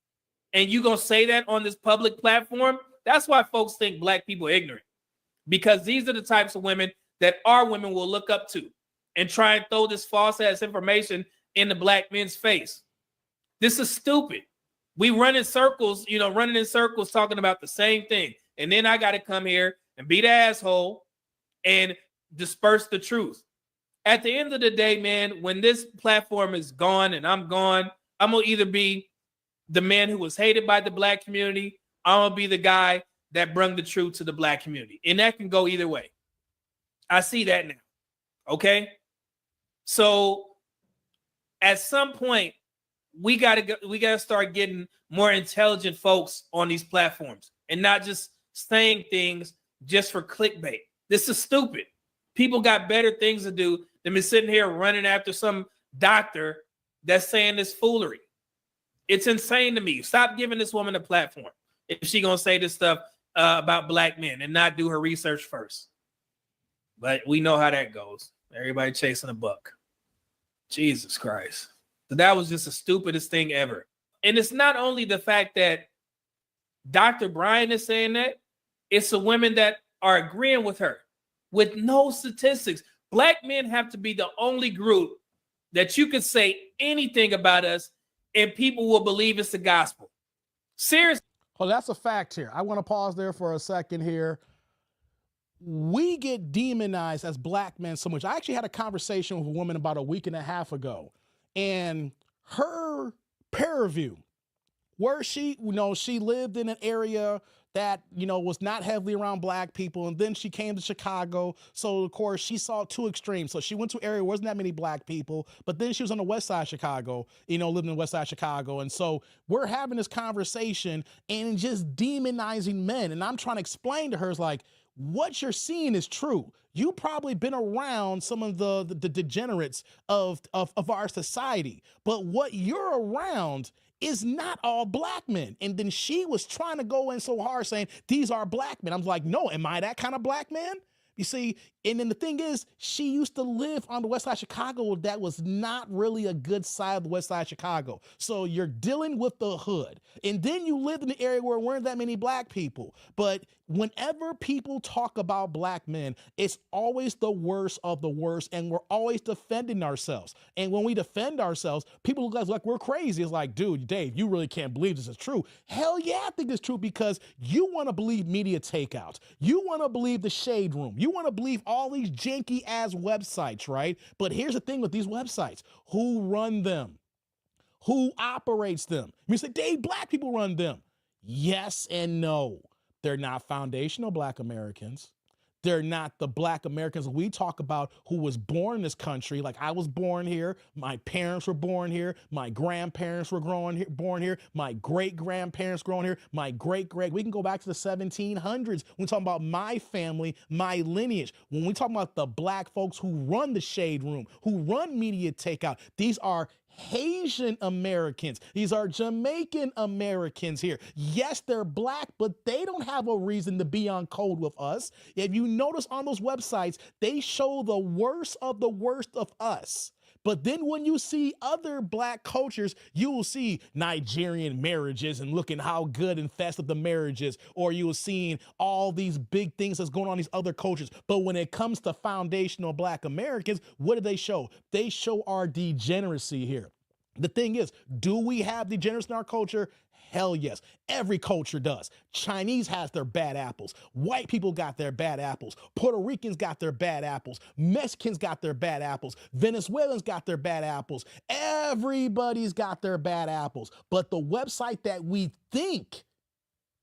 and you're going to say that on this public platform? That's why folks think black people are ignorant, because these are the types of women that our women will look up to and try and throw this false ass information in the black men's face. This is stupid. We run in circles, talking about the same thing. And then I got to come here and be the asshole and disperse the truth. At the end of the day, man, when this platform is gone and I'm gone, I'm going to either be the man who was hated by the black community. I'm going to be the guy that brought the truth to the black community. And that can go either way. I see that now. Okay. So at some point, we gotta start getting more intelligent folks on these platforms and not just saying things just for clickbait. This is stupid. People got better things to do than be sitting here running after some doctor that's saying this foolery. It's insane to me. Stop giving this woman a platform if she gonna say this stuff about black men and not do her research first. But we know how that goes. Everybody chasing a buck. Jesus Christ. So that was just the stupidest thing ever. And it's not only the fact that Dr. Brian is saying that, it's the women that are agreeing with her with no statistics. Black men have to be the only group that you could say anything about us and people will believe it's the gospel. Seriously. Well, that's a fact here. I want to pause there for a second here. We get demonized as black men so much. I actually had a conversation with a woman about a week and a half ago, and her peer review, where she lived in an area that, was not heavily around black people. And then she came to Chicago. So of course she saw two extremes. So she went to an area where wasn't that many black people, but then she was on the west side of Chicago, living in the west side of Chicago. And so we're having this conversation and just demonizing men. And I'm trying to explain to her, it's like, what you're seeing is true. You probably been around some of the degenerates of our society, but what you're around is not all black men. And then she was trying to go in so hard saying, these are black men. I'm like, no, am I that kind of black man? You see, and then the thing is, she used to live on the west side of Chicago. That was not really a good side of the west side of Chicago. So you're dealing with the hood. And then you lived in the area where there weren't that many black people. But whenever people talk about black men, it's always the worst of the worst. And we're always defending ourselves. And when we defend ourselves, people look like we're crazy. It's like, dude, Dave, you really can't believe this is true. Hell yeah, I think it's true, because you want to believe media takeouts. You want to believe the shade room. You want to believe all these janky ass websites, right? But here's the thing with these websites: who run them? Who operates them? You say, Dave, black people run them. Yes and no. They're not foundational black Americans. They're not the black Americans we talk about who was born in this country. Like, I was born here. My parents were born here. My grandparents were born here. My great-grandparents grown here. My great-great. We can go back to the 1700s. When we talk about my family, my lineage. When we talk about the black folks who run the shade room, who run media takeout, these are Haitian Americans. These are Jamaican Americans here. Yes, they're black, but they don't have a reason to be on code with us. If you notice on those websites, they show the worst of us. But then when you see other black cultures, you will see Nigerian marriages and looking how good and festive the marriage is, or you will see all these big things that's going on in these other cultures. But when it comes to foundational black Americans, what do they show? They show our degeneracy here. The thing is, do we have degeneracy in our culture? Hell yes. Every culture does. Chinese has their bad apples. White people got their bad apples. Puerto Ricans got their bad apples. Mexicans got their bad apples. Venezuelans got their bad apples. Everybody's got their bad apples. But the website that we think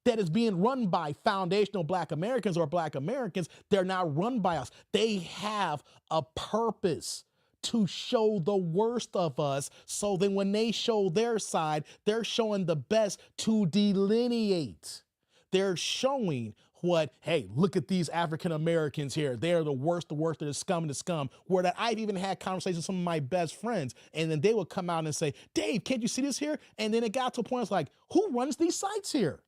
that is being run by foundational black Americans or black Americans, they're not run by us. They have a purpose to show the worst of us. So then when they show their side, they're showing the best to delineate. They're showing what, hey, look at these African Americans here. They're the worst, they're the scum. Where that I've even had conversations with some of my best friends, and then they would come out and say, Dave, can't you see this here? And then it got to a point, it's like, who runs these sites here?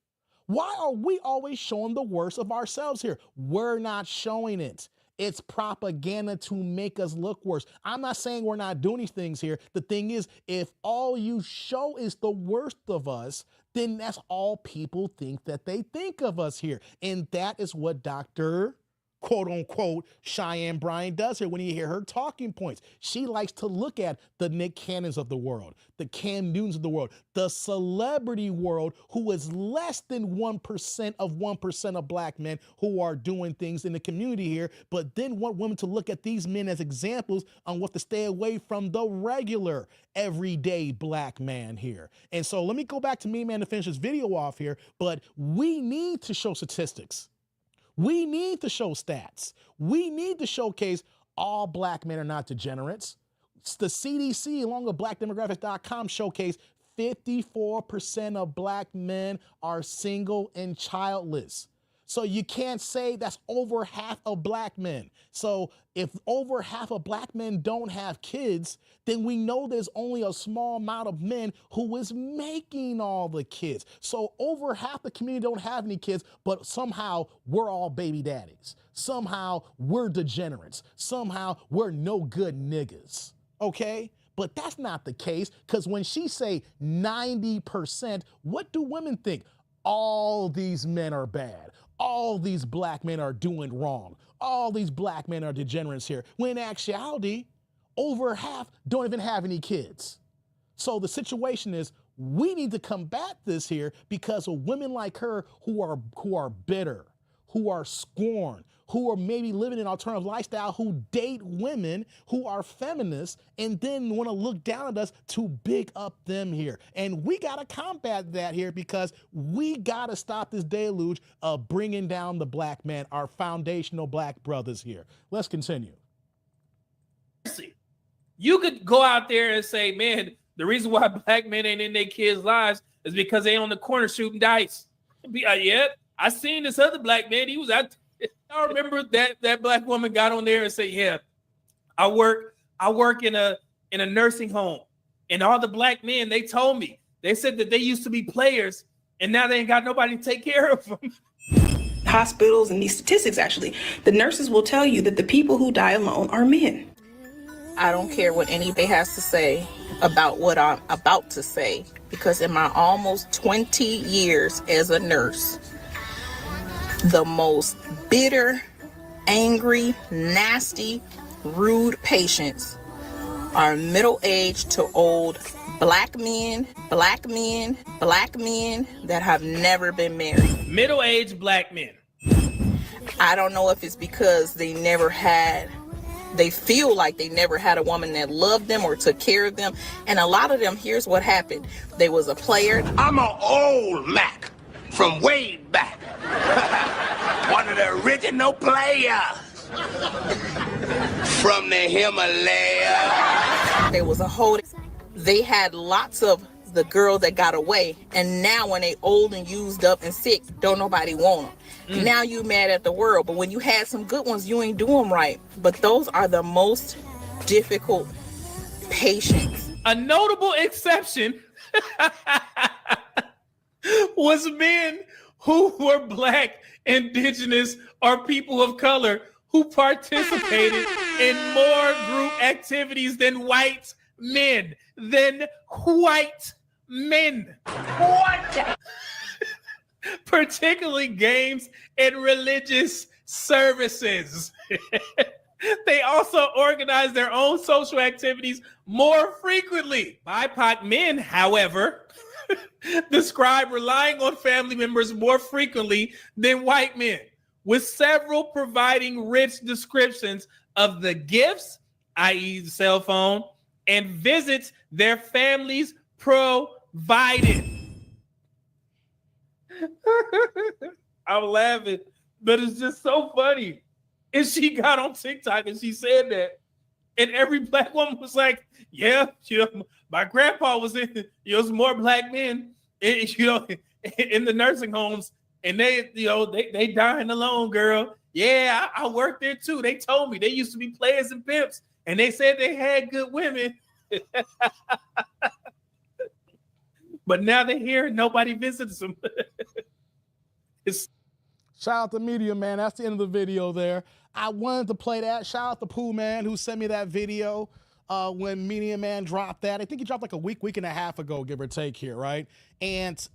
Why are we always showing the worst of ourselves here? We're not showing it. It's propaganda to make us look worse. I'm not saying we're not doing these things here. The thing is, if all you show is the worst of us, then that's all people think that they think of us here. And that is what Dr. quote unquote Cheyenne Bryant does here when you hear her talking points. She likes to look at the Nick Cannons of the world, the Cam Newtons of the world, the celebrity world, who is less than 1% of black men who are doing things in the community here, but then want women to look at these men as examples on what to stay away from the regular everyday black man here. And so let me go back to me, man, to finish this video off here, but we need to show statistics. We need to show stats. We need to showcase all black men are not degenerates. The CDC, along with blackdemographics.com, showcase 54% of black men are single and childless. So you can't say that's over half of black men. So if over half of black men don't have kids, then we know there's only a small amount of men who is making all the kids. So over half the community don't have any kids, but somehow we're all baby daddies. Somehow we're degenerates. Somehow we're no good niggas, okay? But that's not the case, because when she say 90%, what do women think? All these men are bad. All these black men are doing wrong. All these black men are degenerates here. When in actuality, over half don't even have any kids. So the situation is, we need to combat this here because of women like her who are bitter, who are scorned, who are maybe living an alternative lifestyle, who date women who are feminists and then want to look down at us to big up them here. And we got to combat that here because we got to stop this deluge of bringing down the black man, our foundational black brothers here. Let's continue. You could go out there and say, man, the reason why black men ain't in their kids' lives is because they on the corner shooting dice. Be like, yeah, I seen this other black man. He was out. I remember that black woman got on there and said, yeah, I work in a nursing home, and all the black men, they told me They said that they used to be players and now they ain't got nobody to take care of them. Hospitals and these statistics, actually, the nurses will tell you that the people who die alone are men. I don't care what anybody has to say about what I'm about to say, because in my almost 20 years as a nurse, the most bitter, angry, nasty, rude patients are middle-aged to old black men that have never been married. Middle-aged black men. I don't know if it's because they feel like they never had a woman that loved them or took care of them. And a lot of them, here's what happened. They was a player. I'm an old Mac from way back. One of the original players from the Himalaya. There was a whole, they had lots of the girl that got away, and now when they old and used up and sick, don't nobody want them. Now you mad at the world, but when you had some good ones, you ain't do them right. But those are the most difficult patients. A notable exception was men who were black, indigenous, or people of color who participated in more group activities than white men. What? Particularly games and religious services. They also organize their own social activities more frequently. BIPOC men, however, describe relying on family members more frequently than white men, with several providing rich descriptions of the gifts, i.e. the cell phone, and visits their families provided. I'm laughing, but it's just so funny. And she got on TikTok and she said that, and every black woman was like, yeah, my grandpa was in, it was more black men, in the nursing homes, and they dying alone, girl. Yeah, I worked there too. They told me they used to be players and pimps, and they said they had good women. But now they're here and nobody visits them. Shout out to Media Man. That's the end of the video there. I wanted to play that. Shout out to Pooh Man who sent me that video when Media Man dropped that. I think he dropped like a week and a half ago, give or take here, right? And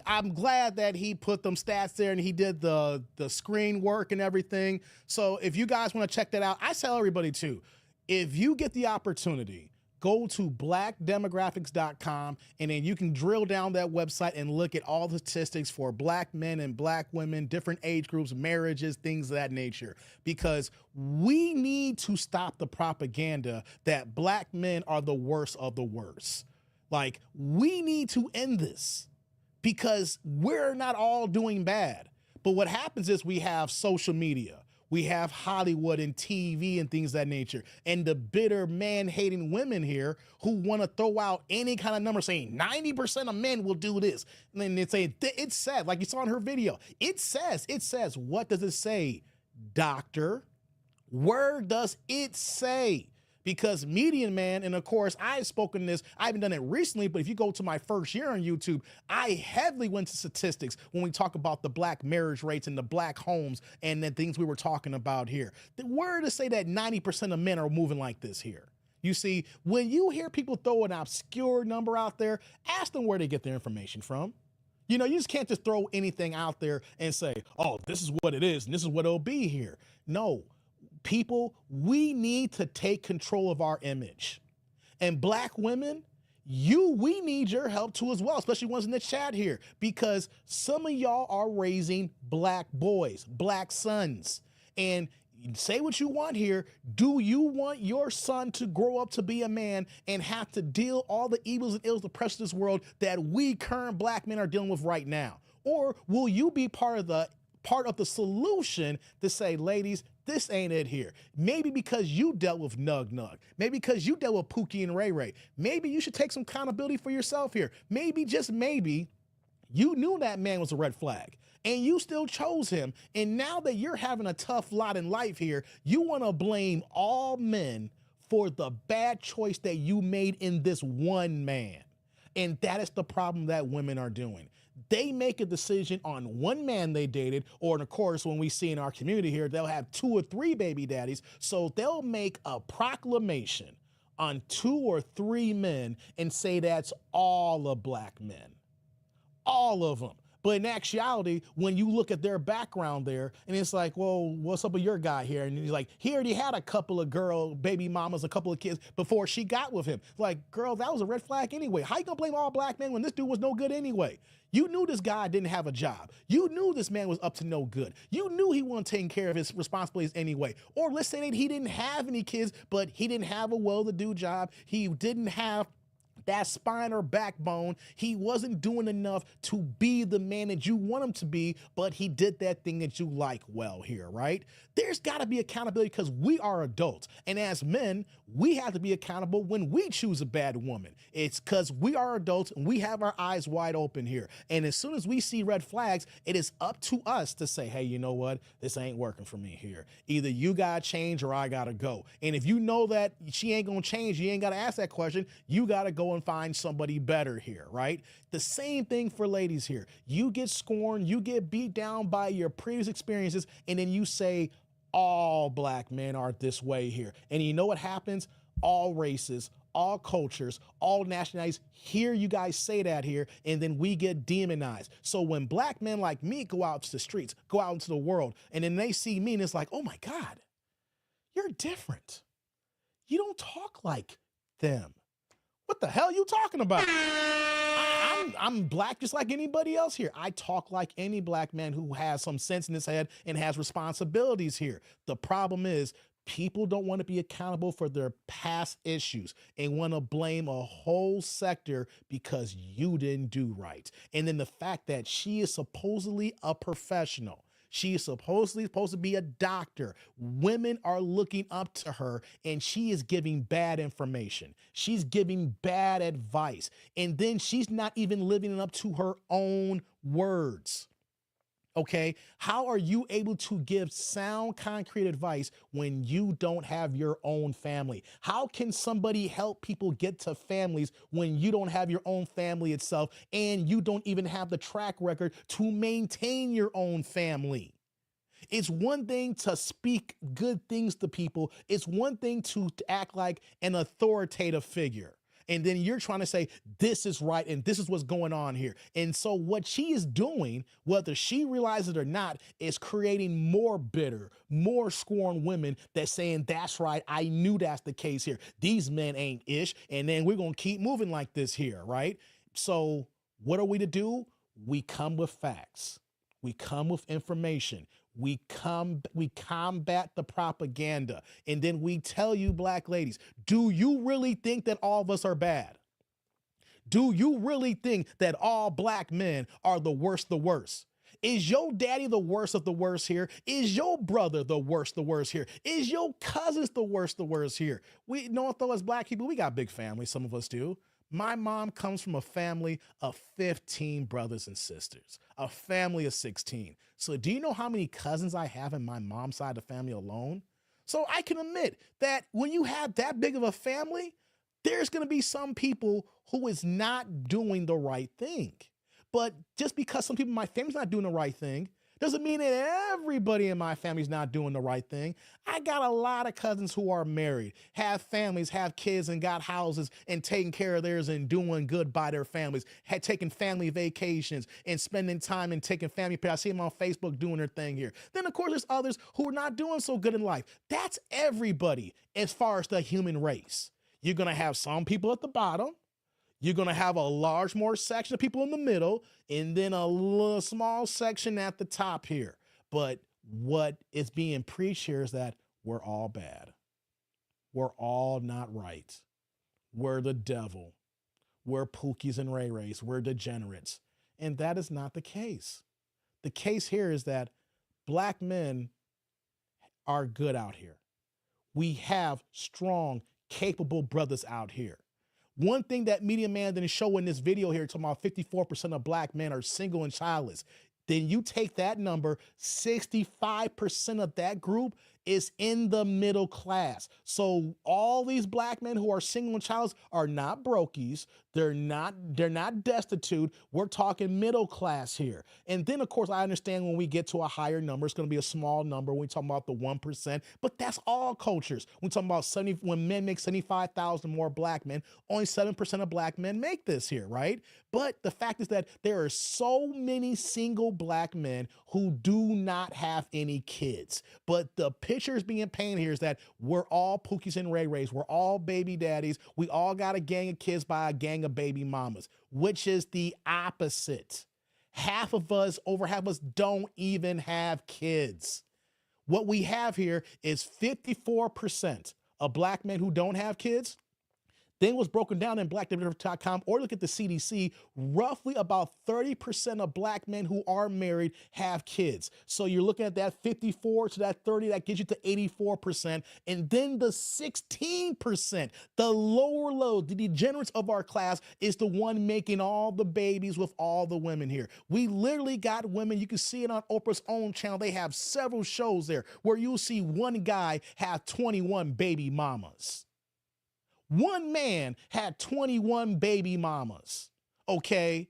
I'm glad that he put them stats there and he did the screen work and everything. So if you guys want to check that out, I tell everybody too, if you get the opportunity, go to blackdemographics.com and then you can drill down that website and look at all the statistics for black men and black women, different age groups, marriages, things of that nature. Because we need to stop the propaganda that black men are the worst of the worst. Like, we need to end this because we're not all doing bad. But what happens is we have social media. We have Hollywood and TV and things of that nature. And the bitter man-hating women here who want to throw out any kind of number saying 90% of men will do this. And then they say, it says, like you saw in her video, it says, what does it say, doctor? Where does it say? Because Median Man, and of course, I've spoken this, I haven't done it recently, but if you go to my first year on YouTube, I heavily went to statistics when we talk about the black marriage rates and the black homes and the things we were talking about here. The word to say that 90% of men are moving like this here. You see, when you hear people throw an obscure number out there, ask them where they get their information from. You know, you just can't just throw anything out there and say, oh, this is what it is and this is what it'll be here. No. People, we need to take control of our image. And black women, we need your help too as well, especially ones in the chat here, because some of y'all are raising black boys, black sons. And say what you want here. Do you want your son to grow up to be a man and have to deal all the evils and ills, the pressures of this world that we current black men are dealing with right now? Or will you be part of the solution to say, ladies, this ain't it here. Maybe because you dealt with Nug Nug. Maybe because you dealt with Pookie and Ray Ray. Maybe you should take some accountability for yourself here. Maybe, just maybe, you knew that man was a red flag and you still chose him. And now that you're having a tough lot in life here, you want to blame all men for the bad choice that you made in this one man. And that is the problem that women are doing. They make a decision on one man they dated, or of course, when we see in our community here, they'll have 2 or 3 baby daddies. So they'll make a proclamation on 2 or 3 men and say that's all of black men. All of them. But in actuality, when you look at their background there, and it's like, well, what's up with your guy here? And he's like, he already had a couple of baby mamas, a couple of kids before she got with him. Like, girl, that was a red flag anyway. How you gonna blame all black men when this dude was no good anyway? You knew this guy didn't have a job. You knew this man was up to no good. You knew he wasn't taking care of his responsibilities anyway. Or let's say that he didn't have any kids, but he didn't have a well-to-do job. He didn't have that spine or backbone. He wasn't doing enough to be the man that you want him to be, but he did that thing that you like well here, right? There's got to be accountability because we are adults. And as men, we have to be accountable when we choose a bad woman. It's because we are adults and we have our eyes wide open here. And as soon as we see red flags, it is up to us to say, hey, you know what? This ain't working for me here. Either you got to change or I got to go. And if you know that she ain't going to change, you ain't got to ask that question. You got to go and find somebody better here, right? The same thing for ladies here. You get scorned, you get beat down by your previous experiences, and then you say, all black men are this way here. And you know what happens? All races, all cultures, all nationalities hear you guys say that here, and then we get demonized. So when black men like me go out to the streets, go out into the world, and then they see me and it's like, oh my God, you're different. You don't talk like them. What the hell are you talking about? I'm black just like anybody else here. I talk like any black man who has some sense in his head and has responsibilities here. The problem is people don't want to be accountable for their past issues and want to blame a whole sector because you didn't do right. And then the fact that she is supposedly a professional. She is supposed to be a doctor. Women are looking up to her and she is giving bad information. She's giving bad advice. And then she's not even living up to her own words. Okay, how are you able to give sound, concrete advice when you don't have your own family? How can somebody help people get to families when you don't have your own family itself and you don't even have the track record to maintain your own family? It's one thing to speak good things to people. It's one thing to act like an authoritative figure. And then you're trying to say, this is right and this is what's going on here. And so what she is doing, whether she realizes it or not, is creating more bitter, more scorned women that's saying, that's right, I knew that's the case here. These men ain't ish. And then we're going to keep moving like this here, right? So what are we to do? We come with facts. We come with information. We combat the propaganda. And then we tell you, black ladies, do you really think that all of us are bad? Do you really think that all black men are the worst? Is your daddy the worst of the worst here? Is your brother the worst here? Is your cousins the worst here? We know, though, as black people, we got big families. Some of us do. My mom comes from a family of 15 brothers and sisters, a family of 16. So do you know how many cousins I have in my mom's side of the family alone? So I can admit that when you have that big of a family, there's going to be some people who is not doing the right thing. But just because some people in my family's not doing the right thing doesn't mean that everybody in my family's not doing the right thing. I got a lot of cousins who are married, have families, have kids, and got houses and taking care of theirs and doing good by their families, had taken family vacations and spending time and taking family pay. I see them on Facebook doing their thing here. Then, of course, there's others who are not doing so good in life. That's everybody as far as the human race. You're going to have some people at the bottom. You're going to have a large more section of people in the middle, and then a little small section at the top here. But what is being preached here is that we're all bad. We're all not right. We're the devil. We're Pookies and Ray Rays. We're degenerates. And that is not the case. The case here is that black men are good out here. We have strong, capable brothers out here. One thing that Media Man didn't show in this video here, talking about 54% of black men are single and childless. Then you take that number, 65% of that group is in the middle class. So all these black men who are single and childless are not brokies. They're not destitute. We're talking middle class here. And then, of course, I understand when we get to a higher number, it's going to be a small number when we talk about the 1%, but that's all cultures. When we talk about when men make 75,000 more black men, only 7% of black men make this here, right? But the fact is that there are so many single black men who do not have any kids. But the pictures being painted here is that we're all Pookies and Ray Rays. We're all baby daddies. We all got a gang of kids by a gang of baby mamas, which is the opposite. Over half of us don't even have kids. What we have here is 54% of black men who don't have kids. Then was broken down in blackdemographics.com, or look at the CDC, roughly about 30% of black men who are married have kids. So you're looking at that 54 to that 30, that gets you to 84%. And then the 16%, the lower low, the degenerates of our class is the one making all the babies with all the women here. We literally got women, you can see it on Oprah's own channel. They have several shows there where you'll see one guy have 21 baby mamas. One man had 21 baby mamas, okay?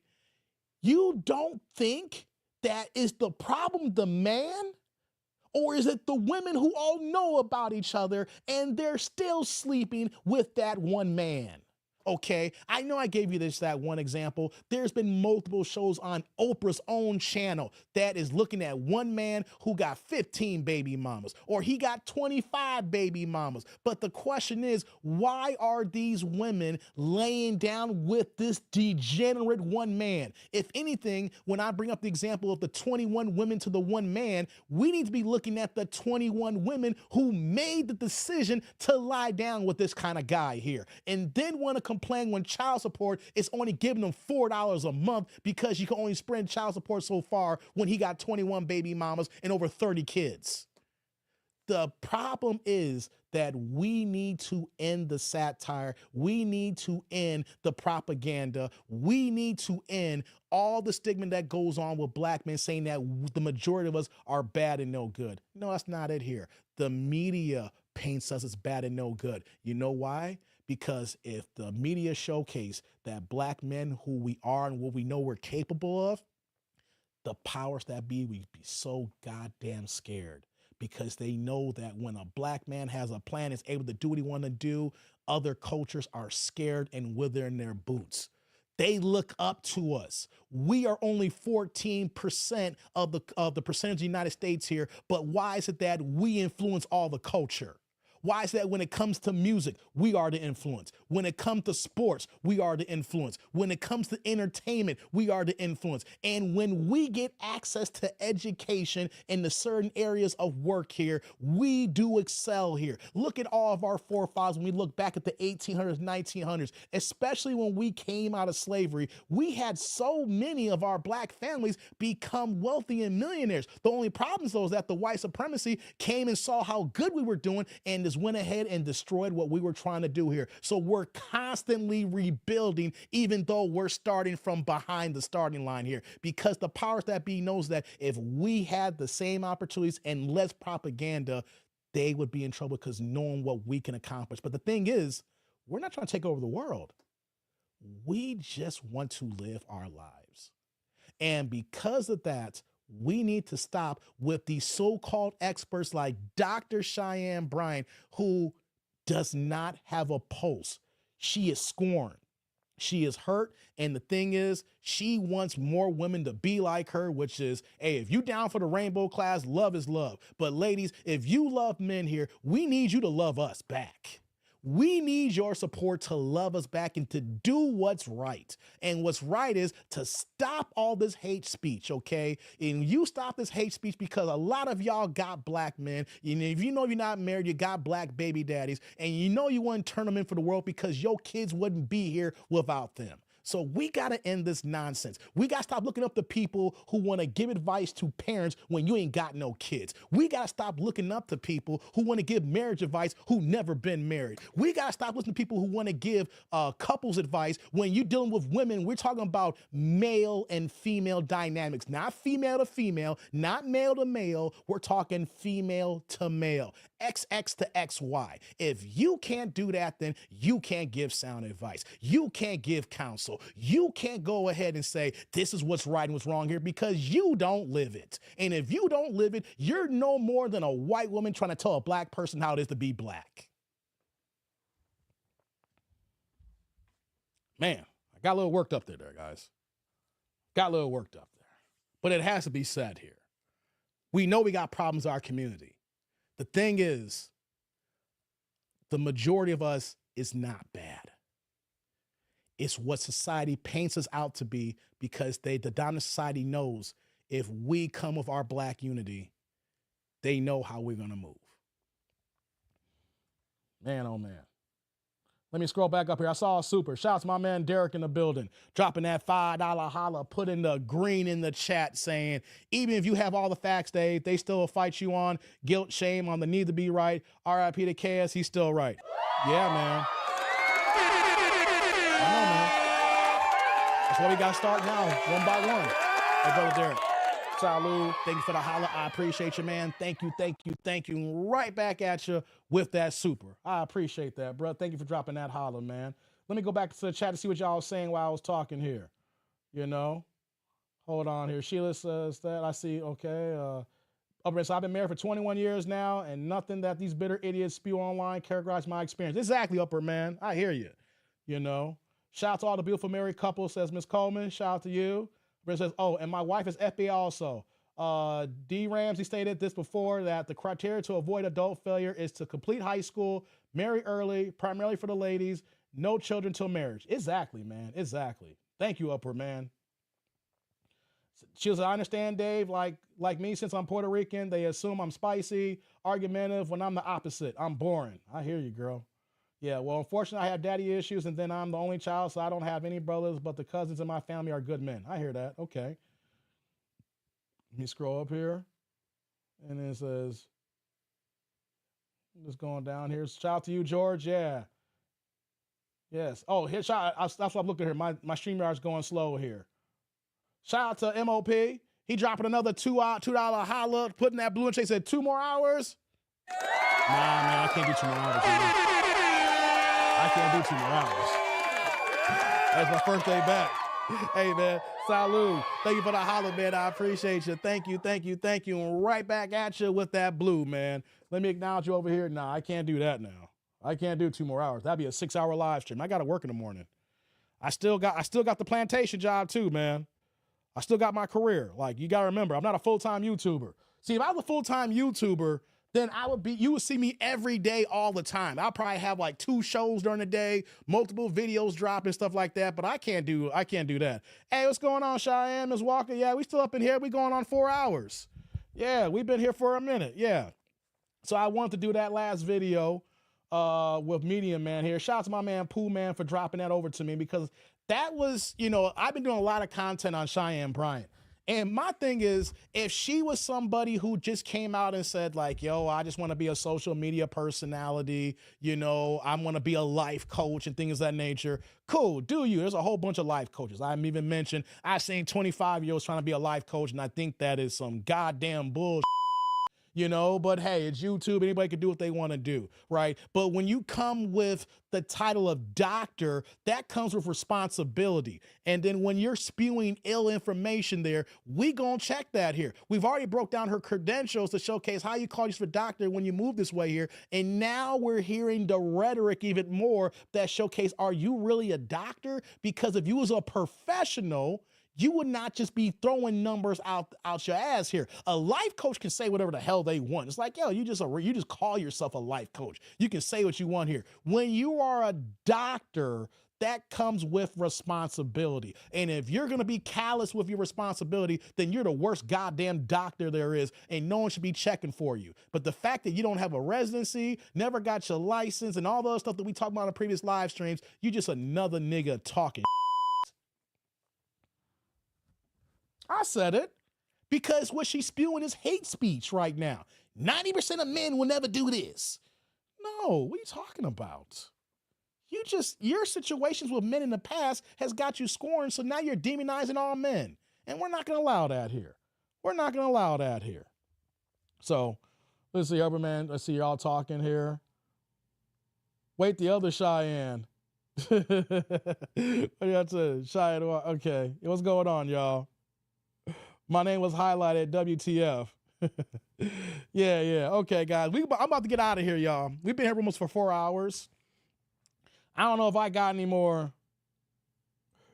You don't think that is the problem, the man? Or is it the women who all know about each other and they're still sleeping with that one man? Okay, I know I gave you that one example. There's been multiple shows on Oprah's own channel that is looking at one man who got 15 baby mamas, or he got 25 baby mamas. But the question is, why are these women laying down with this degenerate one man? If anything, when I bring up the example of the 21 women to the one man, we need to be looking at the 21 women who made the decision to lie down with this kind of guy here, and then want to complain when child support is only giving them $4 a month because you can only spend child support so far when he got 21 baby mamas and over 30 kids. The problem is that we need to end the satire. We need to end the propaganda. We need to end all the stigma that goes on with black men saying that the majority of us are bad and no good. No, that's not it here. The media paints us as bad and no good. You know why? Because if the media showcase that black men who we are and what we know we're capable of, the powers that be would be so goddamn scared, because they know that when a black man has a plan, is able to do what he wants to do, other cultures are scared and wither in their boots. They look up to us. We are only 14% of the percentage of the United States here, but why is it that we influence all the culture? Why is that when it comes to music, we are the influence? When it comes to sports, we are the influence. When it comes to entertainment, we are the influence. And when we get access to education in the certain areas of work here, we do excel here. Look at all of our forefathers when we look back at the 1800s, 1900s, especially when we came out of slavery. We had so many of our black families become wealthy and millionaires. The only problem, though, is that the white supremacy came and saw how good we were doing and just went ahead and destroyed what we were trying to do here. So we're constantly rebuilding, even though we're starting from behind the starting line here, because the powers that be knows that if we had the same opportunities and less propaganda, they would be in trouble because knowing what we can accomplish. But the thing is, we're not trying to take over the world. We just want to live our lives. And because of that, we need to stop with these so-called experts like Dr. Cheyenne Bryant, who does not have a pulse. She is scorned. She is hurt. And the thing is, she wants more women to be like her, which is, hey, if you down for the rainbow class, love is love. But ladies, if you love men here, we need you to love us back. We need your support to love us back and to do what's right. And what's right is to stop all this hate speech, okay? And you stop this hate speech because a lot of y'all got black men. And if you know you're not married, you got black baby daddies. And you know you wouldn't turn them in for the world because your kids wouldn't be here without them. So we got to end this nonsense. We got to stop looking up to people who want to give advice to parents when you ain't got no kids. We got to stop looking up to people who want to give marriage advice who never been married. We got to stop listening to people who want to give couples advice when you're dealing with women. We're talking about male and female dynamics, not female to female, not male to male. We're talking female to male, XX to XY. If you can't do that, then you can't give sound advice. You can't give counsel. You can't go ahead and say, this is what's right and what's wrong here, because you don't live it. And if you don't live it, you're no more than a white woman trying to tell a black person how it is to be black. Man, I got a little worked up there, guys. Got a little worked up there. But it has to be said here. We know we got problems in our community. The thing is, the majority of us is not bad. It's what society paints us out to be, because the dominant society knows if we come with our black unity, they know how we're going to move. Man, oh man. Let me scroll back up here. I saw a super. Shout out to my man Derek in the building, dropping that $5 holla, putting the green in the chat, saying, even if you have all the facts, Dave, they still will fight you on guilt, shame, on the need to be right. RIP to KS, he's still right. Yeah, man. I know, man. That's why we got to start now, one by one. Hey, brother Derek. Salud. Thank you for the holla. I appreciate you, man. Thank you, thank you, thank you. Right back at you with that super. I appreciate that, bro. Thank you for dropping that holla, man. Let me go back to the chat to see what y'all was saying while I was talking here. You know? Hold on here. Sheila says that. I see. Okay. So I've been married for 21 years now, and nothing that these bitter idiots spew online characterize my experience. Exactly, Upper Man. I hear you. You know? Shout out to all the beautiful married couples, says Miss Coleman. Shout out to you. Brent says, oh, and my wife is FBI also. D. Ramsey stated this before, that the criteria to avoid adult failure is to complete high school, marry early, primarily for the ladies, no children till marriage. Exactly, man. Exactly. Thank you, Upper Man. She says, I understand, Dave, like me, since I'm Puerto Rican, they assume I'm spicy, argumentative, when I'm the opposite. I'm boring. I hear you, girl. Yeah, well, unfortunately, I have daddy issues, and then I'm the only child, so I don't have any brothers, but the cousins in my family are good men. I hear that. Okay. Let me scroll up here. And it says, just going down here. Shout out to you, George. Yeah. Yes. Oh, here, that's what I'm looking at here. My StreamYard's going slow here. Shout out to MOP. He dropping another $2 holla, putting that blue and chase at 2 more hours. Nah, man, I can't do 2 more hours. Man. I can't do 2 more hours. That's my first day back. Hey, man, salud. Thank you for the holla, man. I appreciate you. Thank you, thank you, thank you. And right back at you with that blue, man. Let me acknowledge you over here. Nah, I can't do that now. I can't do 2 more hours. That'd be a 6-hour live stream. I got to work in the morning. I still got the plantation job too, man. I still got my career. Like, you got to remember, I'm not a full-time YouTuber. See, if I was a full-time YouTuber, then you would see me every day, all the time. I'll probably have like 2 shows during the day, multiple videos drop and stuff like that, but I can't do that. Hey, what's going on, Cheyenne, Ms. Walker? Yeah, we still up in here. We going on 4 hours. Yeah, we've been here for a minute. Yeah. So I wanted to do that last video with Medium Man here. Shout out to my man Pooh Man for dropping that over to me, because that was, I've been doing a lot of content on Cheyenne Bryant. And my thing is, if she was somebody who just came out and said like, yo, I just want to be a social media personality, I want to be a life coach and things of that nature, cool, do you? There's a whole bunch of life coaches. I've even mentioned, I've seen 25-year-olds trying to be a life coach, and I think that is some goddamn bullshit. But hey, it's YouTube. Anybody can do what they want to do, right? But when you come with the title of doctor, that comes with responsibility. And then when you're spewing ill information there, we gonna check that here. We've already broke down her credentials to showcase how you call yourself a doctor when you move this way here. And now we're hearing the rhetoric even more that showcase, are you really a doctor? Because if you was a professional, you would not just be throwing numbers out your ass here. A life coach can say whatever the hell they want. It's like, yo, you just call yourself a life coach. You can say what you want here. When you are a doctor, that comes with responsibility. And if you're going to be callous with your responsibility, then you're the worst goddamn doctor there is, and no one should be checking for you. But the fact that you don't have a residency, never got your license, and all the other stuff that we talked about in previous live streams, you just another nigga talking. I said it. Because what she's spewing is hate speech right now. 90% of men will never do this. No, what are you talking about? Your situations with men in the past has got you scorned, so now you're demonizing all men. And we're not going to allow that here. We're not going to allow that here. So, let's see, Urban, let's see y'all talking here. Wait, the other Cheyenne. What do you have to Cheyenne? Okay, what's going on, y'all? My name was highlighted, WTF. Yeah. Okay, guys. I'm about to get out of here, y'all. We've been here almost for 4 hours. I don't know if I got any more.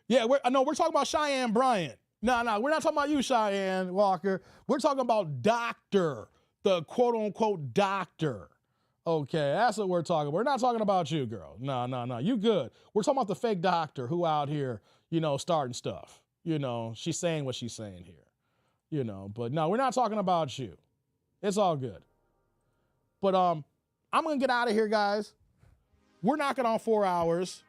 Yeah, we're talking about Cheyenne Bryant. No, we're not talking about you, Cheyenne Walker. We're talking about Doctor, the quote-unquote doctor. Okay, that's what we're talking about. We're not talking about you, girl. No. You good. We're talking about the fake doctor who out here, starting stuff. She's saying what she's saying here. But no, we're not talking about you. It's all good. But I'm gonna get out of here, guys. We're knocking on 4 hours.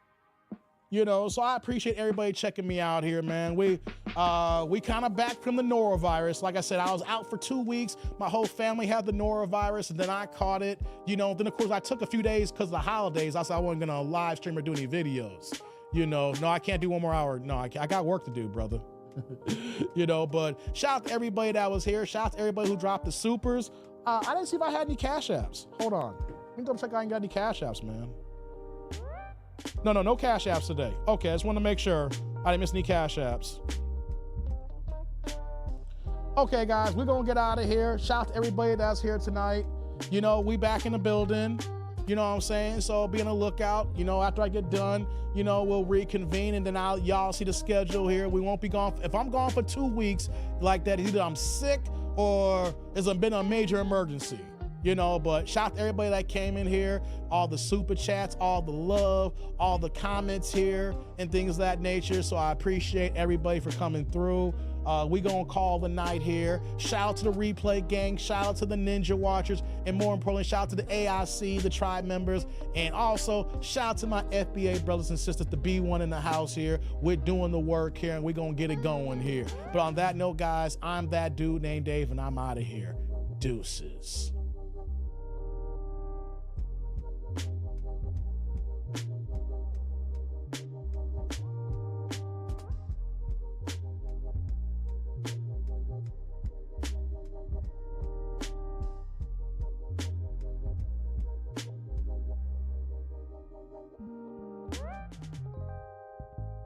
So I appreciate everybody checking me out here, man. We kind of back from the norovirus. Like I said, I was out for 2 weeks. My whole family had the norovirus, and then I caught it. Then of course I took a few days because of the holidays. I said I wasn't gonna live stream or do any videos. No, I can't do 1 more hour. No, I got work to do, brother. But shout out to everybody that was here. Shout out to everybody who dropped the supers. I didn't see if I had any cash apps. Hold on. Let me double check I ain't got any cash apps, man. No cash apps today. Okay, I just want to make sure I didn't miss any cash apps. Okay, guys, we're going to get out of here. Shout out to everybody that's here tonight. We back in the building. You know what I'm saying? So be on the lookout. After I get done, we'll reconvene, and then y'all see the schedule here. We won't be gone. If I'm gone for 2 weeks like that, either I'm sick or it's been a major emergency. But shout out to everybody that came in here, all the super chats, all the love, all the comments here and things of that nature. So I appreciate everybody for coming through. We gonna call the night here. Shout out to the replay gang, shout out to the Ninja Watchers, and more importantly, shout out to the AIC, the tribe members, and also shout out to my FBA brothers and sisters, the B1 in the house here. We're doing the work here, and we're gonna get it going here. But on that note, guys, I'm that dude named Dave, and I'm out of here. Deuces.